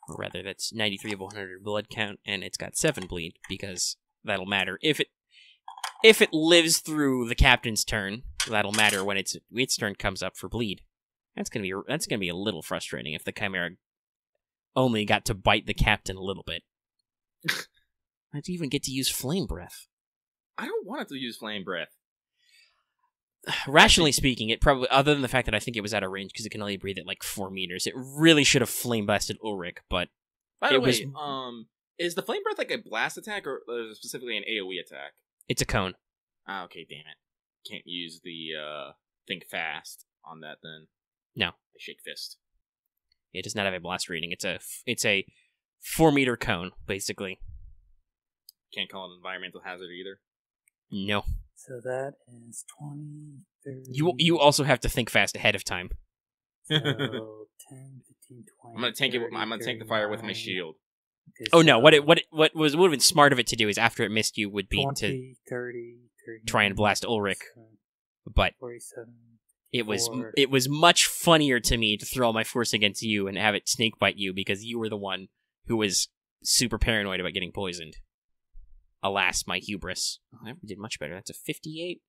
Or rather, that's 93 of 100 blood count, and it's got 7 bleed, because that'll matter. If it lives through the captain's turn, that'll matter when its turn comes up for bleed. That's gonna be a little frustrating if the Chimera only got to bite the captain a little bit. I'd even get to use Flame Breath. I don't want it to use Flame Breath. Rationally speaking, it probably, other than the fact that I think it was out of range because it can only breathe at like 4 meters, it really should have flame blasted Ulrich, but by the way, is the flame breath like a blast attack or specifically an AoE attack? It's a cone. Ah, okay, damn it. Can't use the think fast on that then. No. I shake fist. It does not have a blast rating. It's a 4 meter cone, basically. Can't call it an environmental hazard either. No. So that is 20, 30... You also have to think fast ahead of time. So 10, 15, 20... I'm gonna tank 30, I'm gonna tank the fire with my shield. Okay, oh no! What would have been smart of it to do is after it missed you would be 20, to 30, try and blast Ulrich, but 47, it was much funnier to me to throw all my force against you and have it snake bite you because you were the one who was super paranoid about getting poisoned. Alas, my hubris. I did much better. That's a 58.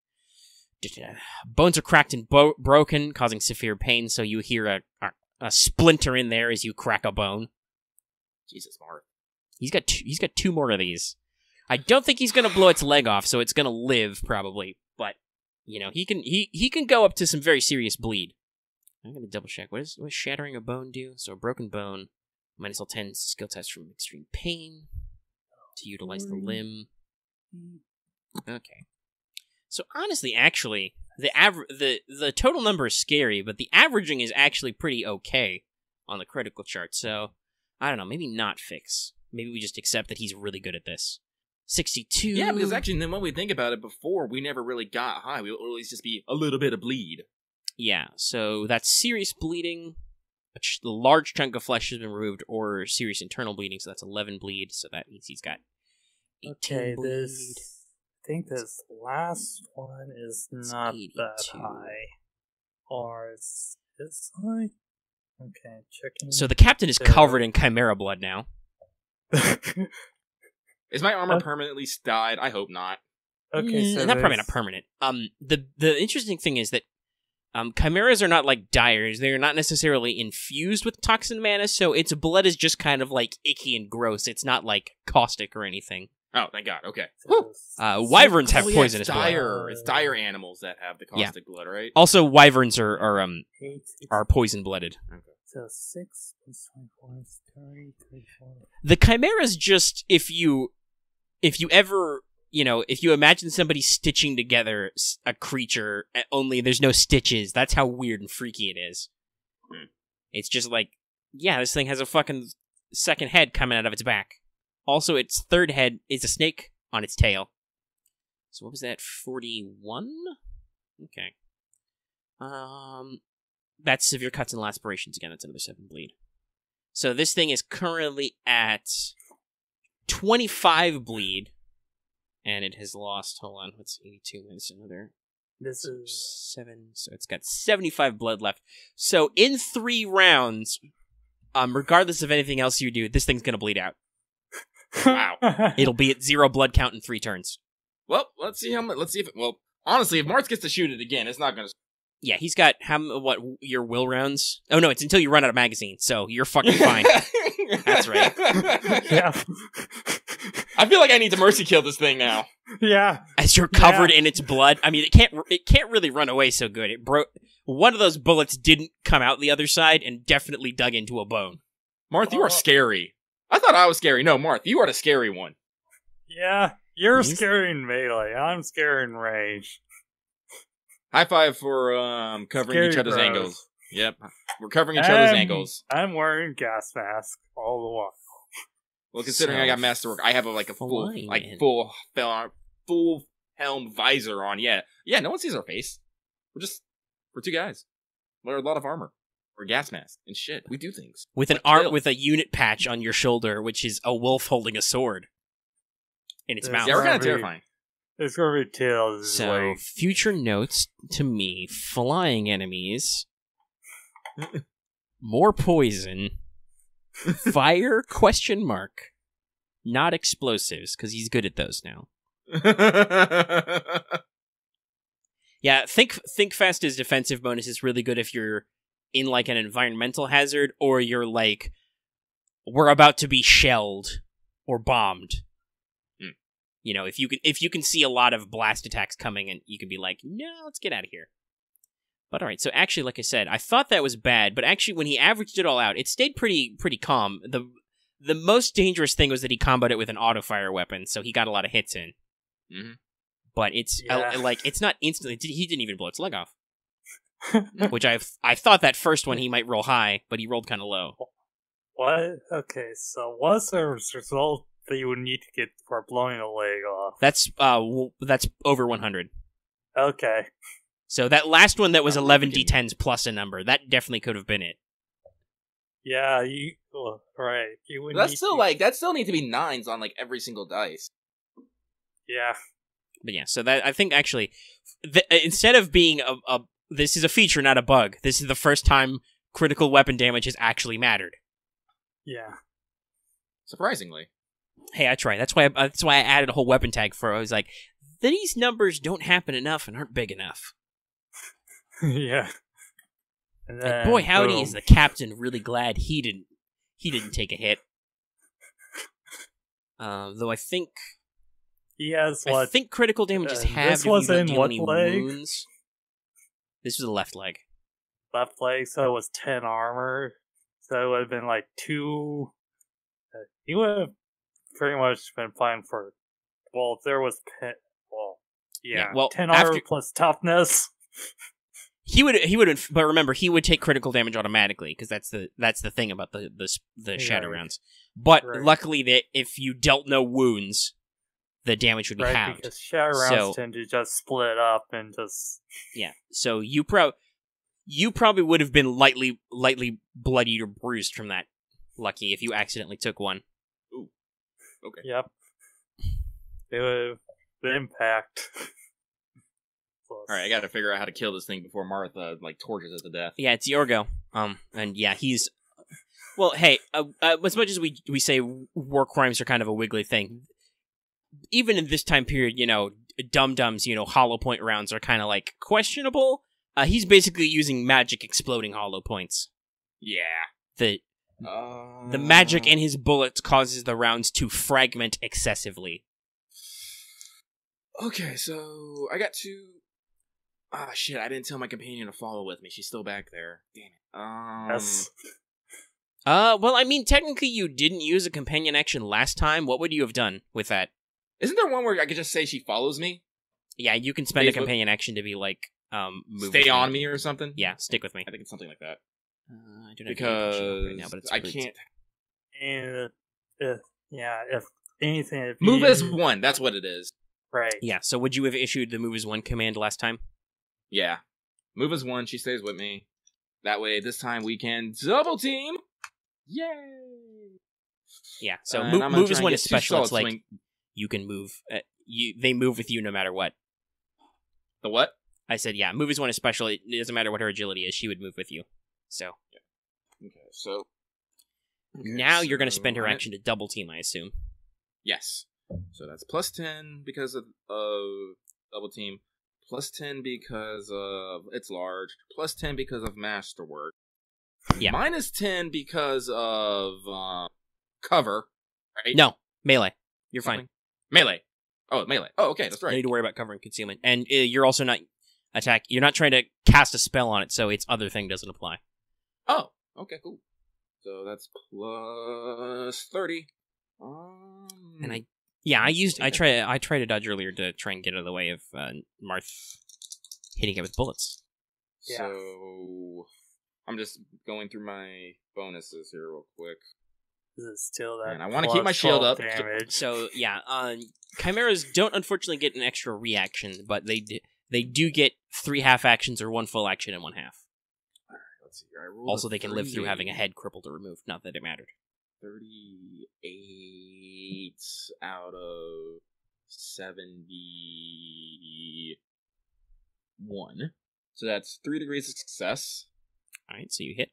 Bones are cracked and broken, causing severe pain, so you hear a splinter in there as you crack a bone. Jesus, Marth. He's got 2 more of these. I don't think he's gonna blow its leg off, so it's gonna live, probably. But, he can go up to some very serious bleed. I'm gonna double check. What does shattering a bone do? So a broken bone, minus all 10 skill test from extreme pain. To utilize the limb. Okay. So honestly, actually, the total number is scary, but the averaging is actually pretty okay on the critical chart. So I don't know, maybe not fix. Maybe we just accept that he's really good at this. 62. Yeah, because actually, then when we think about it, before we never really got high. We would always just be a little bit of bleed. Yeah. So that's serious bleeding. A large chunk of flesh has been removed, or serious internal bleeding, so that's 11 bleed, so that means he's got 18 bleed. I think this last one is not that high. Or it's high? Okay, checking. So the captain is covered in Chimera blood now. Is my armor permanently dyed? I hope not. Okay, so not probably not permanent. The interesting thing is that chimeras are not like dyers. They're not necessarily infused with toxin mana, so its blood is just kind of like icky and gross. It's not like caustic or anything. Oh, thank God. Okay. Wyverns have poisonous blood. It's dire animals that have the caustic blood, right? Also, wyverns are poison blooded. Okay. So 6 plus 24 is 30, 34. The chimeras just if you ever. If you imagine somebody stitching together a creature, only there's no stitches, that's how weird and freaky it is. It's just like, yeah, this thing has a fucking second head coming out of its back. Also, its third head is a snake on its tail. So what was that, 41? Okay. That's severe cuts and lacerations again, that's another 7 bleed. So this thing is currently at 25 bleed. And it has lost, hold on, what's 82 minus another? This is 7, so it's got 75 blood left. So in 3 rounds, regardless of anything else you do, this thing's gonna bleed out. Wow. It'll be at 0 blood count in 3 turns. Well, let's see if honestly, if Marth gets to shoot it again, it's not gonna... Yeah, he's got, your will rounds? Oh no, it's until you run out of magazine, so you're fucking fine. That's right. Yeah. I feel like I need to mercy kill this thing now. Yeah. As you're covered in its blood. I mean, it can't really run away so good. It broke. One of those bullets didn't come out the other side and definitely dug into a bone. Marth, you are scary. I thought I was scary. No, Marth, you are the scary one. Yeah, you're scary in melee. I'm scary in rage. High five for covering each other's angles. Yep, we're covering each other's angles. I'm wearing gas mask all the while. Well, considering I got masterwork, I have a full helm visor on. Yeah, no one sees our face. We're 2 guys. Wear a lot of armor. We're gas mask and shit. We do things with an arm with a unit patch on your shoulder, which is a wolf holding a sword in its mouth. Yeah, we're kind of terrifying. It's gonna be tails. So, future notes to me: flying enemies, more poison. Fire ? Not explosives, because he's good at those now. Yeah, think fast's defensive bonus is really good if you're in like an environmental hazard, or you're like, we're about to be shelled or bombed. If you can see a lot of blast attacks coming, and you can be like, no, let's get out of here. But alright, so actually, like I said, I thought that was bad, but actually when he averaged it all out, it stayed pretty calm. The most dangerous thing was that he comboed it with an auto-fire weapon, so he got a lot of hits in. Mm-hmm. But it's, it's not instantly, he didn't even blow its leg off. Which I thought that first one he might roll high, but he rolled kind of low. What? Okay, so what's the result that you would need to get for blowing a leg off? That's over 100. Okay. So that last one that was 11 d10s plus a number, that definitely could have been it. Yeah, right. That still need to be 9s on like every single dice. Yeah. But yeah, so that I think actually, instead of being this is a feature, not a bug. This is the first time critical weapon damage has actually mattered. Yeah. Surprisingly. Hey, I tried. That's why I added a whole weapon tag for it. I was like, these numbers don't happen enough and aren't big enough. Yeah. And then, boy, howdy, is the captain really glad he didn't take a hit. Though I think he has what? I think critical damage is halved. This was in what leg? Wounds. This was the left leg. Left leg, so it was 10 armor. So it would have been like 2. He would have pretty much been fine for. Well, if there was 10. Well, 10 armor plus toughness. He would, but remember, he would take critical damage automatically because that's the thing about the shadow rounds. But luckily, that if you dealt no wounds, the damage would be halved. Because shadow rounds tend to just split up and just So you probably would have been lightly bloodied or bruised from that. Lucky if you accidentally took one. Ooh. Okay. Yep. It would have the impact. Alright, I gotta figure out how to kill this thing before Marth, tortures it to death. Yeah, it's Yorgo. And yeah, he's... Well, hey, as much as we say war crimes are kind of a wiggly thing, even in this time period, dum-dums, hollow point rounds are kind of like questionable. He's basically using magic exploding hollow points. Yeah. The magic in his bullets causes the rounds to fragment excessively. Okay, so I got to... Ah, shit, I didn't tell my companion to follow with me. She's still back there. Damn it. Yes. Well, I mean, technically you didn't use a companion action last time. What would you have done with that? Isn't there one where I could just say she follows me? Yeah, you can spend a companion action to be like, move stay on me or something? Yeah, stick with me. I think it's something like that. I don't have because right now, but it's I can't... And, if anything... If move as one, that's what it is. Right. Yeah, so would you have issued the move as one command last time? Yeah. Move as one, she stays with me. That way, this time we can double team! Yay! Yeah, so move as one is special. It's like, you can move. They move with you no matter what. The what? I said, yeah, move as one is special. It doesn't matter what her agility is, she would move with you. So. Yeah. Okay, so... now you're going to spend her action to double team, I assume. Yes. So that's plus 10 because of double team, plus 10 because of it's large, plus 10 because of masterwork, minus 10 because of cover, right? No, melee. You're fine. Melee. Oh, melee. Oh, okay, that's right. No need to worry about cover and concealment. And you're also not you're not trying to cast a spell on it, so its other thing doesn't apply. Oh, okay, cool. So that's plus 30. And I tried to dodge earlier to try and get out of the way of Marth hitting it with bullets. Yeah. So I'm just going through my bonuses here real quick. Is it still that? And I want to keep my shield up. Damage. So yeah, chimeras don't unfortunately get an extra reaction, but they do get 3 half actions or 1 full action and 1 half. All right, let's see here. Also, they can live through having a head crippled or removed. Not that it mattered. 38 out of 71. So that's 3 degrees of success. Alright, so you hit.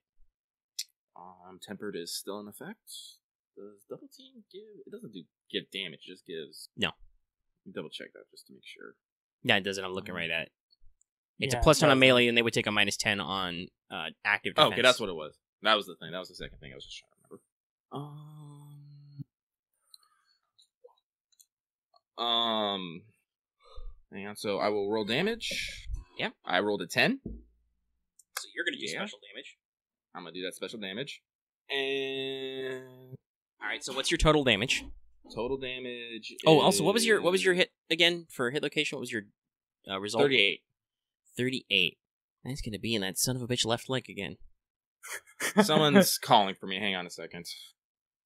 Tempered is still in effect. Does double team give... It doesn't give damage, it just gives... No. Double check that just to make sure. Yeah, it doesn't. I'm looking right at it. It's a plus 10 on melee, and they would take a minus 10 on active defense. Oh, okay, that's what it was. That was the thing. That was the second thing I was just trying to remember. Hang on, so I will roll damage. Yeah. I rolled a 10. So you're going to do special damage. I'm going to do that special damage. And... Alright, so what's your total damage? Total damage also, what was your hit again for hit location? What was your result? 38. 38. That's going to be in that son of a bitch left leg again. Someone's calling for me. Hang on a second.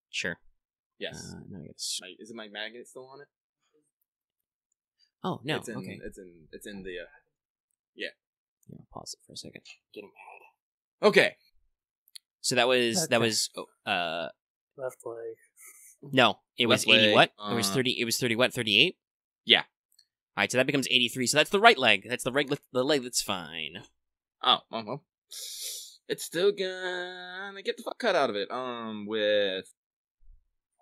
Sure. Yes. No, is it my magnet still on it? Oh, no. It's in, okay. It's in the... Yeah. Yeah, I'll pause it for a second. Getting mad. Okay. So that was left leg. No, it was left 80 leg, what? It was 30 what? 38? Yeah. Alright, so that becomes 83. So that's the right leg. That's the leg that's fine. Oh, well. It's still gonna get the fuck cut out of it. With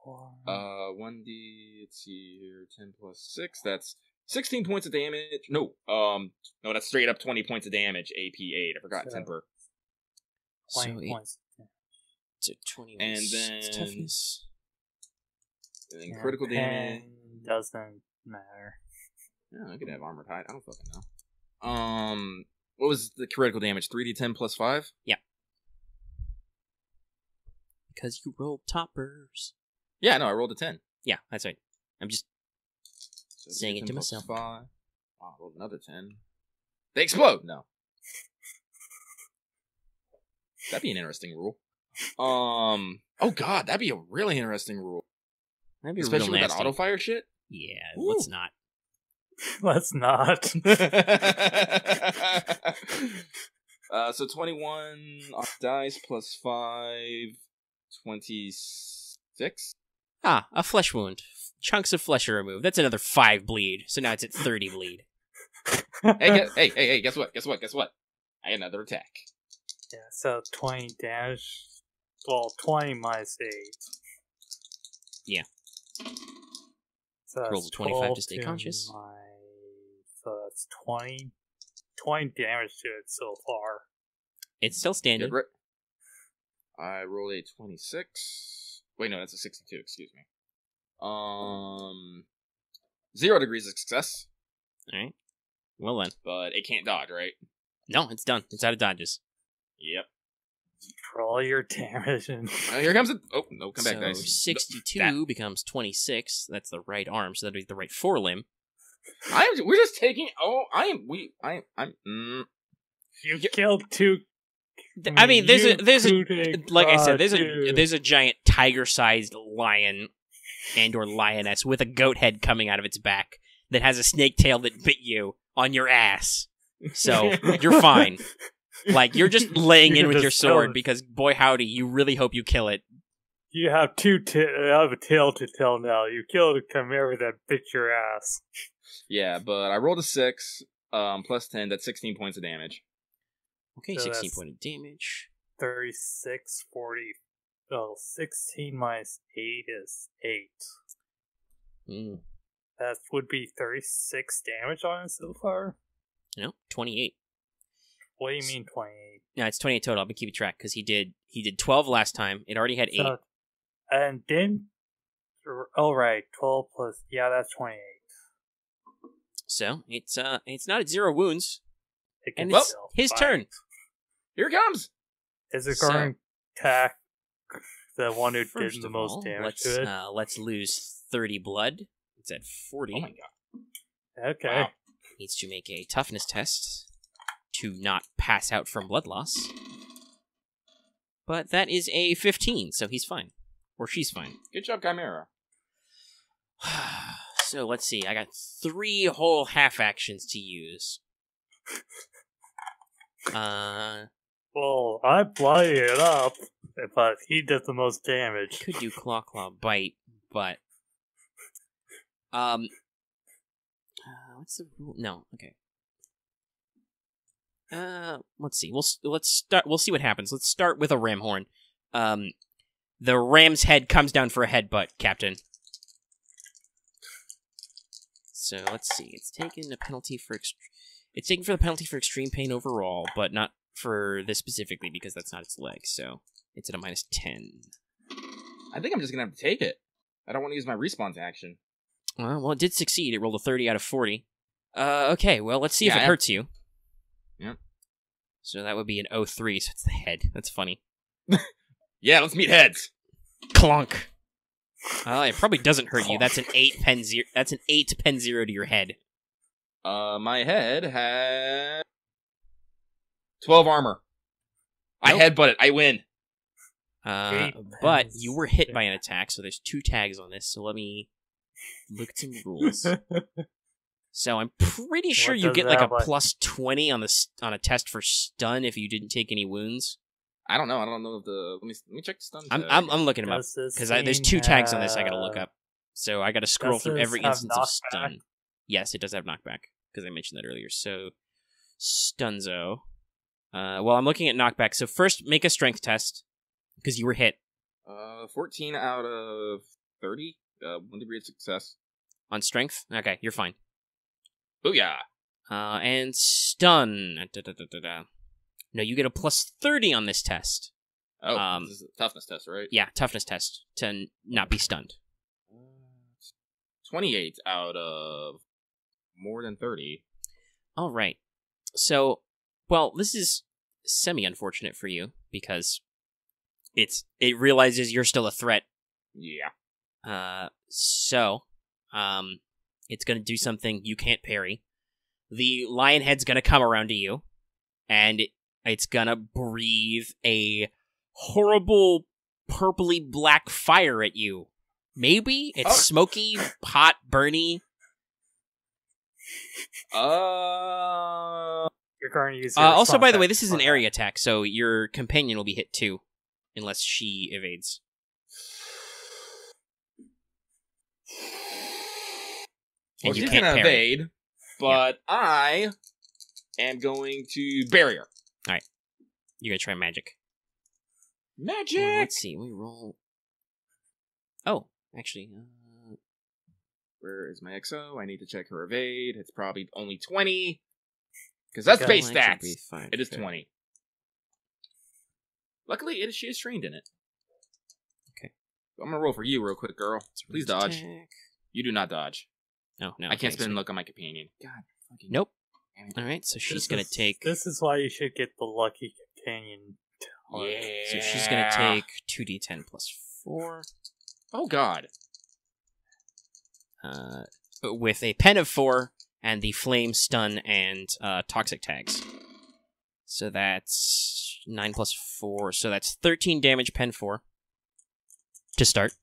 1d, let's see here, 10 plus 6, that's 16 points of damage. No, that's straight up 20 points of damage, AP 8. I forgot temper. 20 points. So 20 and then toughness. And then critical damage doesn't matter. Yeah, I could have armored hide. I don't fucking know. What was the critical damage? 3d10 plus 5? Yeah. Because you rolled toppers. Yeah, no, I rolled a 10. Yeah, that's right. I'm just saying it to myself. 5. Oh, I rolled another 10. They explode! No. That'd be an interesting rule. Oh god, that'd be a really interesting rule. That'd be especially real with nasty. that auto fire shit. Yeah, Ooh. let's not. Let's not. So 21 on dice plus 5, 26. Ah, a flesh wound. Chunks of flesh are removed. That's another 5 bleed. So now it's at 30 bleed. Hey, guess what? I had another attack. Yeah, so 20 damage. Well, 20 minus 8. Yeah. So rolls a 25 to stay conscious. So that's 20 damage to it so far. It's still standing. I rolled a 26. Wait, no, that's a 62. Excuse me. 0 degrees of success. All right. Well then. But it can't dodge, right? No, it's done. It's out of dodges. Yep. Roll your damage. And Here comes it. Oh, no, come back, so guys. 62 becomes 26. That's the right arm, so that'd be the right forelimb. We're just taking. You killed two. I mean, there's a giant tiger-sized lion and/or lioness with a goat head coming out of its back that has a snake tail that bit you on your ass. So you're fine. Like, you're just laying in with your sword because, boy howdy, you really hope you kill it. You have have a tail to tell now. You killed a chimera that bit your ass. Yeah, but I rolled a 6, plus 10. That's 16 points of damage. Okay, so 16 points of damage. 36, 40. Well, 16 minus 8 is 8. That would be 36 damage on it so far? No, 28. What do you mean 28? No, it's 28 total. I'll be keeping track because he did 12 last time. It already had 8. And then, oh right, 12 plus, yeah, that's 28. So it's not at 0 wounds. And it's his turn. Here it comes. Is it going to attack the one who did the most damage to it? Let's lose 30 blood. It's at 40. Oh my god. Okay. Wow. Needs to make a toughness test to not pass out from blood loss. But that is a 15, so he's fine. Or she's fine. Good job, Chimera. So let's see. I got 3 whole half actions to use. Well, I bloody it up, but he did the most damage. Could do claw bite, but what's the rule? No, okay. Let's see. Let's start. We'll see what happens. Let's start with a ram horn. The ram's head comes down for a headbutt, Captain. So let's see. It's taken the penalty for the penalty for extreme pain overall, but not for this specifically because that's not its leg. So it's at a -10. I think I'm just gonna have to take it. I don't want to use my respawn action. Well, it did succeed. It rolled a 30 out of 40. Okay. Well, let's see if it hurts you. Yep. So that would be an 03. So it's the head. That's funny. Yeah, let's meet heads. Clunk. It probably doesn't hurt you. That's an 8 pen 0. That's an 8 pen 0 to your head. My head had 12 armor. Nope. I headbutt it. I win. But you were hit by an attack, so there's 2 tags on this. So let me look at some rules. So I'm pretty sure you get like a plus 20 on a test for stun if you didn't take any wounds. I don't know. I don't know if the let me check the stun. I'm looking them up because there's 2 tags on this I gotta look up. So I gotta scroll through every instance of stun. Yes, it does have knockback because I mentioned that earlier. So Stunzo. Well, I'm looking at knockback. So first, make a strength test because you were hit. 14 out of 30. 1 degree of success on strength. Okay, you're fine. Booyah! And stun. No, you get a plus 30 on this test. Oh, this is a toughness test, right? Yeah, toughness test to not be stunned. 28 out of more than 30. All right. So, well, this is semi-unfortunate for you because it realizes you're still a threat. Yeah. So, it's going to do something you can't parry. The lion head's going to come around to you, and it's going to breathe a horrible purpley black fire at you. Maybe it's smoky, hot, burny. You're going to use also, by the way, this is an area attack, so your companion will be hit too, unless she evades. Well, she's going to evade, but yeah. I am going to barrier. All right. You're going to try magic. Magic! Well, let's see. We roll... Oh, actually... Where is my XO? I need to check her evade. It's probably only 20. Because that's base stats. It is 20. Luckily, she is trained in it. Okay. I'm going to roll for you real quick, girl. Please dodge. You do not dodge. No. I can't spin and look on my companion. God. Fucking nope. Alright, so she's going to take... This is why you should get the lucky companion. Yeah. So she's going to take 2d10 plus 4. Oh, God. With a pen of 4 and the flame, stun, and toxic tags. So that's 9 plus 4. So that's 13 damage, pen 4. To start.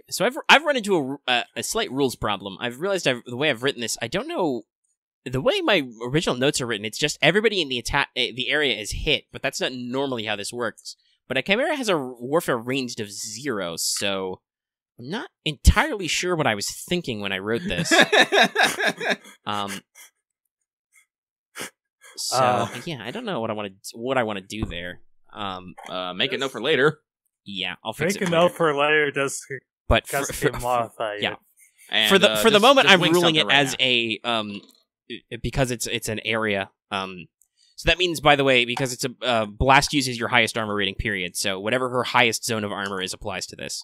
So I've run into a slight rules problem. I've realized the way I've written this, I don't know... The way my original notes are written, it's just everybody in the area is hit, but that's not normally how this works. But a Chimera has a warfare ranged of 0, so I'm not entirely sure what I was thinking when I wrote this. Yeah, I don't know what I want to do there. Make a note for later. Yeah, I'll fix it. Make a note for later, just to modify it. Yeah. And, for the moment, I'm ruling it right as now. Because it's an area. So that means, by the way, because it's a blast uses your highest armor rating, period. So whatever her highest zone of armor is applies to this.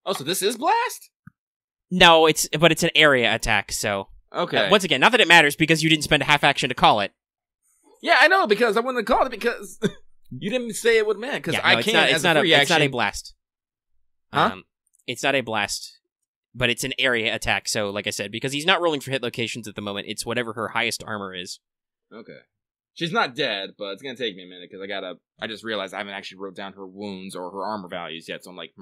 Oh, so this is blast? No, it's an area attack. So okay. Once again, not that it matters because you didn't spend a half action to call it. Yeah, I know, because I wouldn't have called it because you didn't say it would matter. Because I can't. It's not a blast. Huh? It's not a blast. But it's an area attack, so like I said, because he's not rolling for hit locations at the moment, it's whatever her highest armor is. Okay. She's not dead, but it's gonna take me a minute, because I just realized I haven't actually wrote down her wounds or her armor values yet, so I'm like,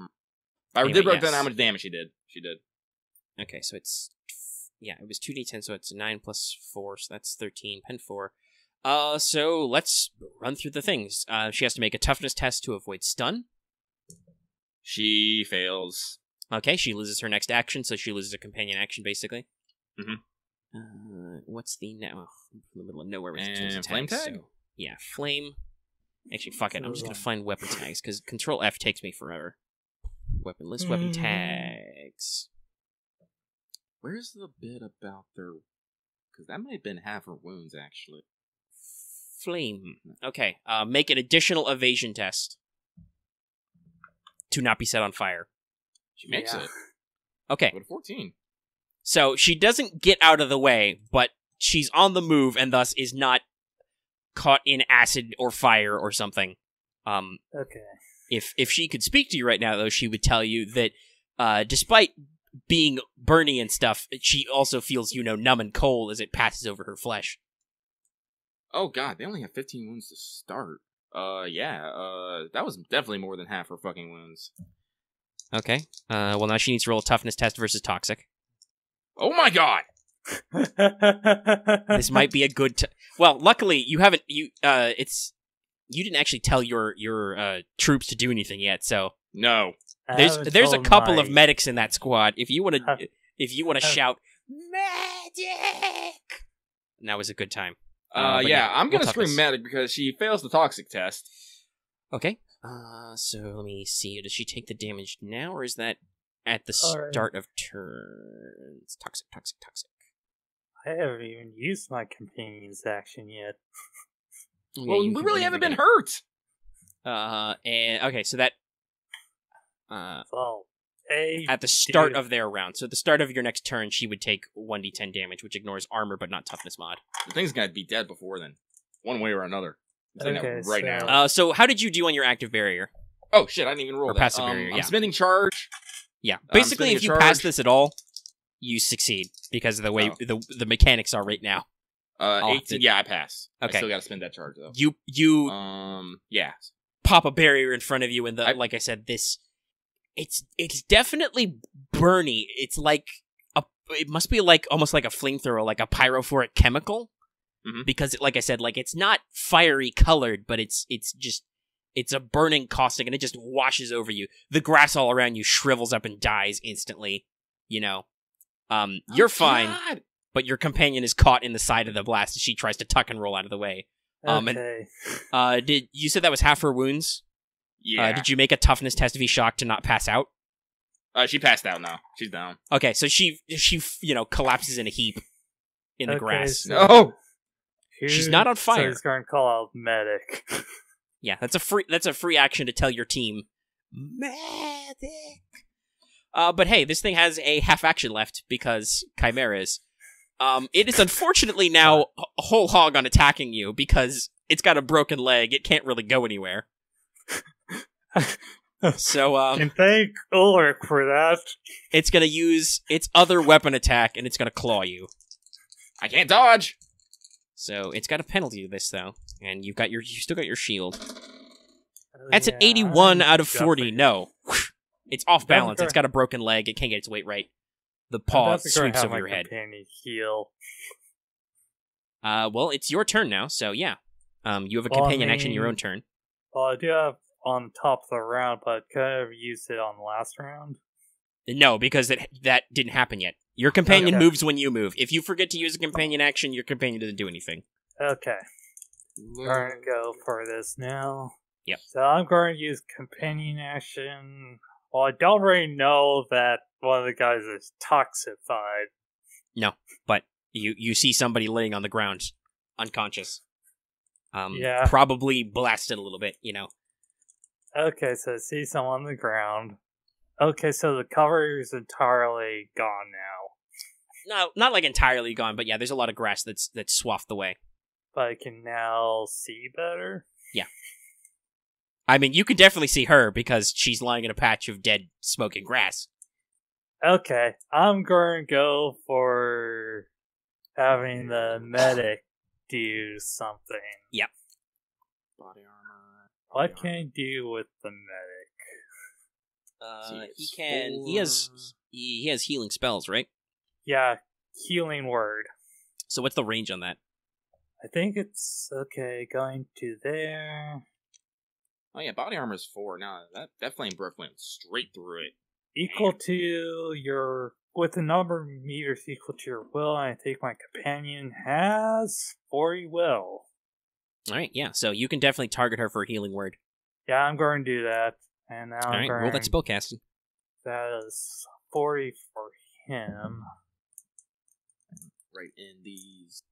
I did write down how much damage she did. Okay, so it's, it was 2d10, so it's 9 plus 4, so that's 13, pen 4. So let's run through the things. She has to make a toughness test to avoid stun. She fails. Okay, she loses her next action, so she loses a companion action, basically. Mm-hmm. What's the now? In the middle of nowhere with and flame tag. So, yeah, flame. Actually, fuck it. I'm just gonna find weapon tags because Control F takes me forever. Weapon list, weapon tags. Where's the bit about their? Because that might have been half her wounds, actually. Flame. Okay. Make an additional evasion test to not be set on fire. She makes it. Okay. With 14. So she doesn't get out of the way, but she's on the move and thus is not caught in acid or fire or something. Okay. If she could speak to you right now, though, she would tell you that despite being burny and stuff, she also feels, numb and cold as it passes over her flesh. Oh, God. They only have 15 wounds to start. That was definitely more than half her fucking wounds. Okay. Well, now she needs to roll a toughness test versus toxic. Oh my God! This might be a good. Well, luckily you haven't. You didn't actually tell your troops to do anything yet. So no. There's a couple of medics in that squad. If you want to shout medic, now is a good time. I'm gonna scream medic because she fails the toxic test. Okay. So let me see. Does she take the damage now, or is that at the start of turns? Toxic. I haven't even used my companion's action yet. Well, we really haven't been hurt. And okay, so that. At the start of their round. So at the start of your next turn, she would take 1d10 damage, which ignores armor but not toughness mod. The thing's got to be dead before then, one way or another. Now. So how did you do on your active barrier? Oh shit, I didn't even roll or that. Passive barrier, yeah. I'm spinning charge. Yeah, basically, if you pass this at all, you succeed because of the way the mechanics are right now. 18. Yeah, I pass. Okay, I still got to spend that charge though. You pop a barrier in front of you, and like I said, it's definitely burny. It's like it must be like almost like a flamethrower, like a pyrophoric chemical. Mm-hmm. Because, like I said, it's not fiery colored, but it's a burning caustic, and it just washes over you. The grass all around you shrivels up and dies instantly. You're fine, God. But your companion is caught in the side of the blast as she tries to tuck and roll out of the way. Okay. Did you said that was half her wounds? Yeah. Did you make a toughness test V-shock to not pass out? She passed out now. She's down. Okay, so she collapses in a heap in the grass. So No! She's not on fire. So he's going to call out medic. Yeah, that's a free action to tell your team, medic. But hey, this thing has a half action left because chimeras. It is unfortunately now whole hog on attacking you because it's got a broken leg. It can't really go anywhere. So, and thank Ulrich for that. It's gonna use its other weapon attack and it's gonna claw you. I can't dodge. So it's got a penalty to this though, and you still got your shield. That's an 81 out of 40. No, it's off balance. It's got a broken leg. It can't get its weight right. The paw sweeps over your head. Heal. Well, it's your turn now. So yeah, you have a companion action your own turn. Well, I do have on top of the round, but could I have used it on the last round? No, because that didn't happen yet. Your companion moves when you move. If you forget to use a companion action, your companion doesn't do anything. Okay. I'm going to go for this now. Yep. So I'm going to use companion action. Well, I don't really know that one of the guys is toxified. No, but you see somebody laying on the ground, unconscious. Probably blasted a little bit, Okay, so I see someone on the ground. Okay, so the cover is entirely gone now. No, not like entirely gone, but yeah, there's a lot of grass that's swathed away. But I can now see better? Yeah. I mean, you can definitely see her because she's lying in a patch of dead, smoking grass. Okay, I'm going to go for having the medic do something. Yep. Body armor. What can I do with the medic? He has healing spells, right? Yeah, healing word. So what's the range on that? I think it's going to there. Oh yeah, body armor is 4. Now that flame breath went straight through it. Equal to your with the number of meters equal to your will, and I think my companion has 40 will. Alright, yeah, so you can definitely target her for a healing word. Yeah, I'm going to do that. And now Alright, roll that spellcasting. That is 40 for him. Write in these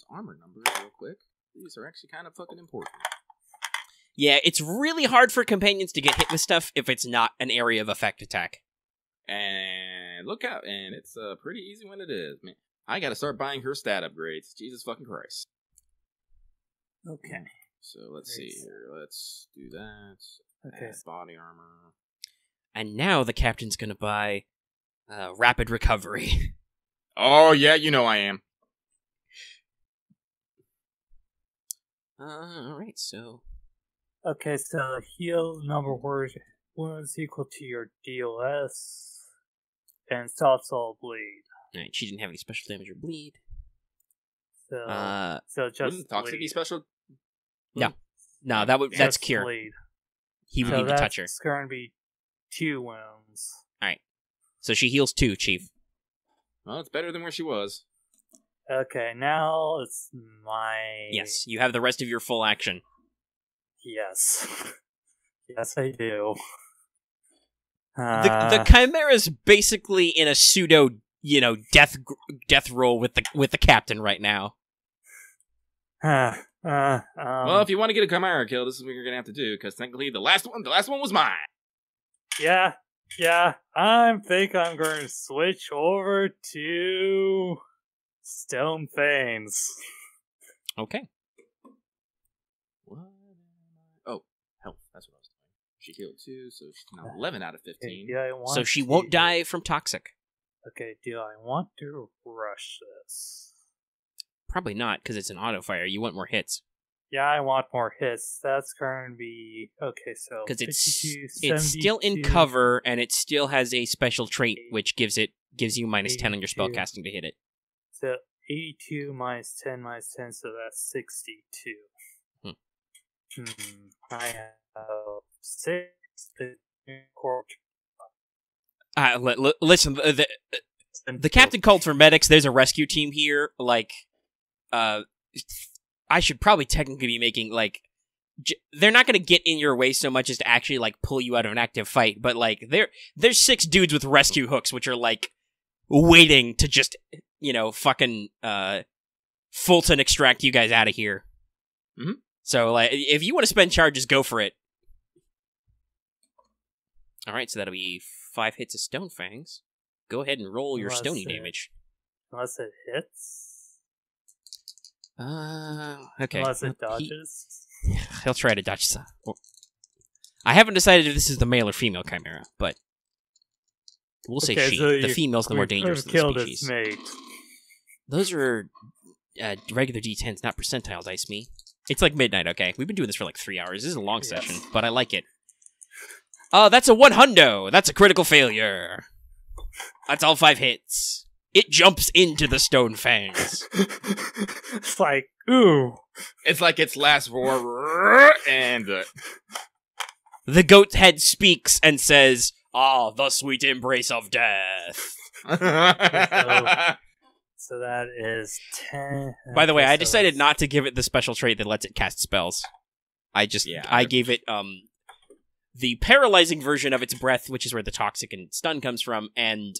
armor numbers real quick. These are actually kind of fucking important. Yeah, it's really hard for companions to get hit with stuff if it's not an area of effect attack. And look out, and it's pretty easy when it is. Man, I gotta start buying her stat upgrades. Jesus fucking Christ. Okay. So let's see here. Let's do that. Okay. Body armor. And now the captain's gonna buy rapid recovery. Oh yeah, you know I am. Alright, so... Okay, so heal number wounds equal to your DOS, and stops all bleed. Alright, she didn't have any special damage or bleed. So just toxic be special? No, that's cure. Bleed. He would need to touch her. It's going to be 2 wounds. Alright, so she heals 2, Chief. Well, it's better than where she was. Okay, now it's my... Yes, you have the rest of your full action. Yes. Yes, I do. The Chimera's basically in a pseudo, death roll with the captain right now. Well, if you want to get a Chimera kill, this is what you're gonna have to do, because technically the last one was mine. Yeah. I think I'm going to switch over to Stone Fanes. Okay. What? Oh, health. That's what I was doing. She healed 2, so she's now 11 out of 15. So she won't die from toxic. Okay, do I want to rush this? Probably not, because it's an auto fire. You want more hits. Yeah, I want more hits. That's going to be... Okay, so... Because it's still in cover, and it still has a special trait, which gives you minus 10 on your spellcasting to hit it. So 82 minus 10, so that's 62. I have 6. Listen, the captain called for medics. There's a rescue team here. I should probably technically be making, they're not going to get in your way so much as to actually, like, pull you out of an active fight, but, like, there's 6 dudes with rescue hooks, which are, like, waiting to just, fucking, Fulton extract you guys out of here. Mm-hmm. So, like, if you want to spend charges, go for it. Alright, so that'll be 5 hits of Stone Fangs. Go ahead and roll your stony damage. Unless it hits? Okay. Unless it dodges? He'll try to dodge some. I haven't decided if this is the male or female chimera, but we'll say she. So the female's the more dangerous of the species. Its mate. Those are regular D10s, not percentile dice, me. It's like midnight, okay? We've been doing this for like 3 hours. This is a long session, but I like it. Oh, that's a 100! That's a critical failure. That's all 5 hits. It jumps into the Stone Fangs. It's like, ooh. It's like its last roar, and... The goat head speaks and says, "Ah, the sweet embrace of death." So that is 10. By the way, I decided not to give it the special trait that lets it cast spells. I gave it, the paralyzing version of its breath, which is where the toxic and stun comes from, and,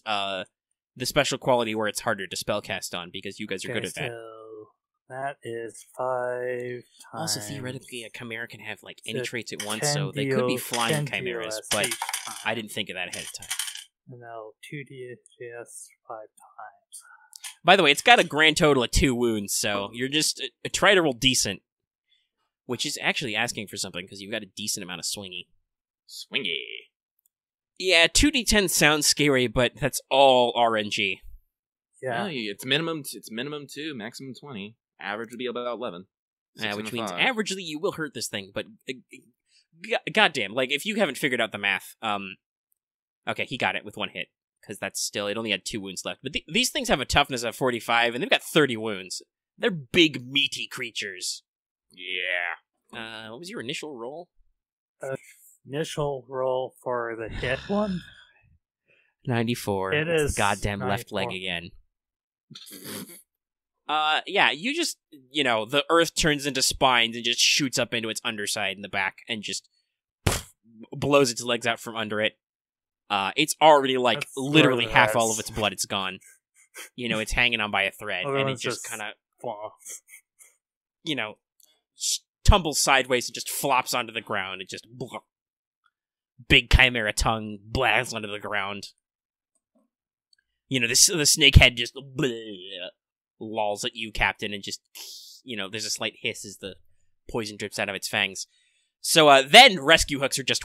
the special quality where it's harder to spellcast on, because you guys are good at that. So that is 5 times. Also, theoretically, a chimera can have, like, any traits at once, so they could be flying chimeras, but I didn't think of that ahead of time. No, 2d6 5 times. By the way, it's got a grand total of 2 wounds, so you're just try to roll decent, which is actually asking for something, because you've got a decent amount of swingy. Swingy. Yeah, 2d10 sounds scary, but that's all RNG. Yeah, it's minimum 2, maximum 20. Average would be about 11. Which means averagely you will hurt this thing, but goddamn, like if you haven't figured out the math, okay, he got it with 1 hit because that's still it only had 2 wounds left. But these things have a toughness of 45, and they've got 30 wounds. They're big, meaty creatures. Yeah. What was your initial roll? Initial roll for the hit one? 94. It is goddamn 94. Left leg again. Yeah, you just, the earth turns into spines and just shoots up into its underside in the back and just blows its legs out from under it. It's already, like, that's literally half all of its blood is gone. It's hanging on by a thread, and it just kind of, tumbles sideways and just flops onto the ground. It just, big chimera tongue blasts onto the ground. The snake head just lolls at you, Captain, and just, there's a slight hiss as the poison drips out of its fangs. So, then rescue hooks are just,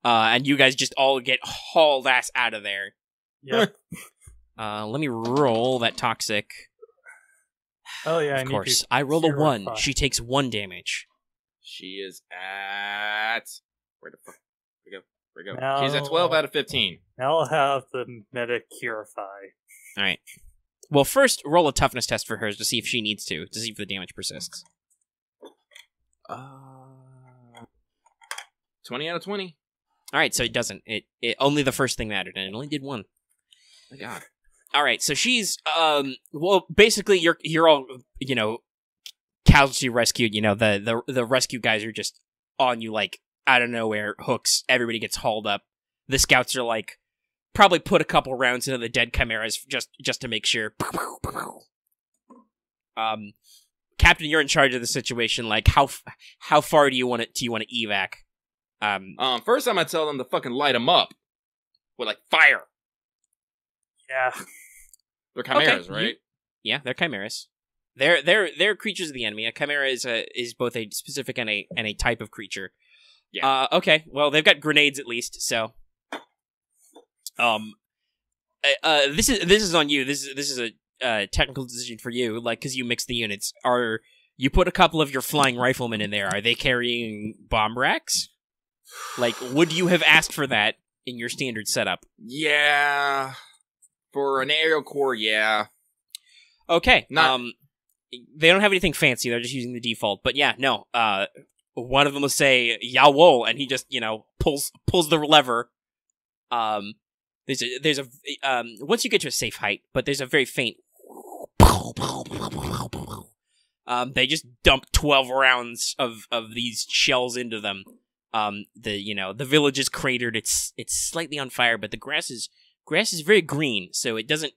and you guys just all get hauled ass out of there. Yep. Let me roll that toxic. Oh, yeah, of course. I roll a 1. She takes 1 damage. She is at... Where the fuck? Where we go? Now, she's at 12 out of 15. Now I'll have the meta curify. Alright. Well, first, roll a toughness test for her to see if she needs to see if the damage persists. 20 out of 20. Alright, so it doesn't. It only the first thing mattered, and it only did 1. My God. Alright, so she's, well, basically, you're all, casualty rescued, the rescue guys are just on you, like, out of nowhere, hooks, everybody gets hauled up. The scouts are, like, probably put a couple rounds into the dead chimeras just to make sure. Captain, you're in charge of the situation, like, how far do you want to evac? First I'm gonna tell them to fucking light them up. With, like, fire. Yeah. They're chimeras, right? Yeah, they're chimeras. They're creatures of the enemy. A chimera is both a specific and a type of creature. Yeah. Okay. Well, they've got grenades at least. So, this is on you. This is a technical decision for you, like, because you mix the units. You put a couple of your flying riflemen in there? Are they carrying bomb racks? Like, would you have asked for that in your standard setup? Yeah. For an aerial corps, yeah. Okay. They don't have anything fancy. They're just using the default. But yeah, no. One of them will say "Yawol," and he just pulls the lever. There's a once you get to a safe height, but there's a very faint They just dump 12 rounds of these shells into them. The village is cratered. It's slightly on fire, but the grass is very green, so it doesn't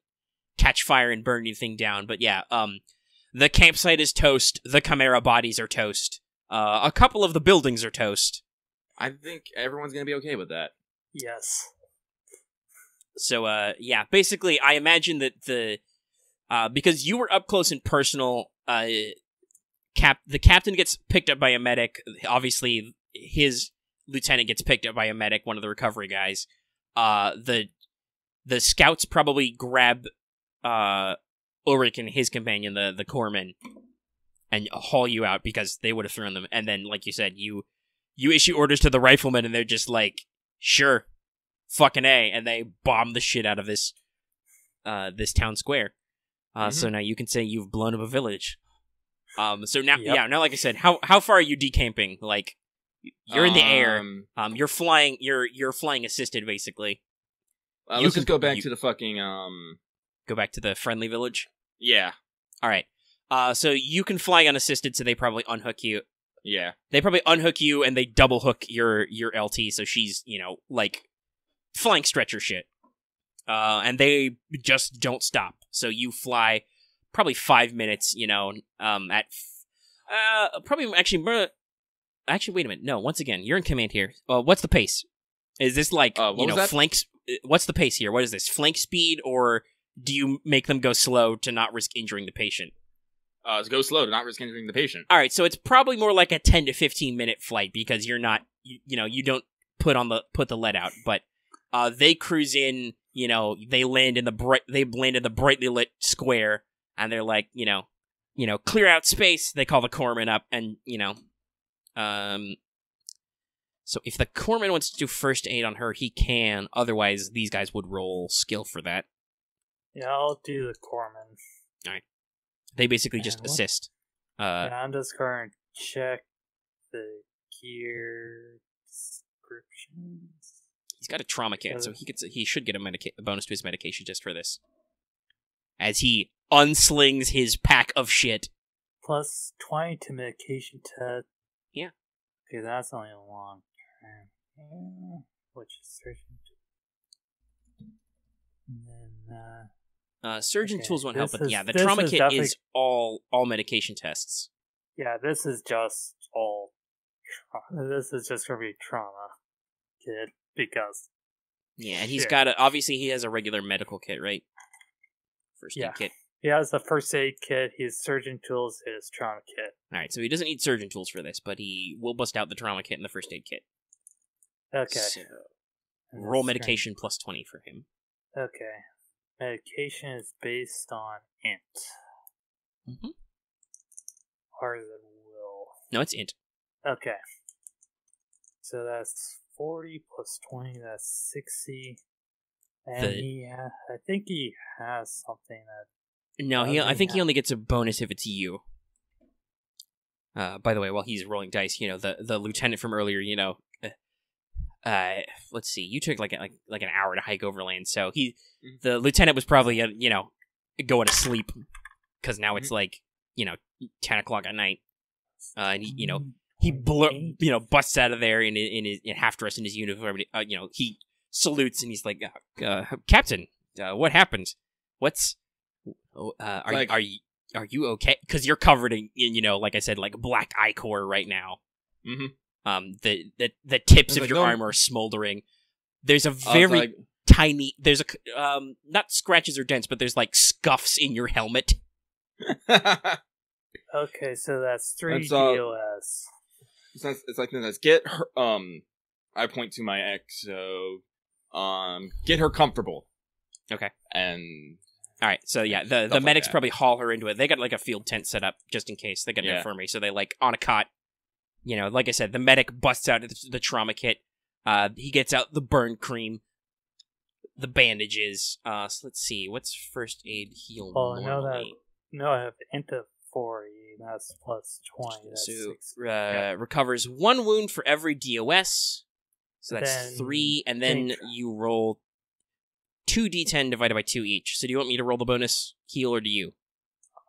catch fire and burn anything down. But yeah, the campsite is toast. The Chimera bodies are toast. A couple of the buildings are toast. I think everyone's gonna be okay with that. Yes. So, yeah, basically, I imagine that because you were up close and personal, the captain gets picked up by a medic. Obviously, his lieutenant gets picked up by a medic, one of the recovery guys. The scouts probably grab Ulrich and his companion, the corpsman, and haul you out because they would have thrown them. And then, like you said, you issue orders to the riflemen, and they're just like, sure, fucking A, and they bomb the shit out of this town square. So now you can say you've blown up a village. So now, now, like I said, how far are you decamping? Like, you're in the air. You're flying. You're flying assisted, basically. Let's just go back to the fucking Go back to the friendly village. Yeah. All right. So you can fly unassisted, so they probably unhook you. Yeah. They probably unhook you, and they double hook your LT, so she's like flying stretcher shit. And they just don't stop. So you fly probably 5 minutes, at probably actually wait a minute. No, once again, you're in command here. What's the pace? Is this like flanks? What's the pace here? What is this? Flank speed, or do you make them go slow to not risk injuring the patient? Go slow to not risk injuring the patient. All right, so it's probably more like a 10 to 15 minute flight because you're not, you don't put the lead out, but they cruise in. They land in the brightly lit square, and they're like, clear out space. They call the corpsman up, and so if the corpsman wants to do first aid on her, he can. Otherwise, these guys would roll skill for that. Yeah, I'll do the corpsman. All right. They basically just assist. I'm just going to check the gear descriptions. He's got a trauma kit, so he should get a bonus to his medication just for this. As he unslings his pack of shit. Plus 20 to medication test. Yeah. Okay, that's only a long term. Which is surgeon. And then, surgeon tools won't help, but yeah, the trauma kit is all medication tests. Yeah, this is just all. This is just gonna be trauma kit because. Yeah, and he's got obviously he has a regular medical kit, right? First aid kit. He has a first aid kit. His surgeon tools, his trauma kit. All right, so he doesn't need surgeon tools for this, but he will bust out the trauma kit and the first aid kit. Okay. So, roll medication plus 20 for him. Okay. Medication is based on int. Mm-hmm. Or is it will? No, it's int. Okay. So that's 40 plus 20, that's 60. And I think he has something that... No, I think he only gets a bonus if it's you. By the way, while he's rolling dice, the lieutenant from earlier, let's see, you took like an hour to hike overland, so the lieutenant was probably going to sleep because now it's like 10 o'clock at night, and he busts out of there in half dressed in his uniform. He salutes and he's like, Captain, what happened? Are you okay? Because you're covered in like I said, like black ichor right now. Mm-hmm. The tips of your arm are smoldering. There's a very tiny. There's not scratches or dents, but there's like scuffs in your helmet. Okay, so that's 3 DOS. It's like this. Get her. I point to my ex. So, get her comfortable. Okay. And all right. So yeah, the medics probably haul her into it. They got like a field tent set up just in case. They got an infirmary, so they like on a cot. Like I said, the medic busts out the trauma kit. He gets out the burn cream, the bandages. So let's see, what's first aid heal normally? I have into 40. That's plus 20. That's so recovers 1 wound for every DOS. So that's 3, and then you roll 2d10 divided by 2 each. So do you want me to roll the bonus heal, or do you?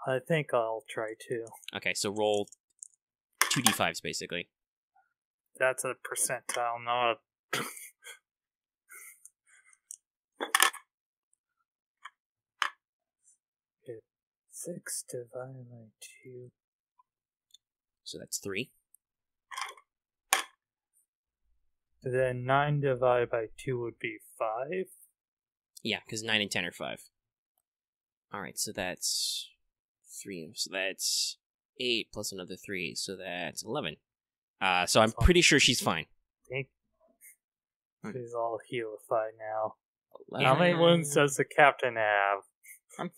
I think I'll try to. Okay, so roll 2d5s, basically. That's a percentile, not a... 6 divided by 2. So that's 3. Then 9 divided by 2 would be 5. Yeah, because 9 and 10 are 5. Alright, so that's 3. So that's 8 plus another 3, so that's 11. So I'm pretty sure she's fine. She's all healified now. 11. How many wounds does the captain have?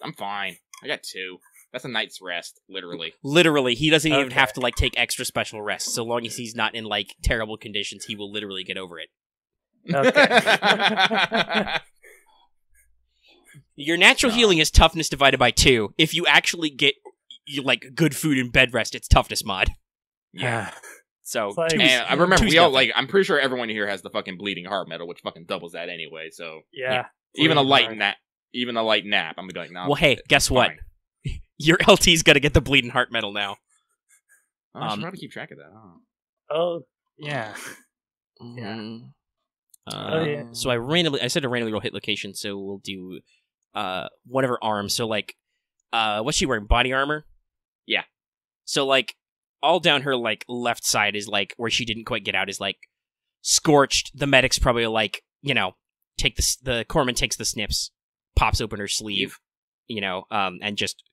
I'm fine. I got 2. That's a night's rest, literally. Literally, he doesn't even have to, like, take extra special rest. So long as he's not in, like, terrible conditions, he will literally get over it. Okay. Your natural healing is toughness divided by 2. If you actually get, like, good food and bed rest, it's toughness mod. Yeah. So, Like, and I remember we all, like, I'm pretty sure everyone here has the fucking bleeding heart medal, which fucking doubles that anyway, so. Yeah. Even a light nap, I'm gonna be like, nah. well, hey, guess what? Your LT's gonna get the bleeding heart medal now. Oh, I should probably keep track of that, huh? Oh, yeah. Yeah. So I said a randomly roll hit location, so we'll do one of her arms. So like what's she wearing? Body armor? Yeah. So like all down her like left side is like where she didn't quite get out is like scorched. The medic's probably like, you know, take the corpsman takes the snips, pops open her sleeve, you know, and just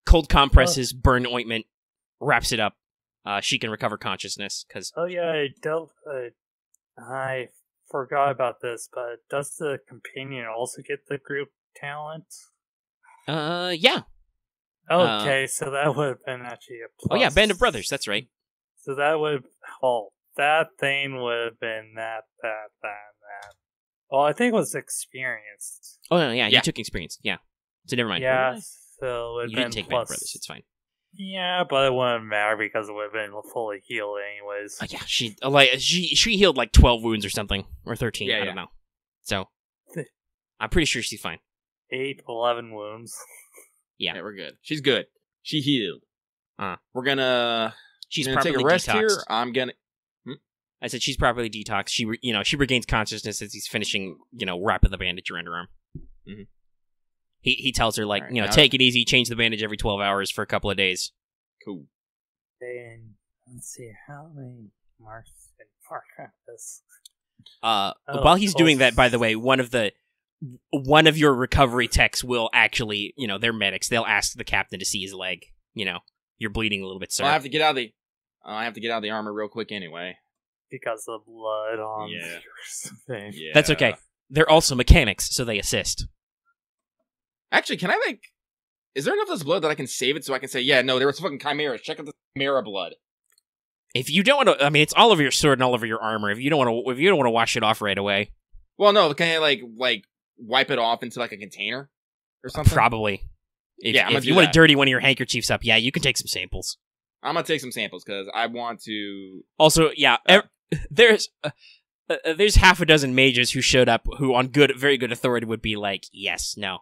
cold compresses, burn ointment, wraps it up. She can recover consciousness because. Oh yeah, I forgot about this, but does the companion also get the group talent? Yeah. Okay, so that would have been actually a plus. Oh yeah, Band of Brothers. That's right. So that would that thing would have been that. Well, I think it was experienced. Oh no, yeah, you took experience. Yeah, so never mind. Yeah, so it you didn't take Band of Brothers. It's fine. Yeah, but it wouldn't matter because it would have been fully healed anyways. Yeah, she healed like 12 wounds or something, or 13. I don't know. So I'm pretty sure she's fine. 11 wounds. Yeah, we're good. She's good. She healed. We're gonna. She's gonna take a rest detoxed. here. I'm gonna. I said she's properly detoxed. She regains consciousness as he's finishing, wrapping the bandage around her arm. Mm-hmm. He tells her like, take it easy, change the bandage every 12 hours for a couple of days. Cool. And let's see how many Marth and Mark have this. While he's doing that, by the way, one of your recovery techs will actually, they're medics. They'll ask the captain to see his leg. You're bleeding a little bit, sir. Well, I have to get out of the armor real quick anyway. Because of the blood on your thing. Yeah. That's okay. They're also mechanics, so they assist. Actually, can I is there enough of this blood that I can save it so I can say, yeah, no, there was fucking chimeras. Check out the chimera blood. If you don't want to, it's all over your sword and all over your armor. If you don't want to wash it off right away. Well, no, can I like wipe it off into like a container or something? Probably. If you want to dirty one of your handkerchiefs up, you can take some samples. I'm gonna take some samples because I want to. Also, there's half a dozen mages who showed up who, on very good authority, would be like, yes, no.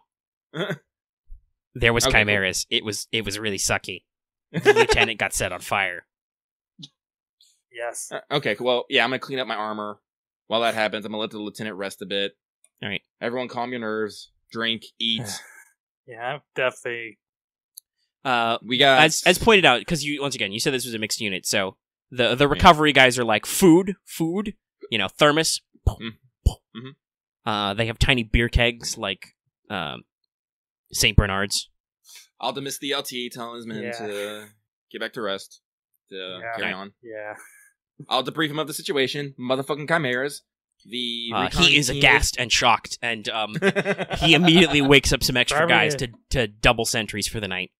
There was chimeras. Cool. It was really sucky. The lieutenant got set on fire. Yes. Okay. Well, yeah, I'm gonna clean up my armor. While that happens, I'm gonna let the lieutenant rest a bit. All right. Everyone, calm your nerves. Drink. Eat. Yeah, definitely. We got as pointed out, because you said this was a mixed unit, so the recovery guys are like food, thermos. Mm-hmm. They have tiny beer kegs like St. Bernard's. I'll dismiss the LT, tell his men to get back to rest, to carry on. Yeah. I'll debrief him of the situation. Motherfucking chimeras. He is aghast and shocked, and he immediately wakes up some extra guys to double sentries for the night.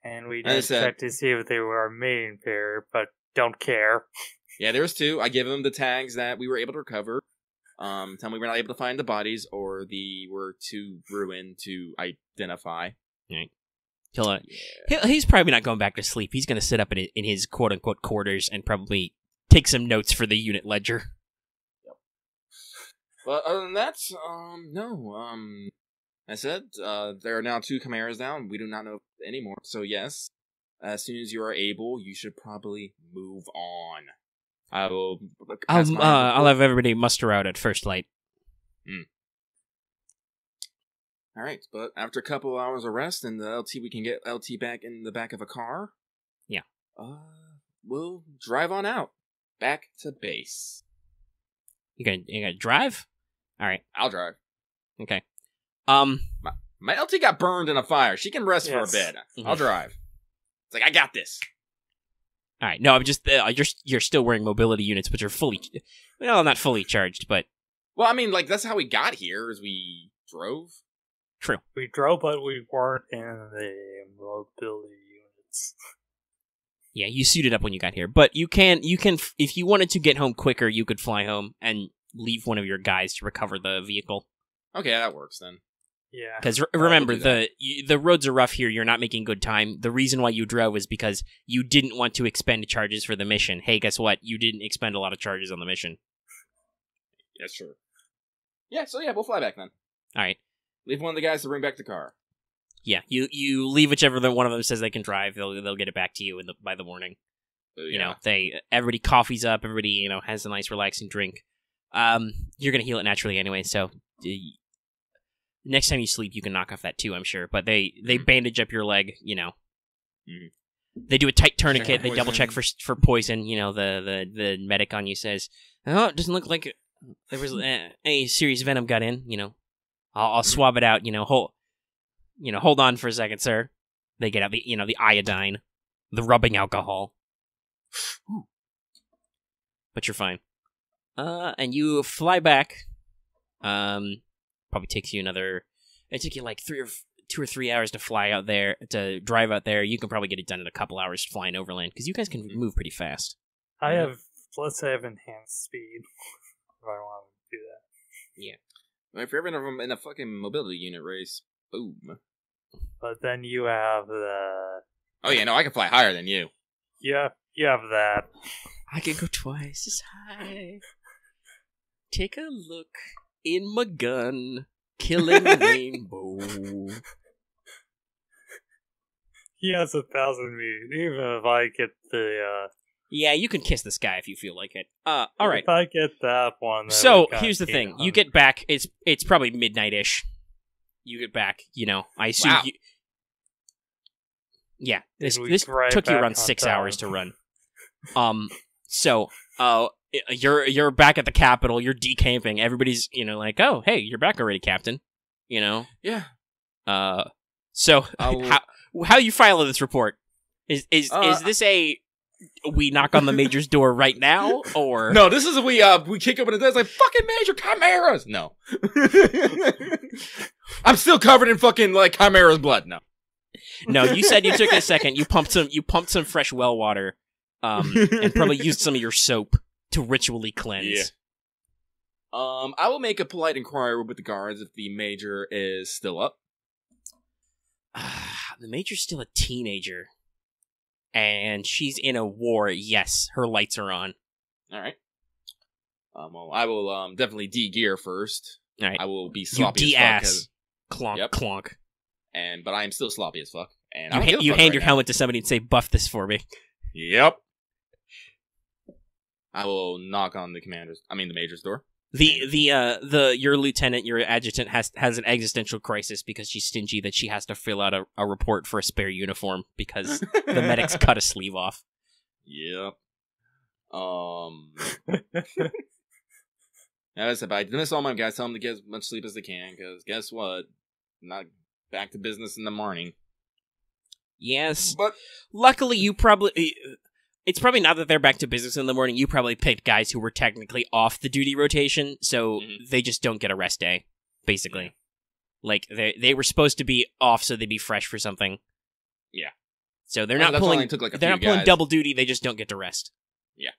And we didn't check to see if they were our main pair, but don't care. Yeah, there was 2. I give them the tags that we were able to recover. Tell me we were not able to find the bodies, or were too ruined to identify. Right. He's probably not going back to sleep. He's going to sit up in his quote-unquote quarters and probably take some notes for the unit ledger. Yep. But other than that, no. I said, there are now 2 chimeras down. We do not know anymore. So yes, as soon as you are able, you should probably move on. I will. I'll have everybody muster out at first light. All right, but after a couple of hours of rest and the LT, we can get LT back in the back of a car. Yeah. We'll drive on out back to base. You gonna drive? All right, I'll drive. Okay. My LT got burned in a fire. She can rest for a bit. I'll drive. It's like I got this. All right. No, I'm just you're still wearing mobility units, which are fully, well, not fully charged, but well, I mean, like that's how we got here. Is we drove. True. We drove, but we weren't in the mobility units. Yeah, you suited up when you got here, but you can if you wanted to get home quicker, you could fly home and leave one of your guys to recover the vehicle. Okay, that works then. Yeah. Because remember, the roads are rough here. You're not making good time. The reason why you drove is because you didn't want to expend charges for the mission. Hey, guess what? You didn't expend a lot of charges on the mission. Yes, sure. Yeah, so yeah, we'll fly back then. All right. Leave one of the guys to bring back the car. Yeah, you leave whichever one of them says they can drive. They'll get it back to you by the morning. Yeah. You know, everybody coffees up. Everybody has a nice relaxing drink. You're gonna heal it naturally anyway. So next time you sleep, you can knock off that too. I'm sure. But they bandage up your leg. They do a tight tourniquet. They double check for poison. The medic on you says, "Oh, it doesn't look like there was any serious venom got in." I'll swab it out. Hold on for a second, sir. They get out the iodine, the rubbing alcohol. But you're fine. And you fly back. Probably takes you it took you like 2 or 3 hours to fly out there, to drive out there. You can probably get it done in a couple hours flying overland, because you guys can move pretty fast. Let's say I have enhanced speed, if I want to do that. Yeah. If you're ever in a fucking mobility unit race, boom. But then you have the... Oh yeah, no, I can fly higher than you. Yeah, you have that. I can go twice as high. Take a look in my gun, killing a rainbow. He has 1,000 meters, even if I get the... Yeah, you can kiss the sky if you feel like it. Alright. If I get that one... So, here's the thing. You get back, it's probably midnight-ish. You get back, I assume wow. Yeah, this took you around 6 hours to run. So, you're back at the Capitol, you're decamping, everybody's, like, oh, hey, you're back already, Captain. Yeah. So, how you file this report? Is this we knock on the Major's door right now, or... No, this is we kick open the door, it's like, fucking Major, chimeras! No. I'm still covered in fucking, chimera's blood, no. No, you said you took a second, you pumped some fresh well water, and probably used some of your soap to ritually cleanse. Yeah. I will make a polite inquiry with the guards if the Major is still up. The Major's still a teenager. And she's in a war. Yes, her lights are on. All right. Well, I will definitely de-gear first. All right. I will be sloppy as fuck. Clonk, yep. Clonk. But I am still sloppy as fuck. And you hand your helmet to somebody and say, "Buff this for me." Yep. I will knock on the Major's door. Your lieutenant, your adjutant has an existential crisis because she's stingy that she has to fill out a report for a spare uniform because the medics cut a sleeve off. Yep. As if I dismiss all my guys, tell them to get as much sleep as they can, because guess what? I'm not back to business in the morning. Yes, but luckily it's probably not that they're back to business in the morning. You probably picked guys who were technically off the duty rotation, so they just don't get a rest day, basically. Like, they were supposed to be off so they'd be fresh for something. Yeah. So they're not pulling double duty, they just don't get to rest. Yeah.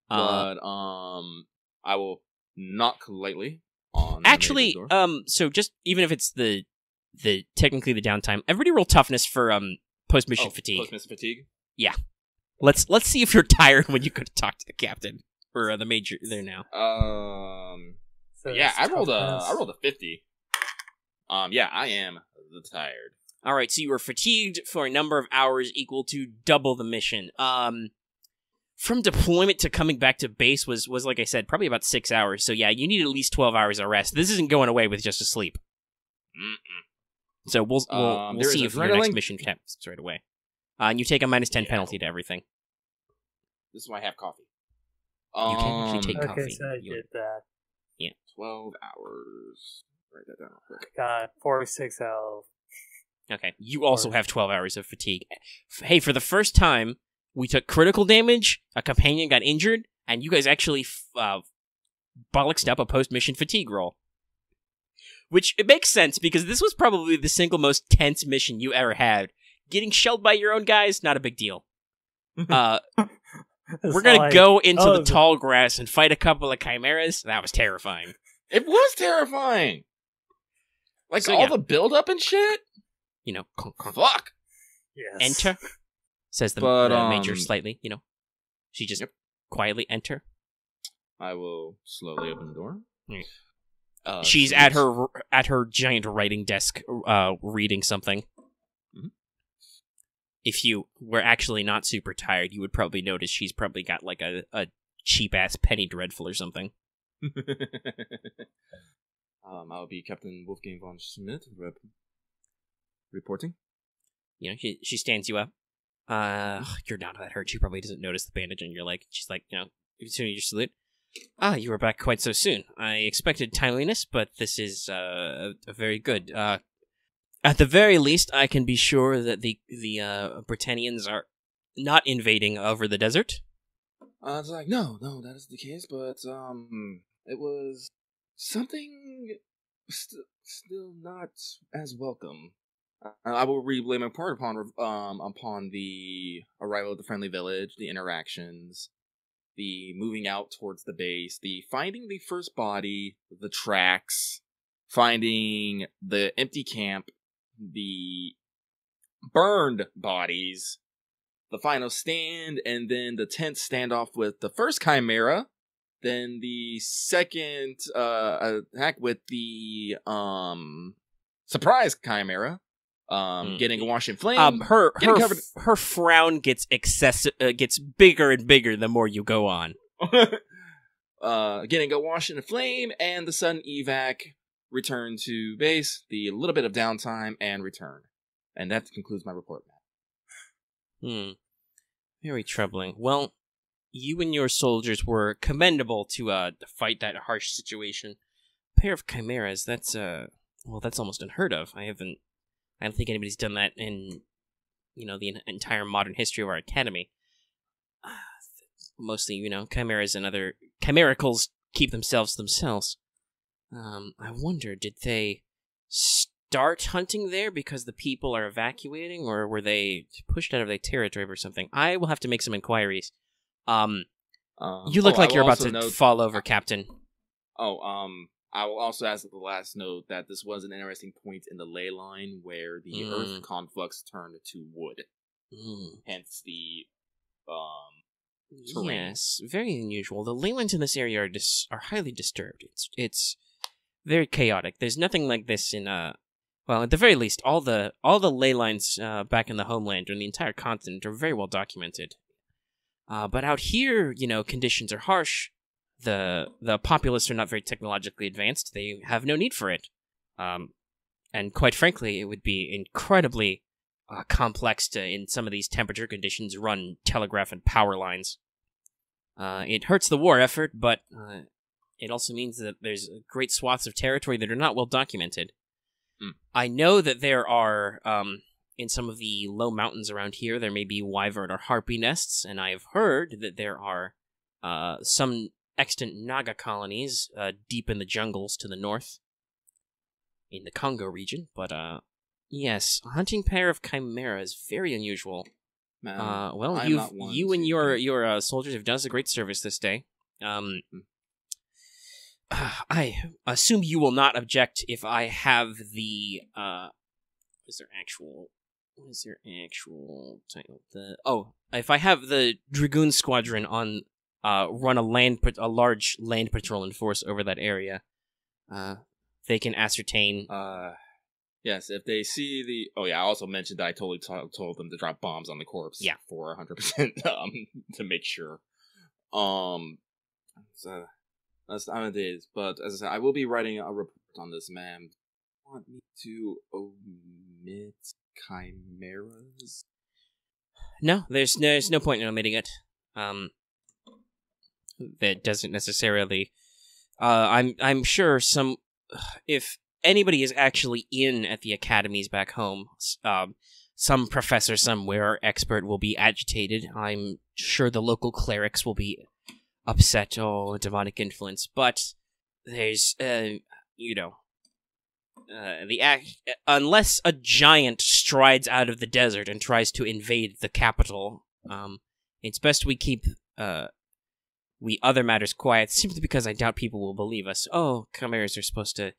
But, I will knock lightly on actually, the door. So just, even if it's the technically the downtime, everybody roll toughness for, post-mission fatigue. Post-mission fatigue? Yeah. Let's see if you're tired when you go to talk to the captain or the Major there now. Yeah, I rolled a 50. Yeah, I am tired. All right, so you were fatigued for a number of hours equal to double the mission. From deployment to coming back to base was like I said, probably about 6 hours. So yeah, you need at least 12 hours of rest. This isn't going away with just a sleep. So we'll see if your next mission counts right away. And you take a -10 penalty to everything. This is why I have coffee. You can actually take coffee. Okay, so I did that. Yeah. 12 hours. Write that down real quick. Got 46 out. Okay. You also have 12 hours of fatigue. Hey, for the first time, we took critical damage, a companion got injured, and you guys actually bollocksed up a post-mission fatigue roll. Which, it makes sense, because this was probably the single most tense mission you ever had. Getting shelled by your own guys, not a big deal. We're gonna go into the tall grass and fight a couple of chimeras. That was terrifying. It was terrifying! Like, so, all the build-up and shit? You know, fuck! Yes. Enter, says the major slightly, you know. She just quietly enter. I will slowly open the door. She's at her giant writing desk, reading something. Mm-hmm. If you were actually not super tired, you would probably notice she's probably got like a cheap-ass Penny Dreadful or something. I'll be Captain Wolfgang von Schmidt, reporting. You know, she stands you up. You're not that hurt. She probably doesn't notice the bandage on your leg. She's like, you know, as soon as you salute. You were back quite so soon. I expected timeliness, but this is very good. At the very least, I can be sure that the Britannians are not invading over the desert. It's like, no, that is the case, but it was something still not as welcome. I will relay my part upon the arrival of the friendly village, the interactions, the moving out towards the base, the finding the first body, the tracks, finding the empty camp, the burned bodies, the final stand, and then the tense standoff with the first Chimera, then the second attack with the surprise Chimera, getting washed in flame. Her frown gets gets bigger and bigger the more you go on. Getting washed in flame, and the sudden evac, return to base, the little bit of downtime, and return. And that concludes my report, Matt. Very troubling. Well, you and your soldiers were commendable to fight that harsh situation. A pair of chimeras, that's almost unheard of. I don't think anybody's done that in, you know, the entire modern history of our academy. Mostly, you know, chimeras and other chimericals keep themselves to themselves. I wonder, did they start hunting there because the people are evacuating, or were they pushed out of their territory or something? I will have to make some inquiries. You look like you're about to fall over, Captain. I will also ask at the last note that this was an interesting point in the ley line where the earth conflux turned to wood. Hence the terrain. Yes, very unusual. The ley lines in this area are highly disturbed. It's very chaotic. There's nothing like this in well, at the very least, all the ley lines back in the homeland or in the entire continent are very well documented. But out here, you know, conditions are harsh. The populace are not very technologically advanced. They have no need for it. And quite frankly, it would be incredibly complex to, in some of these temperature conditions, run telegraph and power lines. It hurts the war effort, but it also means that there's great swaths of territory that are not well documented. I know that there are, in some of the low mountains around here, there may be wyvern or harpy nests, and I have heard that there are some extant Naga colonies deep in the jungles to the north, in the Congo region. But yes, a hunting pair of chimera is very unusual. Well, you and your soldiers have done us a great service this day. I assume you will not object if I have the what is their actual title? If I have the Dragoon Squadron on run a large land patrol and force over that area, they can ascertain Yes, if they see the... Oh, yeah, I also mentioned that I totally told them to drop bombs on the corpse. Yeah. For 100%, to make sure. So, that's how it is. But, as I said, I will be writing a report on this, ma'am. Want me to omit chimeras? No, there's no point in omitting it. That doesn't necessarily... I'm sure if anybody is actually in at the academies back home, some professor somewhere, expert, will be agitated. I'm sure the local clerics will be upset. Oh, demonic influence. But there's, unless a giant strides out of the desert and tries to invade the capital, it's best we keep other matters quiet, simply because I doubt people will believe us. Oh, chimeras are supposed to...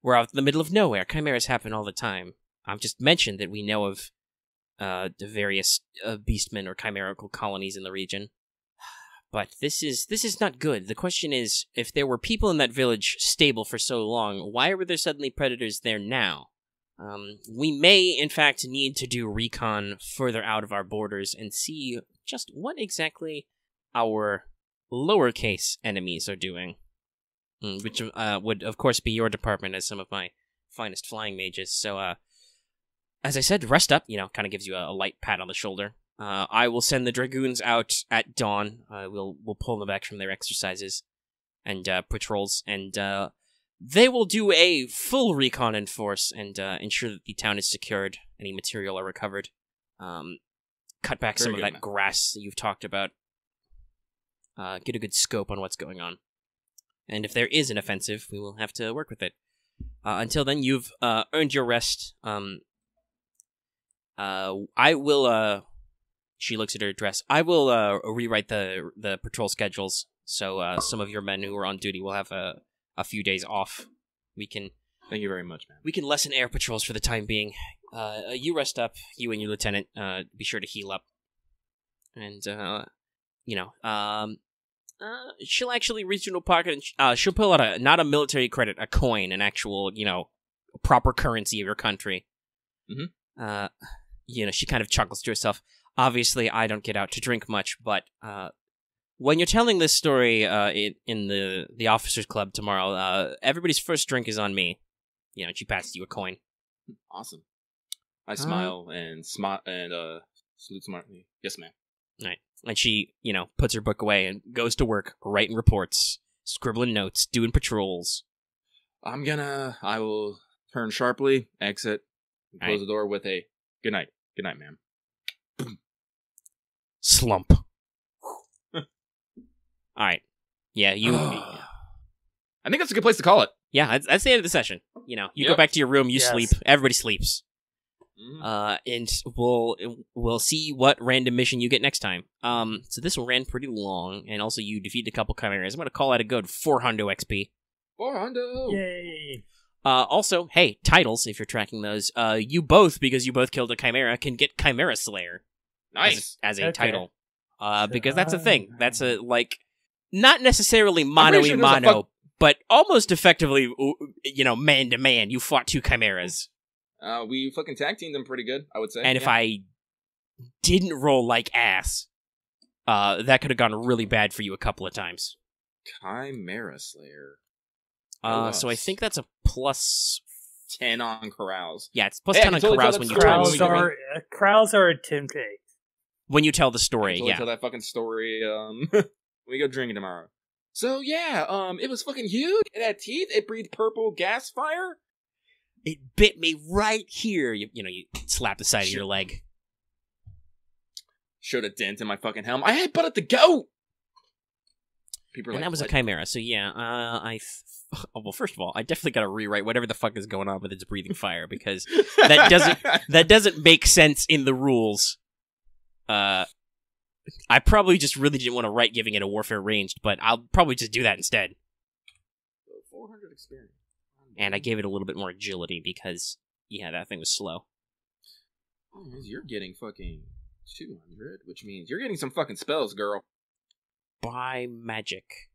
We're out in the middle of nowhere. Chimeras happen all the time. I've just mentioned that we know of the various beastmen or chimerical colonies in the region. But this is not good. The question is, if there were people in that village stable for so long, why were there suddenly predators there now? We may, in fact, need to do recon further out of our borders and see just what exactly our lowercase enemies are doing. Which would, of course, be your department as some of my finest flying mages. So, as I said, rest up, kind of gives you a light pat on the shoulder. I will send the dragoons out at dawn. We'll pull them back from their exercises and patrols, and they will do a full recon in force and ensure that the town is secured, any material are recovered, cut back some of that grass that you've talked about, get a good scope on what's going on. And if there is an offensive, we will have to work with it. Until then, you've earned your rest. I will, she looks at her dress, I will rewrite the patrol schedules, so some of your men who are on duty will have a few days off. Thank you very much, man. We can lessen air patrols for the time being. You rest up, you and your lieutenant, be sure to heal up. And, she'll actually reach into a pocket and she'll pull out not a military credit, a coin, an actual, proper currency of your country. Mm-hmm. She kind of chuckles to herself. Obviously, I don't get out to drink much, but when you're telling this story in the officers' club tomorrow, everybody's first drink is on me. She passes you a coin. Awesome. I smile and salute smartly. Yes, ma'am. All right. And she, puts her book away and goes to work, writing reports, scribbling notes, doing patrols. I will turn sharply, exit, and close the door with a good night. Good night, ma'am. Slump. Alright. Yeah, you... I think that's a good place to call it. Yeah, that's the end of the session. You go back to your room, you sleep, everybody sleeps. And we'll see what random mission you get next time. So this one ran pretty long, and also you defeated a couple chimeras. I'm gonna call that a good 400 XP. 400! Yay! Also, hey, titles, if you're tracking those, you both, because you both killed a chimera, can get Chimera Slayer. Nice! As a title. Because that's a thing. That's a, not necessarily mano-a-mano, but almost effectively, man-to-man, you fought two chimeras. We fucking tag teamed them pretty good, I would say. And if I didn't roll like ass, that could have gone really bad for you a couple of times. Chimera Slayer. So I think that's a plus 10 on corrals. Yeah, it's plus 10 on corals when you tell the story. Corals are intimidate. When you tell the story, yeah. Tell that fucking story, we go drinking tomorrow. So yeah, it was fucking huge. It had teeth, it breathed purple gas fire. It bit me right here. You slap the side of your leg. Showed a dent in my fucking helm. I had butted the goat! People and that was a chimera, so yeah, well, first of all, I definitely gotta rewrite whatever the fuck is going on with its breathing fire, because that doesn't make sense in the rules. I probably just really didn't want to write giving it a warfare ranged, but I'll probably just do that instead. 400 experience. And I gave it a little bit more agility because, that thing was slow. You're getting fucking 200, which means you're getting some fucking spells, girl. By magic.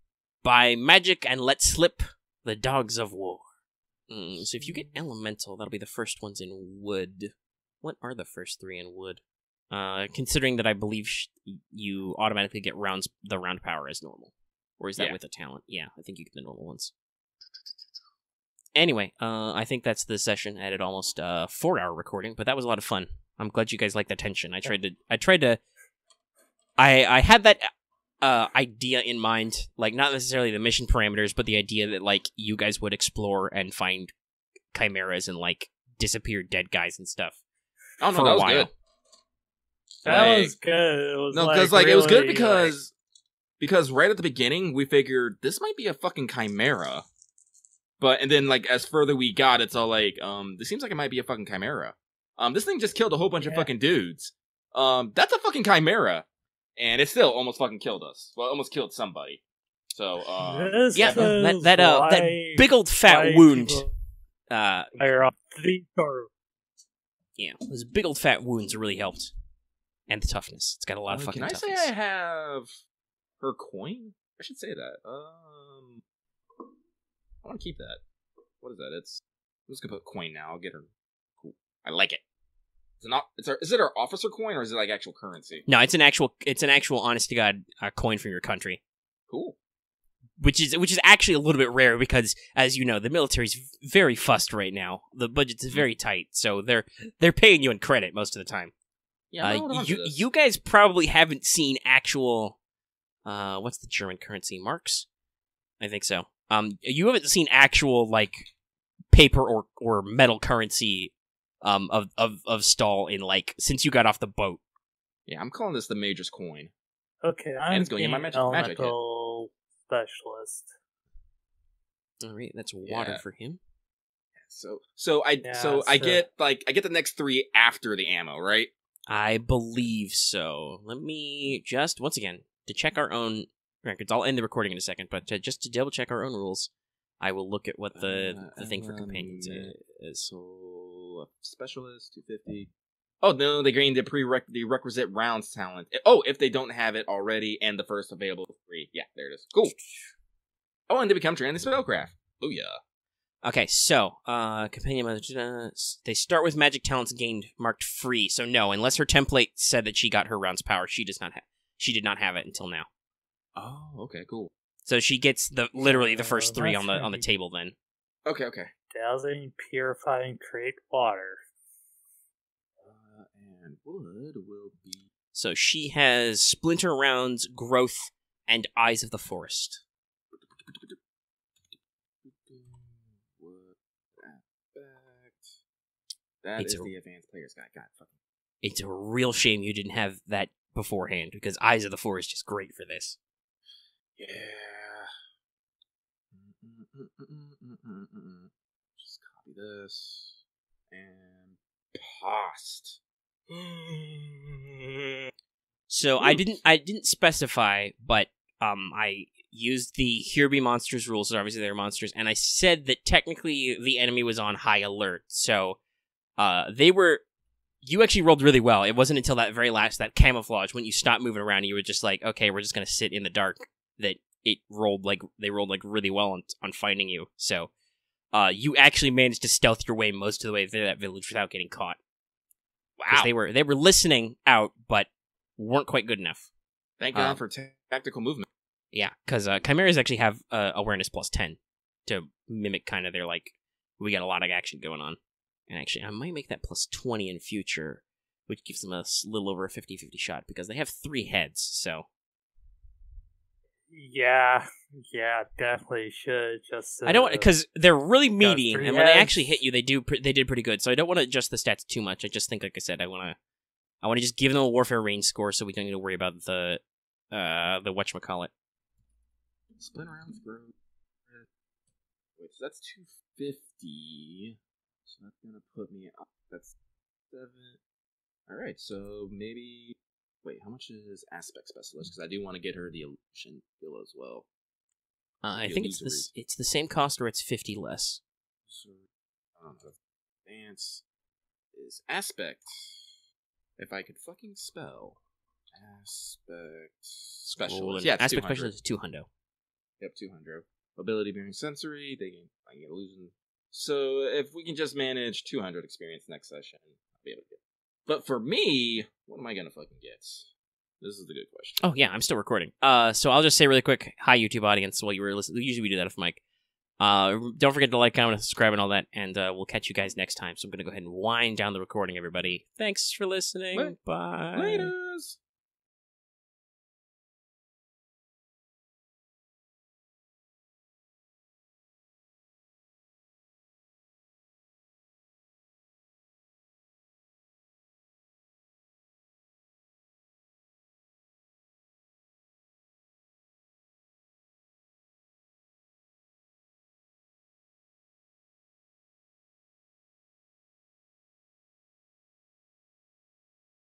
By magic and let slip the dogs of war. So if you get elemental, that'll be the first ones in wood. What are the first 3 in wood? Considering that I believe you automatically get the round power as normal. Or is that with a talent? Yeah, I think you get the normal ones. Anyway, I think that's the session. I had almost 4-hour recording, but that was a lot of fun. I'm glad you guys liked the tension. I had that idea in mind, like not necessarily the mission parameters, but the idea that like you guys would explore and find chimeras and like disappeared dead guys and stuff. Oh no, that was good. That was good. It was because really, it was good because right at the beginning we figured this might be a fucking chimera, and then like as further we got, it's all like this seems like it might be a fucking chimera. This thing just killed a whole bunch of fucking dudes. That's a fucking chimera. And it still almost fucking killed us. Well, almost killed somebody. So, that big old fat wound. Yeah, those big old fat wounds really helped. And the toughness. It's got a lot of fucking toughness. Can I say I have her coin? I should say that. I want to keep that. What is that? I'm just gonna put coin now. I'll get her. Cool. I like it. Is it our officer coin or is it like actual currency? No, it's an actual honest to God coin from your country. Cool. Which is actually a little bit rare because, as you know, the military's very fussed right now. The budget's very tight, so they're paying you in credit most of the time. Yeah, you guys probably haven't seen actual what's the German currency? Marks? I think so. You haven't seen actual like paper or metal currency of Stahl in like since you got off the boat. Yeah, I'm calling this the Major's coin. Okay, I'm going to get elemental specialist. All right, that's water for him. So I get the next 3 after the ammo, right? I believe so. Let me just once again to check our own records. I'll end the recording in a second, but just to double check our own rules, I will look at what the thing for companions is. So specialist 250. Oh no, they gain the requisite rounds talent. Oh, if they don't have it already, and the first available 3. Yeah, there it is. Cool. Oh, and they become trained in spellcraft. Oh yeah. Okay, so companion they start with magic talents gained marked free. So no, unless her template said that she got her rounds power, she did not have it until now. Oh, okay, cool. So she gets literally the first 3 on the table then. Okay. Dousing, purifying, create water. And wood will be... So she has splinter rounds, growth, and eyes of the forest. That is the advanced players guide. God, fucking. It's a real shame you didn't have that beforehand, because Eyes of the Forest is just great for this. Yeah. Just copy this and paste. So I didn't specify, but I used the Here Be Monsters rules, so obviously they're monsters, and I said that technically the enemy was on high alert, so you actually rolled really well. It wasn't until that very last, that camouflage, when you stopped moving around, you were just like, okay, we're just gonna sit in the dark, that they rolled really well on finding you, so you actually managed to stealth your way most of the way through that village without getting caught. Wow. They were listening out, but weren't quite good enough. Thank God for tactical movement. Yeah, because Chimeras actually have awareness plus 10 to mimic kind of their, like, we got a lot of action going on. And actually, I might make that plus 20 in future, which gives them a little over a 50-50 shot, because they have 3 heads, so... Yeah, definitely should. Just I don't, because they're really meaty, and when they actually hit you, they did pretty good, so I don't want to adjust the stats too much. I just think, like I said, I want to just give them a warfare range score, so we don't need to worry about the whatchamacallit. Split around through. Wait, so that's 250. So that's gonna put me up. That's 7. Alright, so maybe. Wait, how much is Aspect Specialist? Because I do want to get her the illusion skill as well. I think it's the same cost, or it's 50 less. So, I don't know. Advance is Aspect. If I could fucking spell. Aspect Specialist. Yeah, Aspect Specialist is 200. Yep, 200. Ability bearing sensory. They can get illusion So if we can just manage 200 experience next session, I'll be able to get it. But for me, what am I gonna fucking get? This is the good question. Oh yeah, I'm still recording. So I'll just say really quick, hi YouTube audience. While you were listening, usually we do that off mic. Don't forget to like, comment, and subscribe, and all that. And we'll catch you guys next time. So I'm gonna go ahead and wind down the recording, everybody. Thanks for listening. Bye. Later.